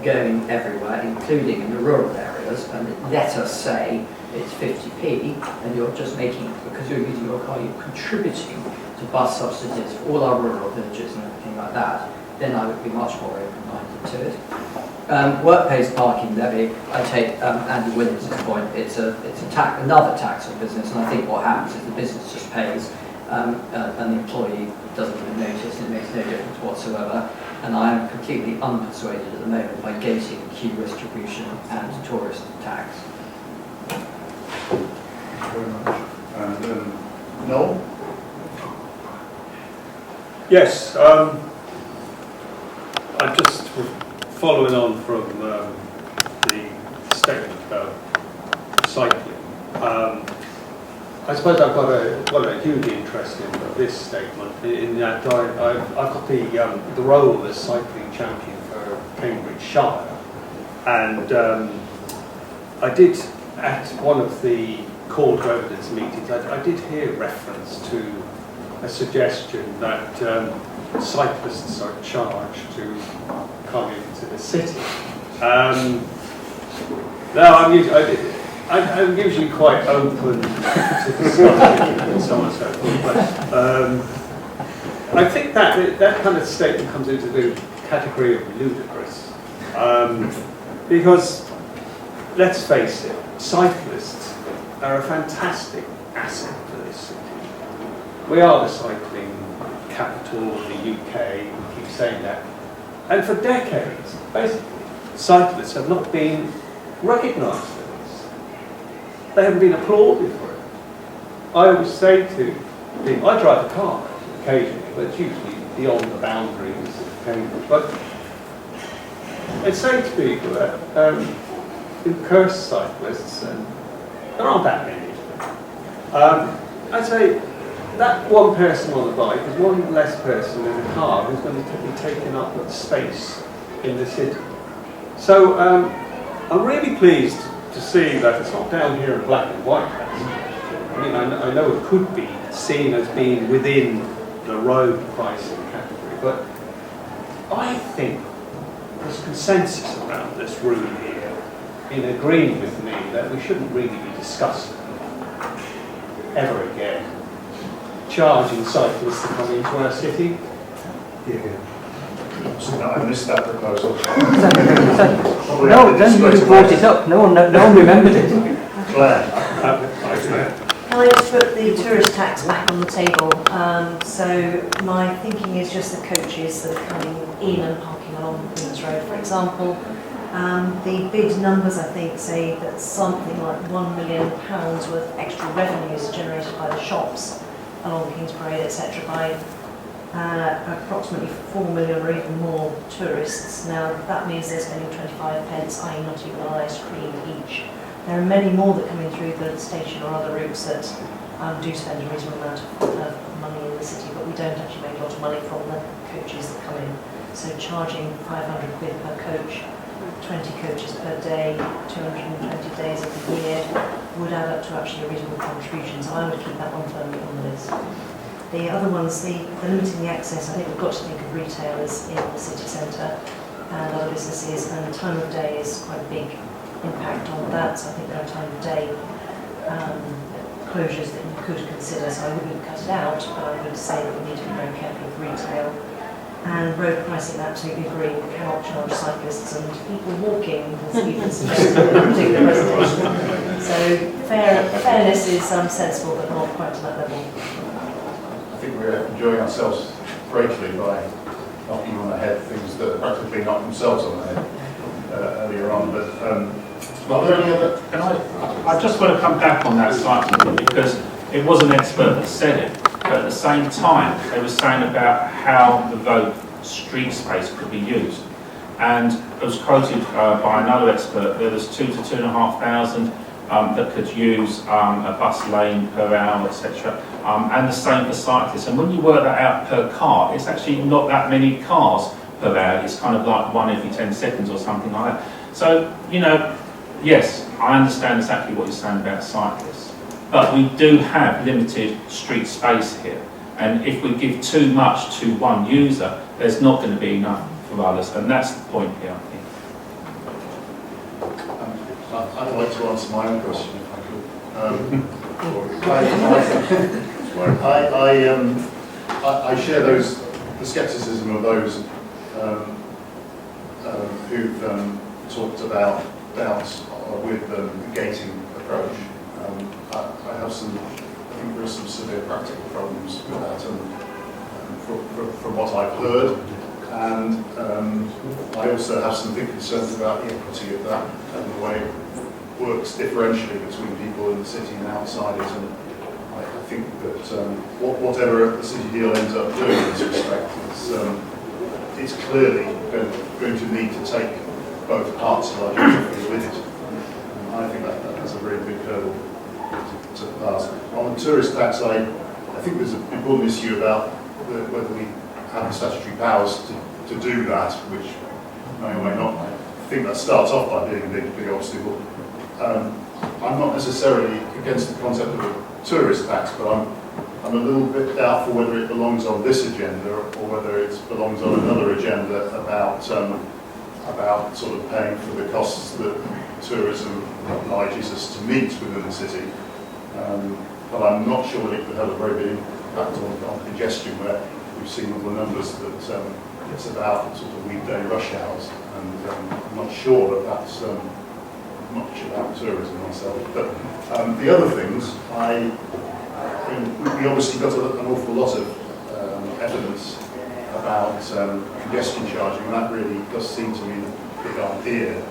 going everywhere, including in the rural areas, and let us say it's 50p, and you're just making, because you're using your car, you're contributing to bus subsidies for all our rural villages and everything like that, then I would be much more open-minded to it. Workplace parking levy, I take Andy Williams' point, it's another tax on business, and I think what happens is the business just pays and the employee doesn't even notice, and it makes no difference whatsoever. And I am completely unpersuaded at the moment by gating queue distribution and tourist tax. Thank you very much. And Noel? Yes, I'm just following on from the statement about cycling. I suppose I've got a huge interest in this statement, in that I've got the role as cycling champion for Cambridgeshire, and I did, at one of the call to evidence meetings, I did hear reference to a suggestion that cyclists are charged to come into the city. Now, I'm usually quite open to discussion and so on and so forth, but I think that kind of statement comes into the category of ludicrous. Because, let's face it, cyclists are a fantastic asset for this city. We are the cycling capital of the UK, we keep saying that. And for decades, basically, cyclists have not been recognised for this. They haven't been applauded for it. I always say to people, I drive a car occasionally, but it's usually beyond the boundaries of Cambridge. But I say to people that who curse cyclists, and there aren't that many of them, I say that one person on the bike is one less person in a car who's going to be taking up space in the city. So I'm really pleased to see that it's not down here in black and white. I mean, I know it could be seen as being within the road pricing category, but I think there's consensus around this room here in agreeing with me that we shouldn't really be discussing ever again charging cyclists to come into our city. So I missed that proposal. No, then you brought it up. No one remembered it. Claire. Can I just put the tourist tax back on the table? So my thinking is just the coaches that are coming in and parking along Queen's Road, for example. The bid numbers, I think, say that something like £1 million worth of extra revenues generated by the shops along King's Parade, etc., by approximately 4 million or even more tourists. Now, that means they're spending 25 pence, i.e. not even an ice cream each. There are many more that come in through the station or other routes that do spend a reasonable amount of money in the city, but we don't actually make a lot of money from the coaches that come in. So charging 500 quid per coach, 20 coaches per day, 220 days of the year, would add up to actually a reasonable contribution. So I would keep that one firmly on the list. The other ones, the limiting the access, I think we've got to think of retailers in the city centre and other businesses, and time of day is quite a big impact on that. So I think there are time of day closures that you could consider. So I wouldn't cut it out, but I would say that we need to be very careful with retail. And road pricing, absolutely agree. We cannot charge cyclists and people walking, as even suggested in a particular presentation. So fairness is sensible, but not quite to that level. I think we're enjoying ourselves greatly by knocking on the head things that practically knocked themselves on the head earlier on. But are there any other? Can I just want to come back on that slightly, because it was an expert that said it, but at the same time they were saying about how the road street space could be used. And it was quoted by another expert, there was 2,000 to 2,500 that could use a bus lane per hour, etc. And the same for cyclists. And when you work that out per car, it's actually not that many cars per hour. It's kind of like 1 every 10 seconds or something like that. So, you know, yes, I understand exactly what you're saying about cyclists, but we do have limited street space here. And if we give too much to one user, there's not going to be enough for others. And that's the point here, I think. I'd like to answer my own question if I could. I share the scepticism of those who've talked about doubts with the gating approach. I have some, I think there are some severe practical problems with that, and from what I've heard, and I also have some big concerns about the equity of that and the way it works differentially between people in the city and outside it. And I think that whatever the city deal ends up doing in this respect, it's clearly going to need to take both parts of our geography with it. And I think that's a very big hurdle to pass. On the tourist tax, I think there's an important issue about whether we have the statutory powers to do that, which may or may not. I think that starts off by being a big obstacle. I'm not necessarily against the concept of a tourist tax, but I'm a little bit doubtful whether it belongs on this agenda or whether it belongs on another agenda about sort of paying for the costs that tourism obliges us to meet within the city. But I'm not sure that it could have a very big impact on congestion, where we've seen all the numbers that it's about sort of weekday rush hours, and I'm not sure that that's much about tourism myself. But the other things, we obviously got an awful lot of evidence about congestion charging, and that really does seem to me the big idea,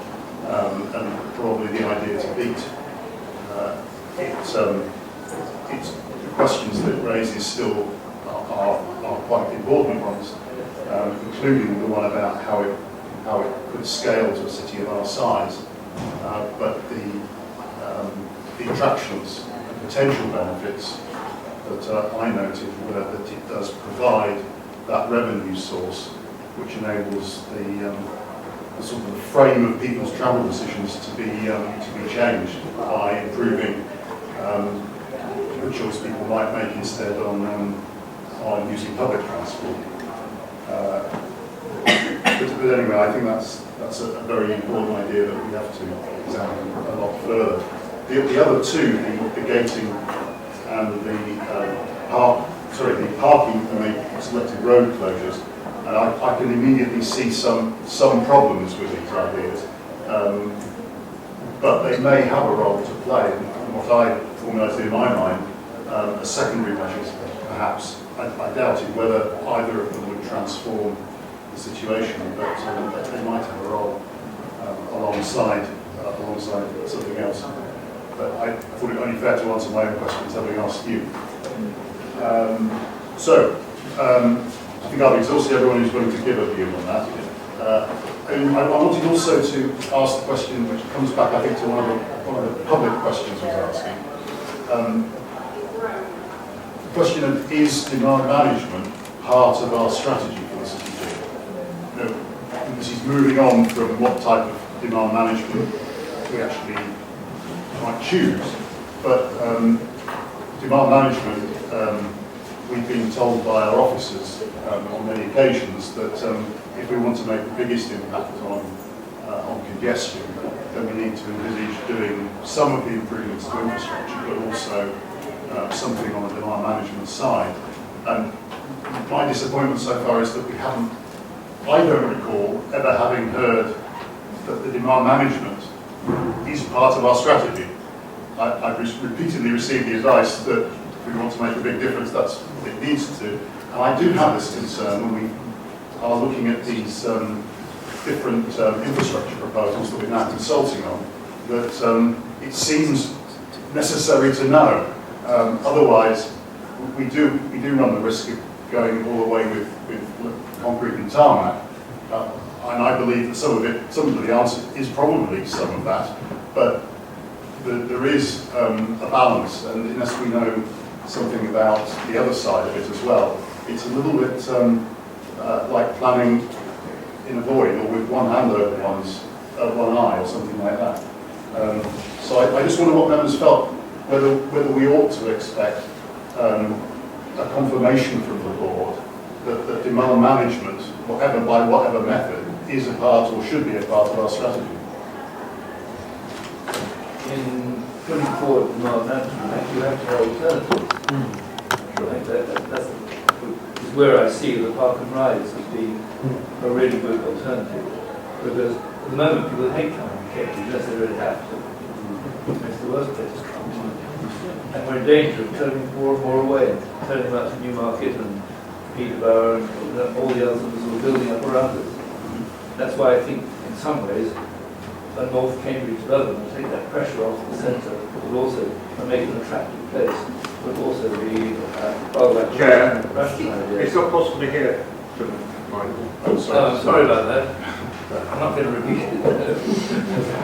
and probably the idea to beat. It's the questions that it raises still are quite important ones, including the one about how it could scale to a city of our size. But the attractions and potential benefits that I noted were that it does provide that revenue source, which enables the sort of the frame of people's travel decisions to be changed by improving the choice people might make instead on using public transport. But anyway, I think that's a very important idea that we have to examine a lot further. The other two, the gating and the parking and the selected road closures, and I can immediately see some problems with these ideas, but they may have a role to play. And what I formulated in my mind as secondary measures, perhaps, I doubted whether either of them would transform the situation, but they might have a role alongside something else. But I thought it only fair to answer my own questions having asked you. I think I've exhausted everyone who's willing to give a view on that. And I wanted also to ask the question which comes back, I think, to one of the public questions I was asking. The question of, is demand management part of our strategy for the city? This is moving on from what type of demand management we actually might choose, but demand management, we've been told by our officers on many occasions that if we want to make the biggest impact on congestion, then we need to envisage doing some of the improvements to infrastructure, but also something on the demand management side. And my disappointment so far is that we haven't, I don't recall ever having heard that the demand management is part of our strategy. I've repeatedly received the advice that if we want to make a big difference, that's what it needs to do. And I do have this concern when we are looking at these different infrastructure proposals that we're now consulting on, that it seems necessary to know. Otherwise, we do run the risk of going all the way with concrete and tarmac. And I believe that some of the answer is probably some of that, but there is a balance, and unless we know something about the other side of it as well, it's a little bit like planning in a void or with one hand over one eye or something like that. So I just wonder what members felt, whether we ought to expect a confirmation from the board that demand management, by whatever method, is a part or should be a part of our strategy. In putting forward demand management, you have to have alternatives. I think that's is where I see the park and rides as being a really good alternative. Because at the moment people hate coming to Cambridge unless they really have to. It's the worst place to come. And we're in danger of turning more and more away, and turning them out to Newmarket and Peterborough and all the others that are building up around us. That's why I think, in some ways, a North Cambridge development will take that pressure off the centre, but will also make it an attractive place, but also be Chair, rational idea. it's not possible to hear. I'm sorry about that. I'm not going to repeat it.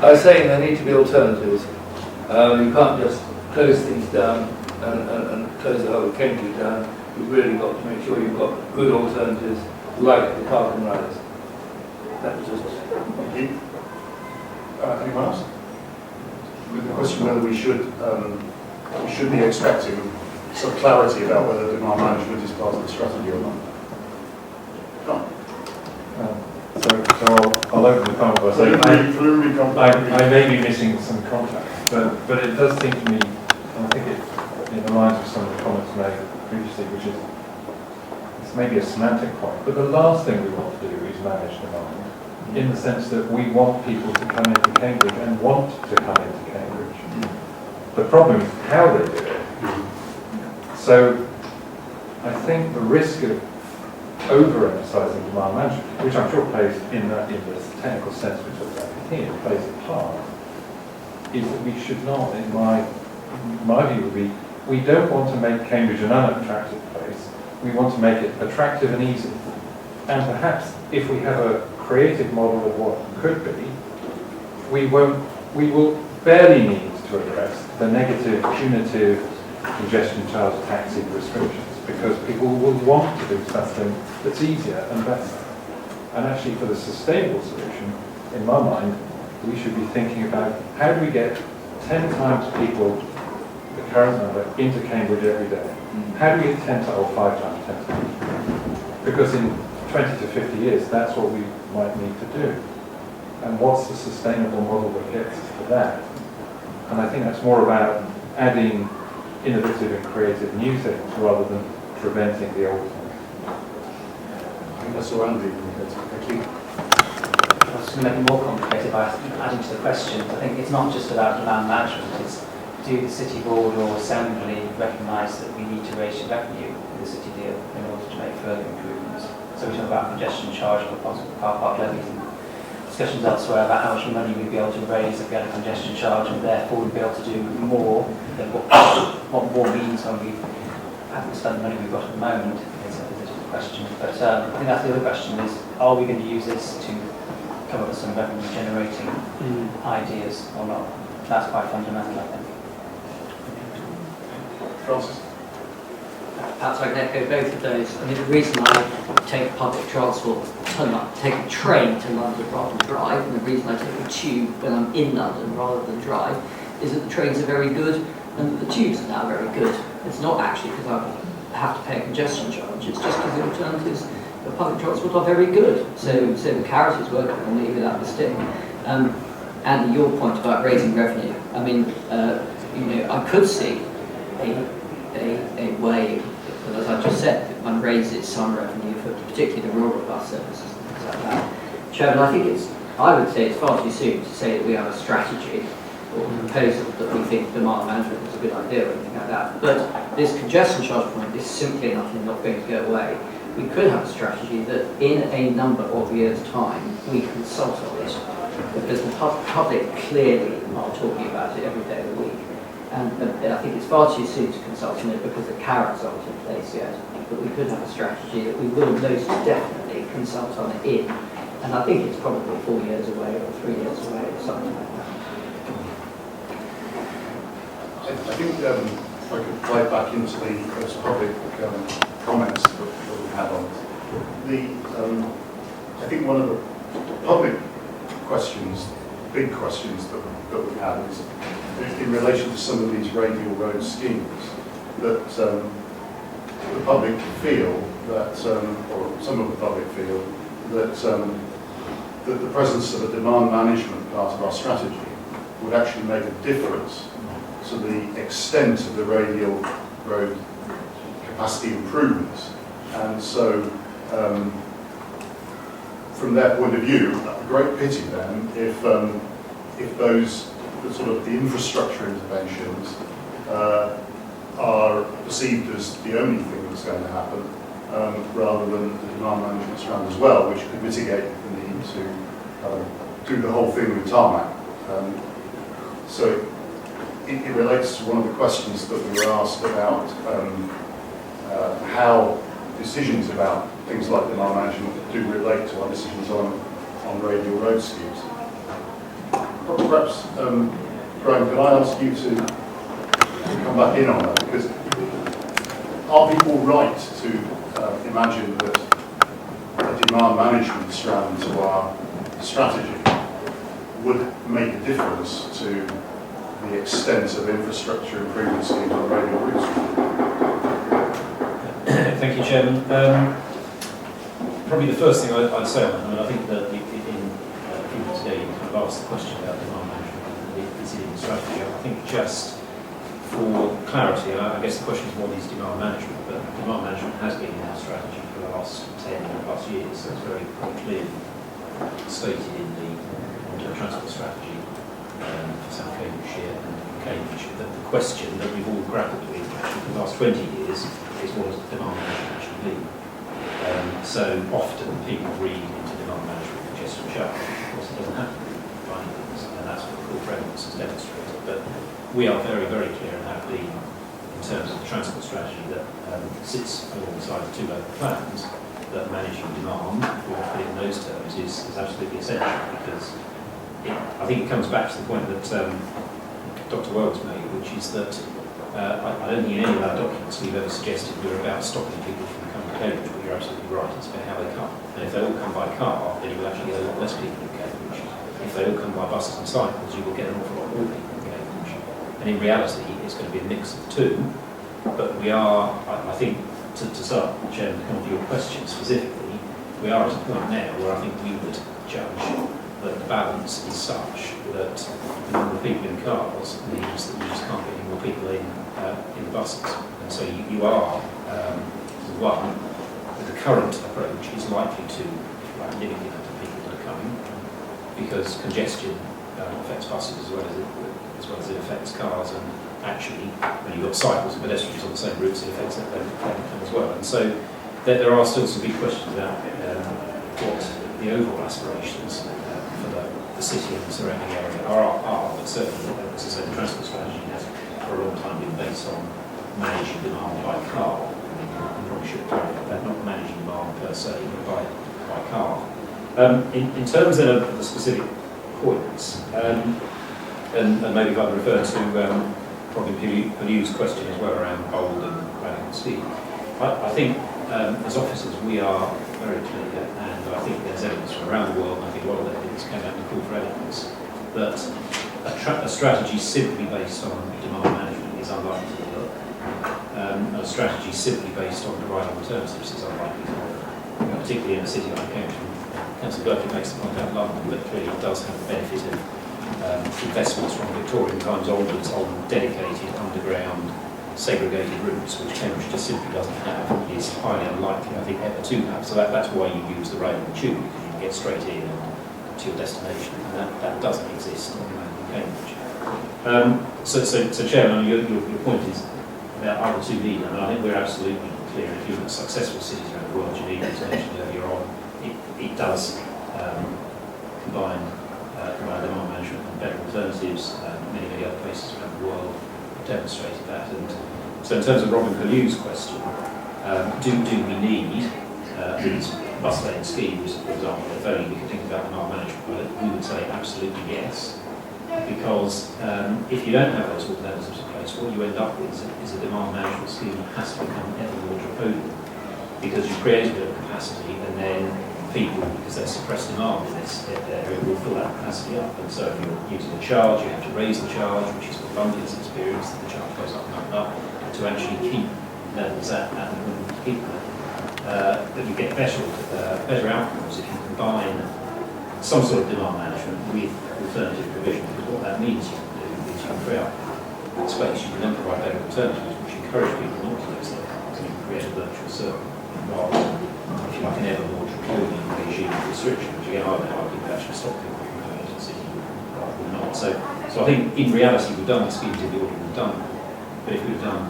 I was saying there need to be alternatives. You can't just close things down and close the whole of Cambridge down. You've really got to make sure you've got good alternatives like the park and rides. That was just... Anyone else? With the question whether we should be expecting some clarity about whether demand management is part of the strategy or not. John? So I'll open the comment by saying I may be missing some context, but it does seem to me, and I think it aligns with some of the comments made previously, which is it's maybe a semantic point, but the last thing we want to do is manage demand, in the sense that we want people to come into Cambridge and want to come into Cambridge. The problem is how they do it. So I think the risk of overemphasising demand management, which I'm sure plays in the technical sense we talked about here, plays a part, is that we should not, in my view would be, we don't want to make Cambridge an unattractive place. We want to make it attractive and easy. And perhaps if we have a creative model of what could be, we will barely need to address the negative, punitive congestion charge taxi restrictions, because people will want to do something that's easier and better. And actually for the sustainable solution, in my mind, we should be thinking about how do we get 10 times people, the current number, into Cambridge every day? How do we get 10 or 5 times 10 times? Because in 20 to 50 years, that's what we might need to do. And what's the sustainable model that gets us to that? And I think that's more about adding innovative and creative new things rather than preventing the old things. I think that's all Andy. I was going to make it more complicated by adding to the questions. I think it's not just about demand management, it's do the City Board or Assembly recognise that we need to raise the revenue with the City deal in order to make further improvements? So we talk about congestion charge for possible car park levies and discussions elsewhere about how much money we'd be able to raise if we had a congestion charge, and therefore we'd be able to do more than what more means when we haven't spent the money we've got at the moment. It's a different question. But I think that's the other question is, are we going to use this to come up with some revenue generating ideas or not? That's quite fundamental, I think. Francis? Perhaps I can echo both of those. I mean, the reason I take public transport, take a train to London rather than drive, and the reason I take a tube when I'm in London rather than drive, is that the trains are very good and the tubes are now very good. It's not actually because I have to pay a congestion charge, it's just because the alternatives of public transport are very good. So the carrot is working on me without the stick. And your point about raising revenue, I mean, I could see a way, as I just said, that one raises some revenue for particularly the rural bus services and things like that. Chairman, I would say it's far too soon to say that we have a strategy or a proposal that we think demand management is a good idea or anything like that. But this congestion charge point is simply not going to go away. We could have a strategy that in a number of years' time we consult on it, because the public clearly are talking about it every day of the week. And I think it's far too soon to consult on it because the carrots aren't in place yet. But we could have a strategy that we will most definitely consult on it in. And I think it's probably 4 years away or 3 years away or something like that. I think if I could play back into those public comments that we had on it. I think one of the big questions that we have is in relation to some of these radial road schemes that the public feel that, or some of the public feel that that the presence of a demand management part of our strategy would actually make a difference to the extent of the radial road capacity improvements. And so, from their point of view, a great pity then if those the infrastructure interventions are perceived as the only thing that's going to happen, rather than the demand management strand as well, which could mitigate the need to do the whole thing with tarmac. So it relates to one of the questions that we were asked about how decisions about things like demand management do relate to our decisions on radial road schemes. Perhaps, Graham, could I ask you to come back in on that? Because are people right to imagine that a demand management strand to our strategy would make a difference to the extent of infrastructure improvement schemes on radial routes? Thank you, Chairman. Probably the first thing I'd say, I think that in people today kind of asked the question about demand management and is it in the strategy. I think just for clarity, I guess the question is what is demand management, but demand management has been in our strategy for the last 10 plus years, so it's very clearly stated in the transport strategy for South Cambridgeshire and Cambridge. That the question that we've all grappled with actually for the last 20 years is what does demand management actually mean? So often people read into demand management congestion charge. Of course it doesn't happen by any means, and that's what the corporate evidence has demonstrated. But we are very, very clear and have been in terms of the transport strategy that sits alongside the two local plans, that managing demand, if we put it in those terms, is absolutely essential, because I think it comes back to the point that Dr. Wells made, which is that I don't think in any of our documents we've ever suggested we're about stopping people from coming to Cambridge, but you're absolutely right, it's about how they come. And if they all come by car, then you will actually get a lot less people in Cambridge. If they all come by buses and cycles, you will get an awful lot more people in Cambridge. And in reality, it's going to be a mix of the two. But we are, I think, to start, Chairman, to come to your question specifically, we are at a point now where I think we would judge that the balance is such that the number of people in cars means that you just can't get any more people in the buses. And so you are, one, with the current approach is likely to limit the amount of people that are coming, because congestion affects buses as well as it affects cars, and actually when you've got cycles and pedestrians on the same routes, it affects them as well. And so there are still some big questions about what the overall aspirations for the city and the surrounding area are, but certainly, as I said, the transport strategy has for a long time been based on managing demand by car. I probably should clarify that, not managing demand per se, but by car. In terms then of the specific points, and maybe if I refer to probably Purdue's question as well around bold and radical scheme, I think as officers we are very clear, and I think there's evidence from around the world, and I think a lot of that evidence came out in the call for evidence, that a strategy simply based on demand management is unlikely to work. A strategy simply based on providing alternatives is unlikely to work, particularly in a city like Cambridge. Councillor Berkeley makes the point about London, but clearly it does have the benefit of investments from Victorian times onwards on dedicated underground segregated routes, which Cambridge just simply doesn't have, is highly unlikely, I think, ever to have. So that's why you use the rail and the tube, because you can get straight in to your destination, and that doesn't exist in Cambridge. So Chairman, your point is about are the two needed, and I think we're absolutely clear. If you look at successful cities around the world, you need, as mentioned earlier on, it does combine demand management and better alternatives. Many other places around the world have demonstrated that. And so in terms of Robin Purdue's question, do we need these bus lane schemes, for example, if only we could think about demand management? Well, we would say absolutely yes, because if you don't have those alternatives in place, what you end up with is a demand management scheme that has to become ever more draconian, because you create a bit of capacity and then people, because there's suppressed demand in this area, will fill that capacity up. And so if you're using a charge, you have to raise the charge, which is what London's experience, that the charge goes up and up and up, to actually keep levels at and keep that you get better outcomes if you combine some sort of demand management with alternative provision. Because what that means you can do is you can free up space, you can then provide better alternatives, which encourage people not to use them, so you can create a virtual circle rather than, if you like, an ever more draconian regime of restriction, which again I would argue would actually stop people from going into the city rather than not. So I think in reality we've done the schemes in the order we've done, but if we've done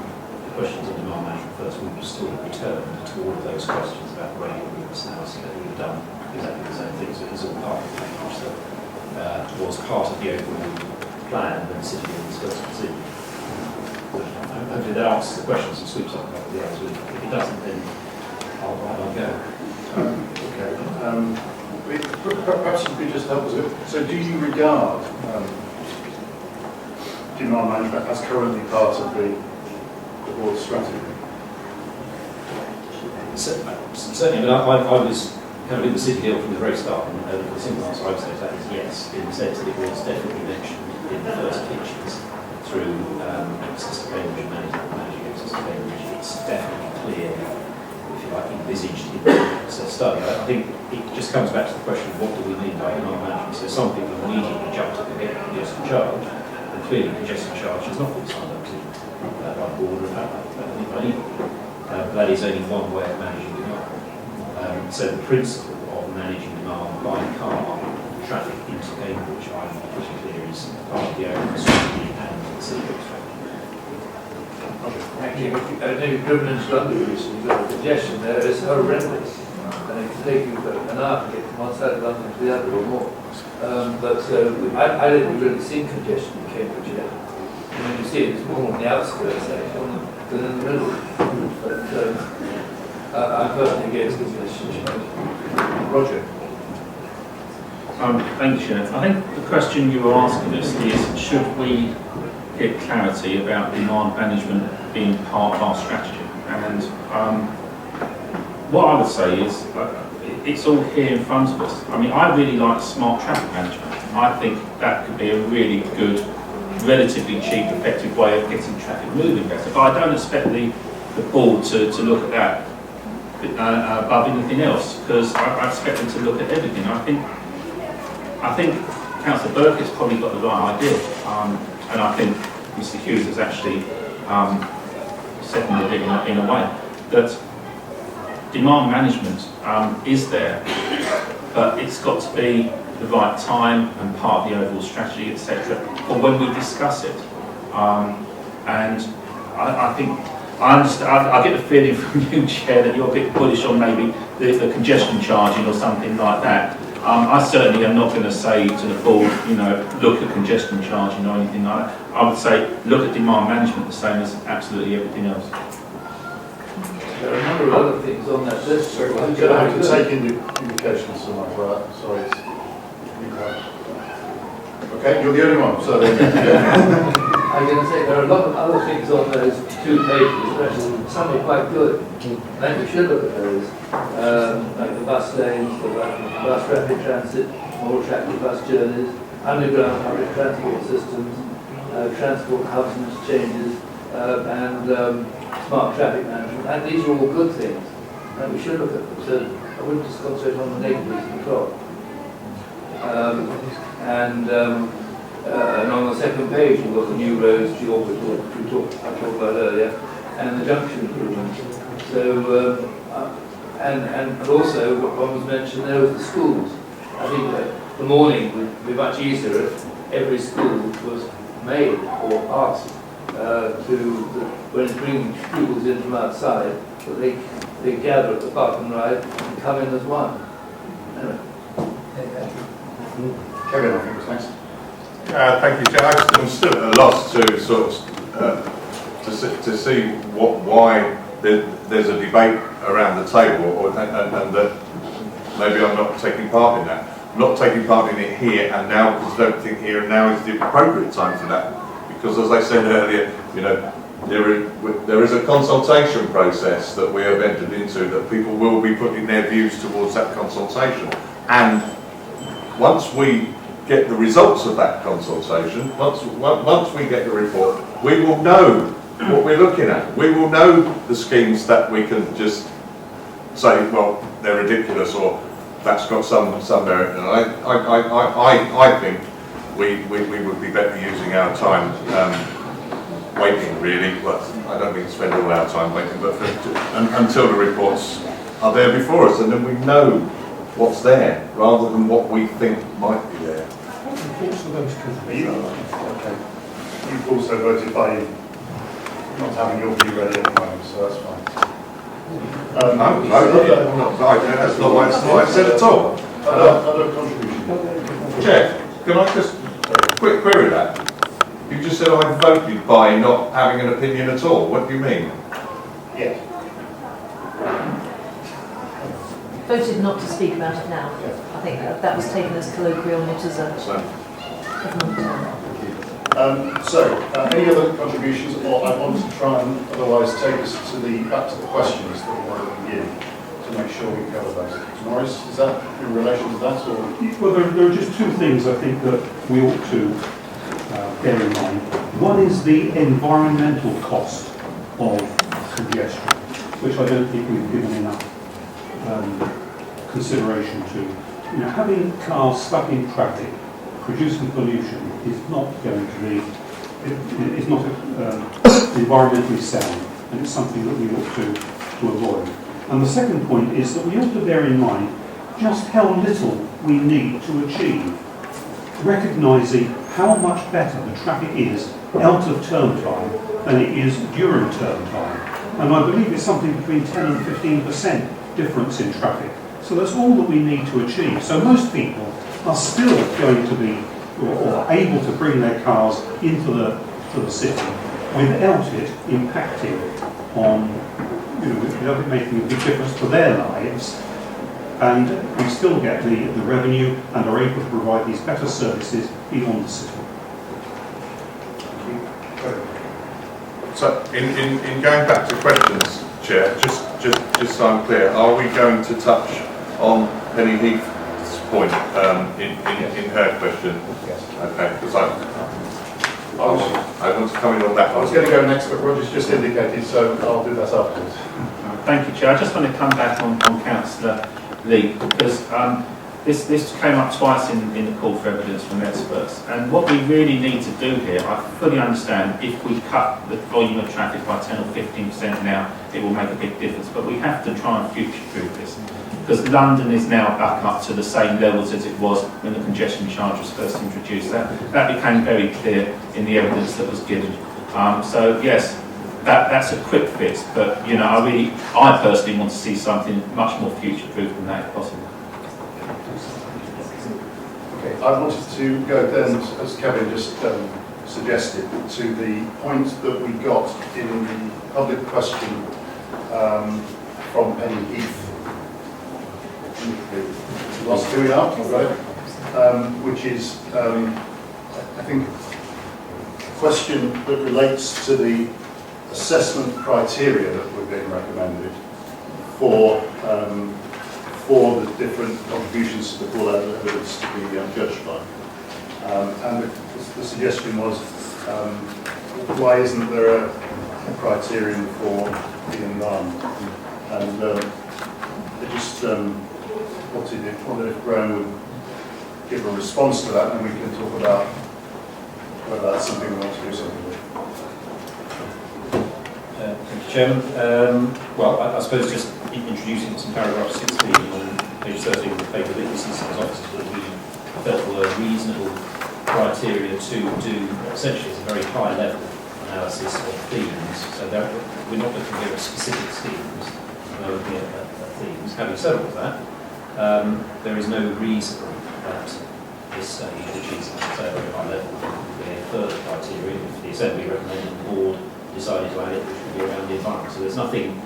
questions on demand management first, we would still return to all of those questions about where your routes now, so that we've done exactly the same things. So it's all part of the package that was part of the overall plan when the city was first conceived. Hopefully that answers the questions and sweeps up a couple of the others. If it doesn't, then I'll go. Okay. Perhaps you could just help us. So do you regard demand management as currently part of the board's strategy? Certainly, I was kind of in the city deal from the very start, and the simple answer I would say to that is yes, in the sense that it was definitely mentioned in the first pitches through access to Cambridge and managing access to Cambridge. It's definitely clear, if you like, envisaged in the study. I think it just comes back to the question of what do we mean by demand management. So some people immediately jump to the congestion charge, and clearly congestion charge is not been signed up to by the board or by anybody. That is only one way of managing demand. So the principle of managing demand by car traffic into Cambridge, I'm pretty clear, is part of the overall strategy and the city strategy. Actually, if you've driven into London recently, the congestion there is horrendous. And it can take you an hour to get from one side of London to the other or more. But I didn't really see congestion in Cambridge yet. When you see it, it's more on the outskirts than in the middle. But I'm personally against congestion. Roger. Thank you, Chair. I think the question you were asking us is, should we get clarity about demand management being part of our strategy? And what I would say is, it's all here in front of us. I mean, I really like smart traffic management. I think that could be a really good, relatively cheap, effective way of getting traffic moving better. But I don't expect the board to look at that above anything else, because I expect them to look at everything. I think Councillor Burke has probably got the right idea, and I think Mr. Hughes has actually seconded it in a way that demand management is there, but it's got to be the right time and part of the overall strategy, etc. or when we discuss it. And I think I understand. I get the feeling from you, Chair, that you're a bit bullish on maybe the congestion charging or something like that. I certainly am not going to say to the board, look at congestion charging or anything like that. I would say look at demand management the same as absolutely everything else. There are a number of other things on that list. I'm going to have to take indications from my brother. Sorry. Okay, you're the only one. So I'm going to say there are a lot of other things on those 2 pages. Some are quite good. And we should look at those. Like the bus lanes, the bus rapid transit, more attractive bus journeys, underground public transport systems, transport hubs and exchanges, and smart traffic management. And these are all good things. And we should look at them. So I wouldn't just concentrate on the negatives of the clock. And on the second page, we've got the new roads, I talked about earlier, and the junction improvements. So, and also what was mentioned there was the schools. I think that the morning would be much easier if every school was made or asked when it's bringing pupils in from outside, that they gather at the park and ride and come in as one. Anyway. Kevin, I think, thanks. Thank you, Chair. I'm still at a loss to sort of to see why there's a debate around the table, and that maybe I'm not taking part in that. I'm not taking part in it here and now because I don't think here and now is the appropriate time for that. Because as I said earlier, there is a consultation process that we have entered into that people will be putting their views towards that consultation. And once we get the results of that consultation, once we get the report, we will know what we're looking at. We will know the schemes that we can just say, well, they're ridiculous, or that's got some merit. And I think we would be better using our time waiting, really. Well, I don't mean to spend all our time waiting, but until the reports are there before us, and then we know what's there, rather than what we think might be there. You've also voted by not having your view ready at the moment, so that's fine. That's not what I said at all. Other contribution. Chair, can I just quick query that? You just said I voted by not having an opinion at all. What do you mean? Yes. Voted not to speak about it now. I think that was taken as colloquial, not as a government term. Any other contributions, or I want to try and otherwise take us back to the questions that we wanted to give to make sure we cover those. Maurice, is that in relation to that, or? Well, there are just two things I think that we ought to bear in mind. One is the environmental cost of congestion, which I don't think we've given enough consideration to. You know, having cars stuck in traffic producing pollution is not going to be, it's not environmentally sound, and it's something that we ought to avoid. And the second point is that we ought to bear in mind just how little we need to achieve, recognising how much better the traffic is out of term time than it is during term time. And I believe it's something between 10 and 15% difference in traffic. So that's all that we need to achieve. So most people are still going to be or able to bring their cars into the city without it impacting on, without it making a big difference to their lives, and we still get the revenue and are able to provide these better services beyond the city. So, in going back to questions, Chair, just so I'm clear, are we going to touch on Penny Heath's point in her question? Yes. Okay, because I want to come in on that I one. was going to go next, but Roger's just indicated, so I'll do that afterwards. Thank you, Chair. I just want to come back on Councillor Lee, because this came up twice in the call for evidence from experts. And what we really need to do here, I fully understand, if we cut the volume of traffic by 10 or 15% now, it will make a big difference. But we have to try and future-proof this, because London is now back up to the same levels as it was when the congestion charge was first introduced. That became very clear in the evidence that was given. So yes, that's a quick fix, but I personally want to see something much more future-proof than that if possible. Okay, I wanted to go then, as Kevin just suggested, to the point that we got in the public question from Penny Heath. Lost who we are, right? Which is, I think, a question that relates to the assessment criteria that were being recommended for the different contributions to the full evidence to be judged by. And the suggestion was, why isn't there a criterion for the environment? And I just wondered if Graham would give a response to that, and we can talk about whether that's something we want to do something with. Thank you, Chairman. Well, I suppose just introducing some paragraph 16 on page 13 of the paper that you see as officers that we felt were reasonable criteria to do essentially as a very high level analysis of themes. So we're not looking here at specific schemes, we're looking at themes. Having said all that, there is no reason at this stage, which is at a very high level, to be any further criteria. If the Assembly recommended the board decided to add it, which would be around the environment. So there's nothing,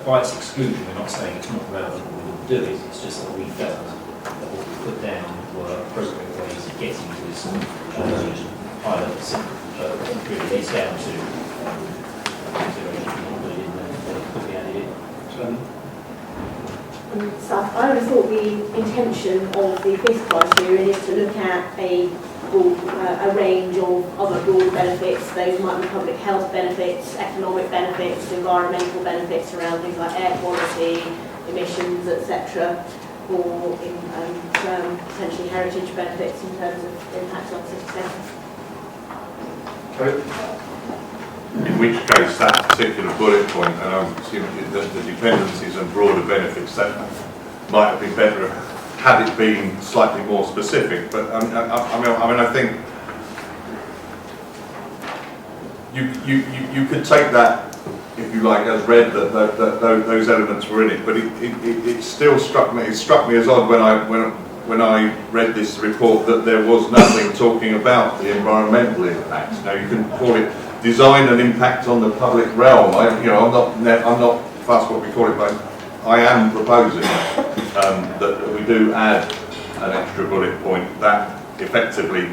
by its exclusion, we're not saying it's not relevant, we wouldn't do it, it's just that we felt that what we put down were appropriate ways of getting to this high level system. But really it's down to could be added in. So I always thought the intention of the fifth criterion is to look at a range of other broad benefits. Those might be public health benefits, economic benefits, environmental benefits around things like air quality, emissions, etc., or potentially heritage benefits in terms of impact on city centre. In which case, that particular bullet point, and I'm assuming that the dependencies and broader benefits, that might have been better had it been slightly more specific. But I think you could take that, if you like, as read that those elements were in it. But it still struck me. It struck me as odd when I read this report that there was nothing talking about the environmental impacts. Now you can call it design and impact on the public realm. I'm not fussed what we call it, but I am proposing that we do add an extra bullet point that effectively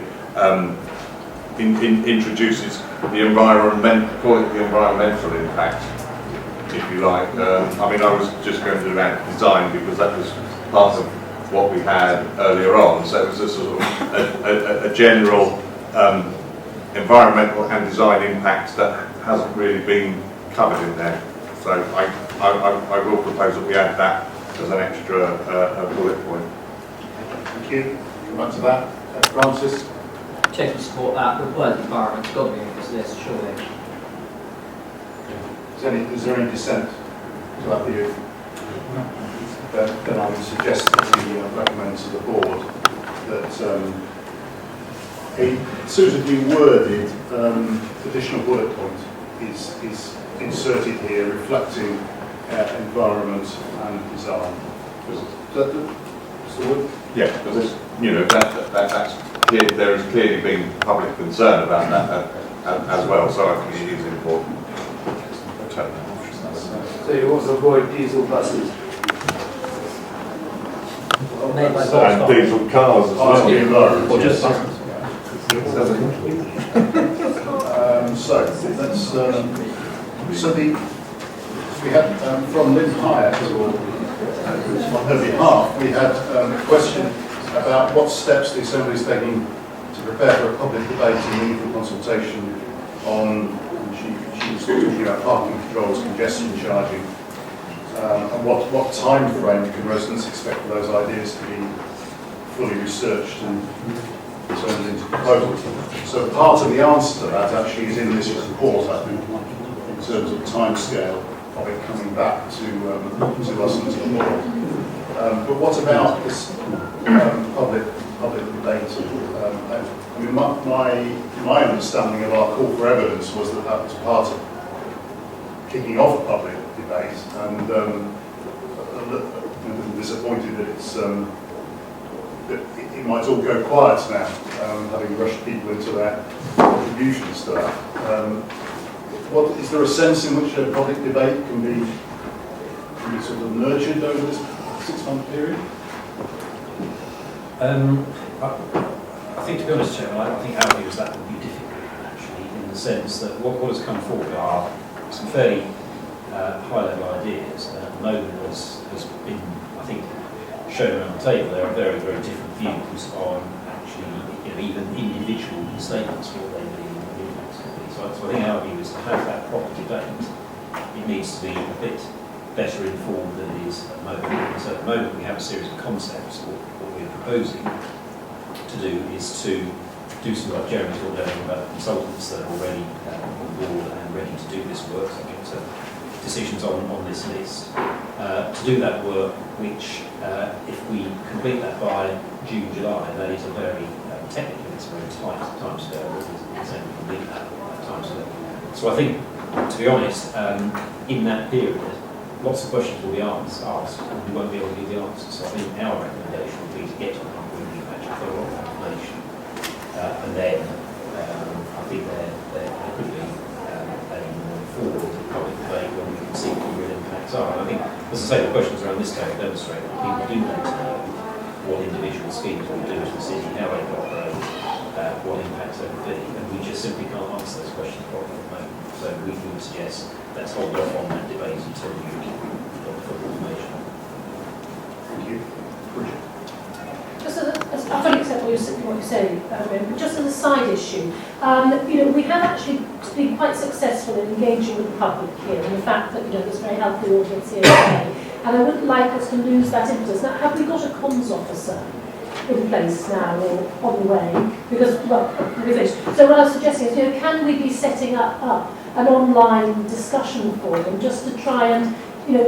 introduces the call it the environmental impact, if you like. I was just going to add design because that was part of what we had earlier on. So it was a sort of a general environmental and design impact that hasn't really been covered in there. So I will propose that we add that as an extra bullet point. Thank you. Come back to that. Francis? Totally support that. The word environment's got to be in this list, surely. Is there any dissent to that view? Then I would suggest that we recommend to the board that a suitably worded additional bullet point is inserted here, reflecting environment and design. Is that the word? Yeah, because that's clear, there has clearly been public concern about that as well. So I think it is important. So you want to avoid diesel buses? And diesel cars as well. Or just we had from Lynn Hyatt, on her behalf, we had a question about what steps the Assembly is taking to prepare for a public debate and meaningful consultation on, she was talking about parking controls, congestion charging, and what time frame can residents expect for those ideas to be fully researched and turned into proposals. So part of the answer to that actually is in this report, I think, in terms of timescale of it coming back to us and to the board. But what about this public debate? I mean, my understanding of our call for evidence was that was part of kicking off a public debate, and I'm disappointed that it's that it might all go quiet now, having rushed people into their contributions to that. Is there a sense in which a public debate can be sort of nurtured over this 6-month period? I think, to be honest, Chairman, I think our view is that would be difficult, actually, in the sense that what has come forward are some fairly high-level ideas. At the moment, has been, I think, shown around the table. There are very, very different views on actually, even individual statements what they believe the impacts could be. So I think our view is to have that proper debate. It needs to be a bit better informed than it is at the moment. So at the moment, we have a series of concepts. What we're proposing to do is to do some, like Jeremy talked earlier about, consultants that are already on board and ready to do this work, subject to decisions on this list. To do that work, which if we complete that by June, July, that is a very technically, it's a very tight timescale. It's only complete that timescale. So I think, to be honest, in that period, lots of questions will be asked, and we won't be able to give the answers. So I think our recommendation would be to get to a point where we can actually follow up information, and then I think there could be a more forward public debate when we can see what the real impacts are. And I think, as I say, the questions around this table demonstrate that people do want to know what individual schemes will do to the city, how they operate, what impacts there will be, and we just simply can't answer those questions properly at the moment. So we would suggest let's hold off on that debate until you've got further information. Thank you. Bridget. Just I fully accept what you're saying, but just as a side issue, we have actually been quite successful in engaging with the public here, and the fact that there's a very healthy audience here today, and I wouldn't like us to lose that impetus. Now, have we got a comms officer in place now or on the way? Because, well, we finished. So what I was suggesting is, can we be setting up an online discussion forum just to try and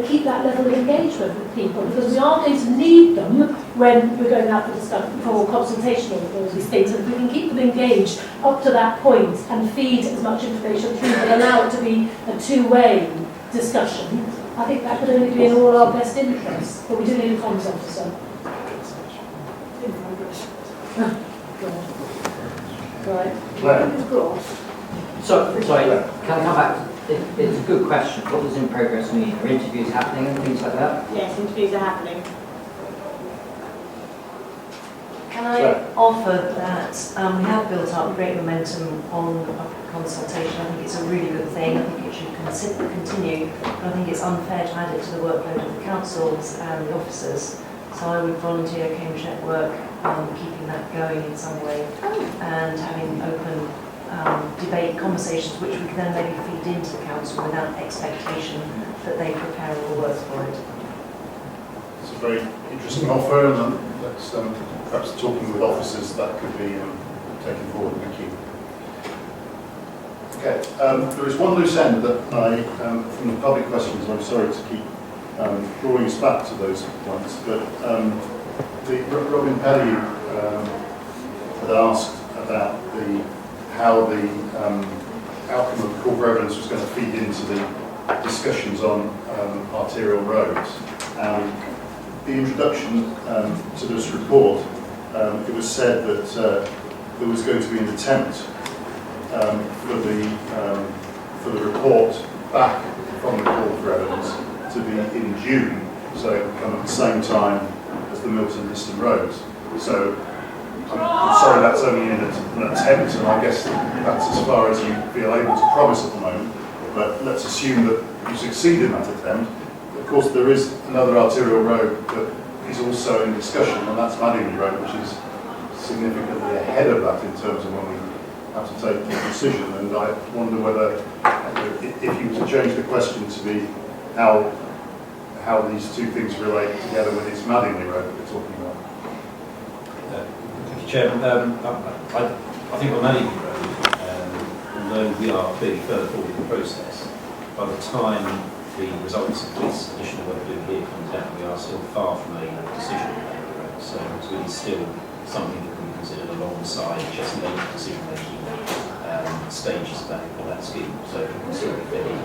keep that level of engagement with people, because we are going to need them when we're going out for discussion, for consultation on all these things, and if we can keep them engaged up to that point and feed as much information through, but allow it to be a two-way discussion, I think that could only be in all our best interests. But we do need a comms officer. Right. Sorry, can I come back? It's a good question. What does in progress mean? Are interviews happening and things like that? Yes, interviews are happening. Can I offer that we have built up great momentum on public consultation. I think it's a really good thing. I think it should continue. But I think it's unfair to add it to the workload of the councils and the officers. So I would volunteer Cambridge Network keeping that going in some way and having open debate conversations which we can then maybe feed into the council without expectation that they prepare all the words for it. It's a very interesting offer, and that's perhaps talking with officers that could be taken forward. Thank you. Okay, there is one loose end that from the public questions, and I'm sorry to keep drawing us back to those points, but Robin Pellew had asked about how the outcome of the corporate evidence was going to feed into the discussions on arterial roads. The introduction to this report, it was said that there was going to be an attempt for the report back from the call for evidence to be in June, so it would come at the same time as the Milton Liston roads. So I'm sorry, that's only an attempt, and I guess that's as far as you feel able to promise at the moment, but let's assume that you succeed in that attempt. Of course, there is another arterial road that is also in discussion, and that's Madingley Road, which is significantly ahead of that in terms of when we have to take the decision, and I wonder whether, if you were to change the question to be how these two things relate together when it's Madingley Road that we're talking about. Thank you, Chairman. I think on Madingley Road, although we are clearly further forward in the process, by the time the results of this additional work doing here comes out, we are still far from a decision on Madingley Road. So it's really still something that can be considered alongside just late decision-making stages of that scheme. So it can still be fit in.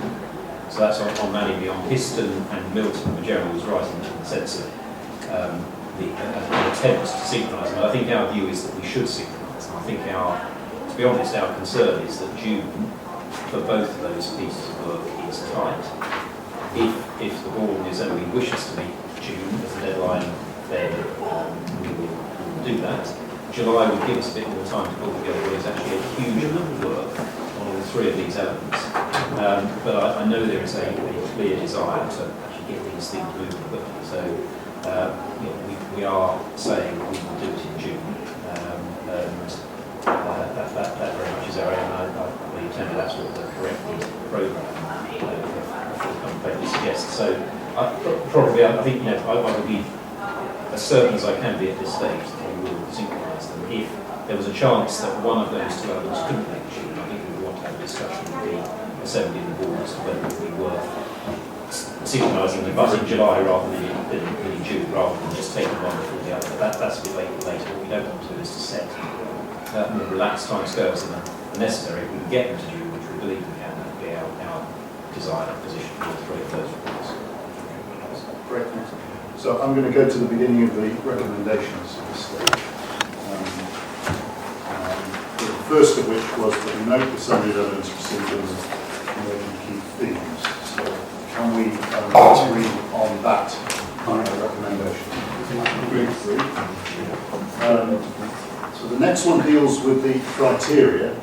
So that's on Madingley. On Histon and Milton, where Gerald was right in the sense of the attempt to synchronise them. I think our view is that we should synchronise them. I think to be honest, our concern is that June, for both of those pieces of work, is tight. If the board and the Assembly wishes to meet June as a deadline, then we will do that. July would give us a bit more time to pull together what is actually a huge amount of work on all three of these elements. But I know there is a clear desire to actually get these things moving quickly. So we are saying we will do it in June. And that very much is our aim. I believe that's what the correct programme suggests. So I think I would be as certain as I can be at this stage that we will synchronise them. If there was a chance that one of those two elements couldn't make June, I think we would want to have a discussion with the Assembly and the board as to whether it would be worth synchronising them, but in July rather than in June, rather than just taking one before the other. That's a bit later. What we don't want to do is to set more relaxed timescales than are necessary. If we can get them to June, which we believe we can, that would be our desired position for all three of those reports. Great, thanks. So I'm going to go to the beginning of the recommendations at this stage. The first of which was that we note the summary of evidence procedures and emerging key themes. So can we agree on that recommendation? So the next one deals with the criteria.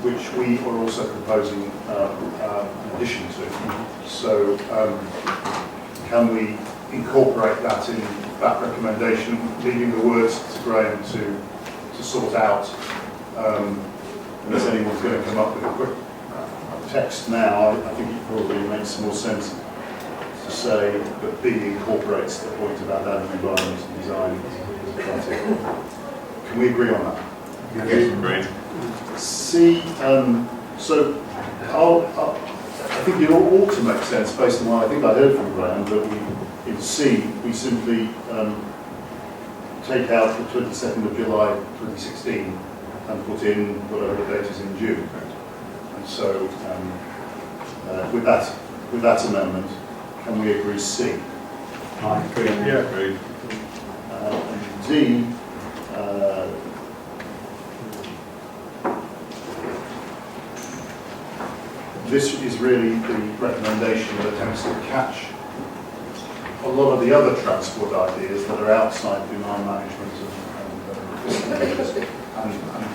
which we are also proposing in addition to. So can we incorporate that in that recommendation, leaving the words to Graham to sort out, unless anyone's going to come up with a quick text now, I think it probably makes more sense to say that B incorporates the point about adding environment and design. Can we agree on that? Yes, agreed. C, so I think it ought to make sense based on what I think I heard from Graham, that we, in C, we simply take out the 22nd of July 2016 and put in whatever the date is in June. And so with that amendment, can we agree C? I agree. Yeah, agreed. And D, this is really the recommendation that attempts to catch a lot of the other transport ideas that are outside demand management and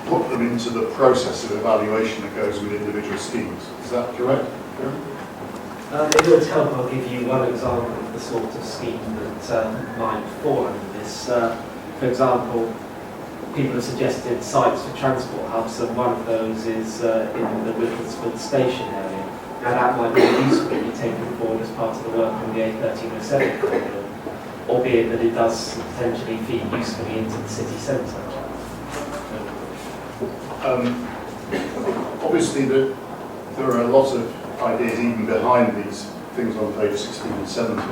put them into the process of evaluation that goes with individual schemes. Is that correct? It would help. I'll give you one example of the sort of scheme that might fall under this. For example, people have suggested sites for transport hubs, and one of those is in the Whittlesford station area. Now that might be usefully taken forward as part of the work on the A1307 corridor, albeit that it does potentially feed usefully into the city centre. Obviously, there are a lot of ideas even behind these things on page 16 and 17.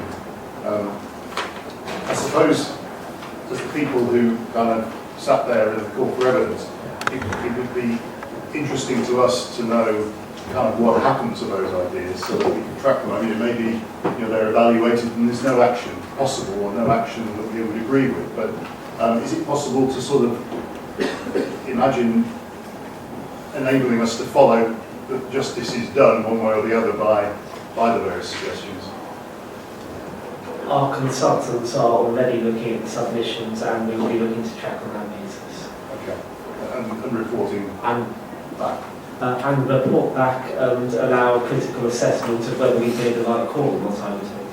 I suppose, as the people who kind of sat there in the call for evidence, it would be interesting to us to know kind of what happened to those ideas so that we can track them. I mean, it may be they're evaluated and there's no action possible or no action that we would agree with, but is it possible to sort of imagine enabling us to follow that justice is done one way or the other by the various suggestions? Our consultants are already looking at the submissions and we will be looking to track on that basis. Okay. And reporting back. And report back and allow a critical assessment of whether we made the right call or not, I would think.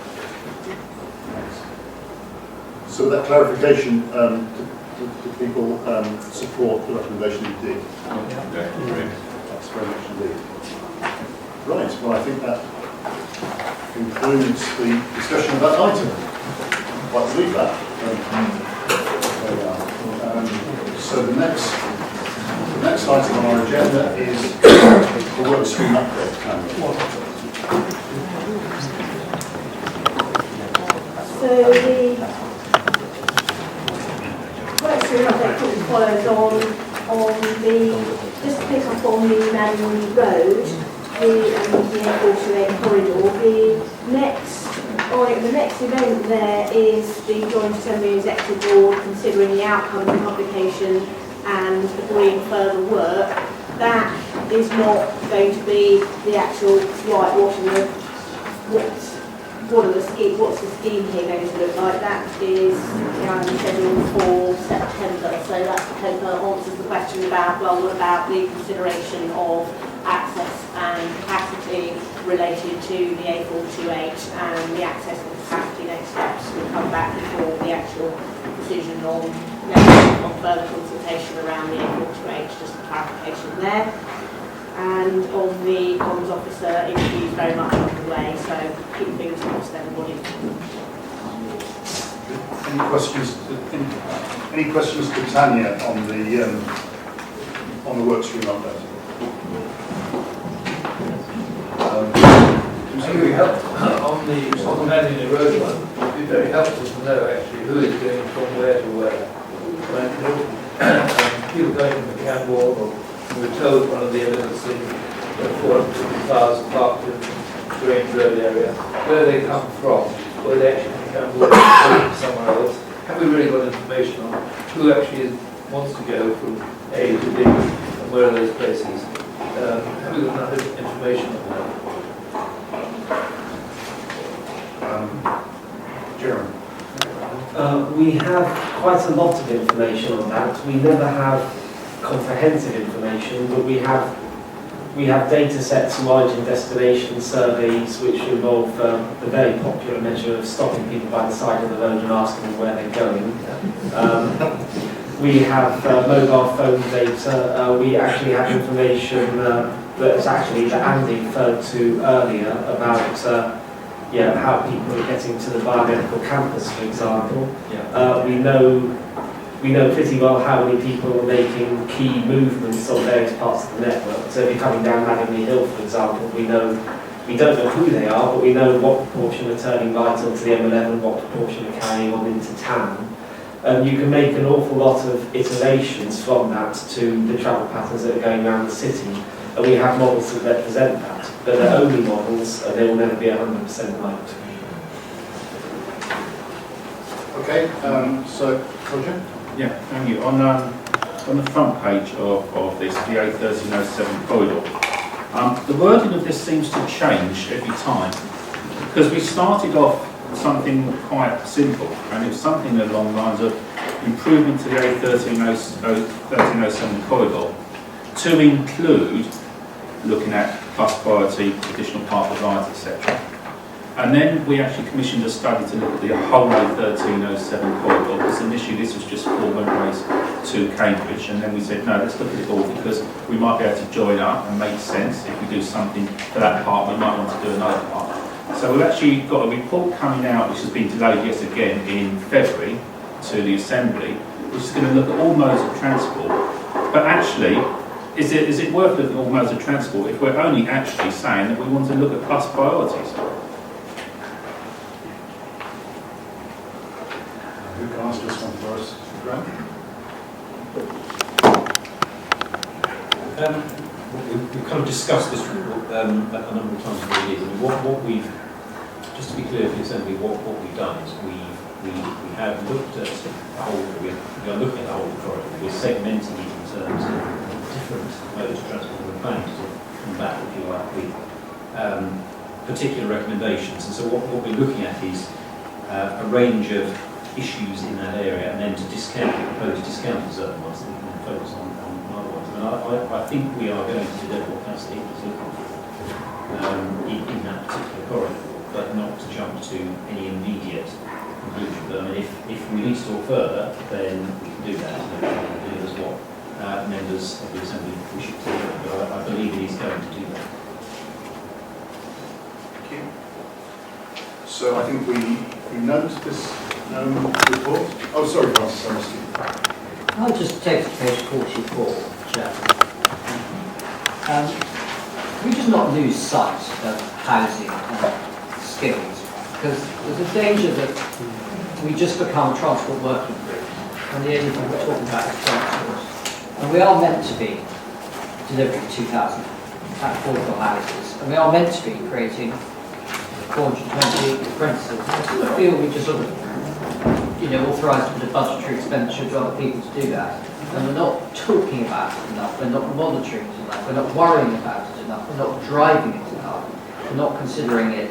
So that clarification, do people support the recommendation you did? Yeah, great. That's very much indeed. Right, well I think that concludes the discussion of that item. I'd like to leave that. There we are. So the next item on our agenda is the work stream update. So the work stream update probably follows on the, just to pick up on the Manning Road, the A428 corridor. The next event there is the Joint Assembly Executive Board considering the outcome of the publication and agreeing further work. That is not going to be the actual whitewashing of what's the scheme here going to look like. That is scheduled for September. So that answers the question about, well, what about the consideration of access and capacity related to the A428 and the access and capacity next steps will come back before the actual decision on further consultation around the A428, just a clarification there. And on the comms officer, interviews very much underway, so keep fingers crossed everybody. Any questions to Tanya on the work stream update? It would be helpful on the Manning the Road one. It would be very helpful to know actually who is going from where to where. When people going from the Camborne, we were told one of the evidence in the 450 cars parked in the Grange Road area, where they come from, where they actually from Camborne or somewhere else. Have we really got information on who actually wants to go from A to B and where are those places? Have we got enough information on that? Jeremy? We have quite a lot of information on that. We never have comprehensive information, but we have data sets from origin destination surveys which involve the very popular measure of stopping people by the side of the road and asking them where they're going. We have mobile phone data. We actually have information that Andy referred to earlier about how people are getting to the biomedical campus, for example. We know pretty well how many people are making key movements on various parts of the network. So if you're coming down Madingley Hill, for example, we don't know who they are, but we know what proportion are turning right onto the M11, what proportion are carrying on into town. And you can make an awful lot of iterations from that to the travel patterns that are going around the city. And we have models that represent that, but they're only models and they will never be 100% right. Okay, so Roger? Yeah, thank you. On the front page of this, the A1307 corridor, the wording of this seems to change every time, because we started off something quite simple, and it was something along the lines of improvement to the A1307 corridor to include looking at plus priority, additional park designs, etc. And then we actually commissioned a study to look at the whole A1307 corridor, because initially this was just 4 motorways to Cambridge, and then we said, no, let's look at it all, because we might be able to join up and make sense. If we do something for that part, we might want to do another part. So we've actually got a report coming out, which has been delayed yet again in February to the Assembly, which is going to look at all modes of transport. But actually, is it worth looking at all modes of transport if we're only actually saying that we want to look at plus priorities? Who can answer this one for us? Grant? We've kind of discussed this a number of times already. What we've, just to be clear for the Assembly, what we've done is we have looked at the whole, we are looking at the whole corridor. We're segmenting it in terms of different modes of transport. We're planning to come back, if you like, with particular recommendations. And so what we're looking at is a range of issues in that area, and then to propose discounting certain ones that we can focus on other ones. And I think we are going to do what Councillor Heath is looking for in that particular corridor, but not to jump to any immediate conclusion. But I mean, if we need to talk further, then we can do that. And we can do as what members of the Assembly wish to do. But I believe he is going to do that. Thank you. So I think we note this report. Oh, sorry, Francis, sorry, Steve. I'll just take to page 44, Chair. We just not lose sight of housing skills, because there's a danger that we just become a transport working group, and the only thing we're talking about is transport. And we are meant to be delivering 2,000 affordable houses, and we are meant to be creating 420 apprentices. I sort of feel we just sort of authorised a bit of budgetary expenditure to other people to do that. And we're not talking about it enough, we're not monitoring it enough, we're not worrying about it enough, we're not driving it enough, we're not considering it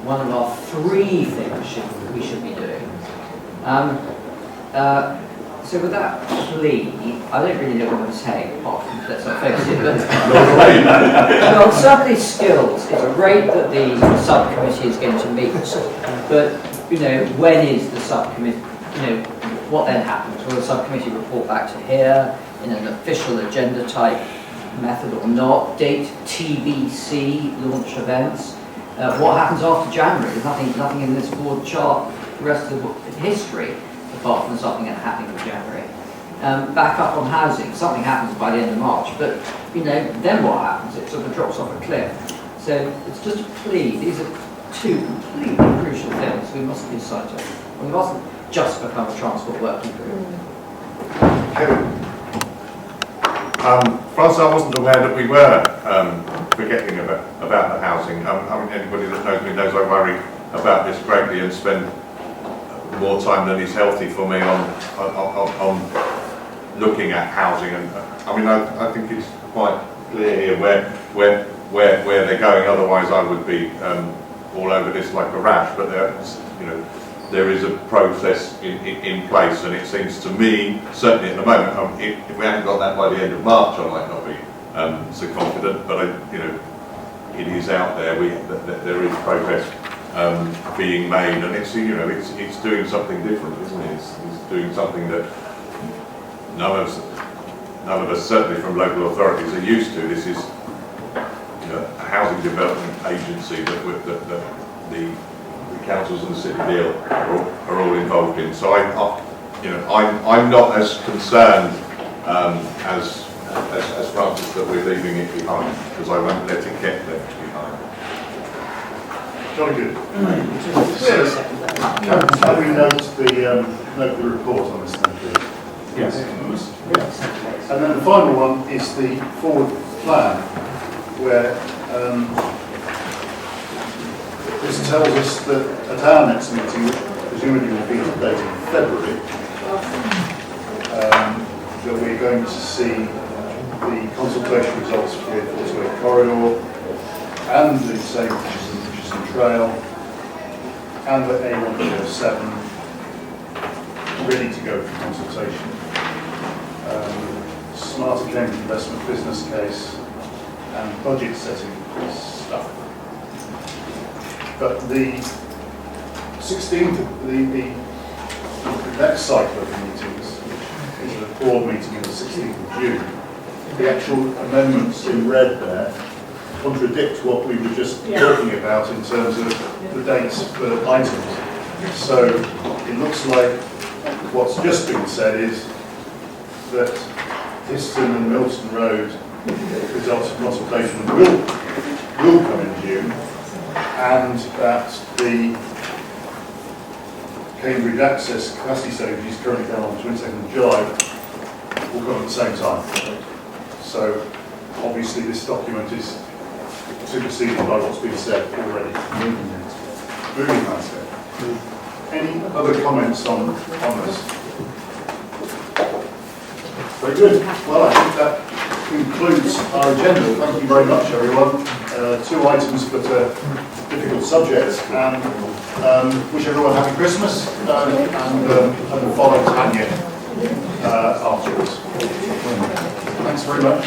one of our 3 things we should be doing. So with that plea, I don't really know what I'm saying, apart from let's not face it, but well, certainly skills. It's great that the subcommittee is going to meet, but when is the subcommittee? What then happens? Will the subcommittee report back to here in an official agenda type method or not? Date TBC, launch events. What happens after January? There's nothing in this board chart, the rest of the history, apart from something that happened in January. Back up on housing, something happens by the end of March, but then what happens? It sort of drops off a cliff. So it's just a plea. These are 2 completely crucial things we must lose sight of. We mustn't just become a transport working group. Francis, I wasn't aware that we were forgetting about the housing. Anybody that knows me knows I worry about this greatly and spend more time than is healthy for me on looking at housing. And I think it's quite clear here where they're going. Otherwise, I would be all over this like a rash. But there is a process in place, and it seems to me, certainly at the moment, if we haven't got that by the end of March, I might not be so confident, but it is out there. There is progress being made, and it's it's doing something different, isn't it? It's doing something that none of us, certainly from local authorities, are used to. This is a housing development agency that the councils and the city deal are all involved in. So I'm not as concerned as Francis that we're leaving it behind, because I won't let it get left behind. Jolly good. Can we note the report on this then, please? Yes. And then the final one is the forward plan, where this tells us that at our next meeting, which presumably will be the date in February, that we're going to see the consultation results for the Causeway Corridor and the same Richardson Trail and the A147 ready to go for consultation. Smarter Cambridge investment business case and budget setting stuff. But the 16th, the next cycle of meetings, which is a board meeting on the 16th of June, the actual amendments in red there contradict what we were just talking about in terms of the dates for items. So it looks like what's just been said is that Histon and Milton Road results of consultation will come in June, and that the Cambridge Access capacity study, which is currently done on the 22nd of July, will come at the same time. So obviously this document is superseded by what's been said already. Moving landscape. Any other comments on this? Very good. Well, I think that concludes our agenda. Thank you very much, everyone. 2 items, but difficult subjects. And wish everyone a happy Christmas and follow Tanya afterwards. Thanks very much.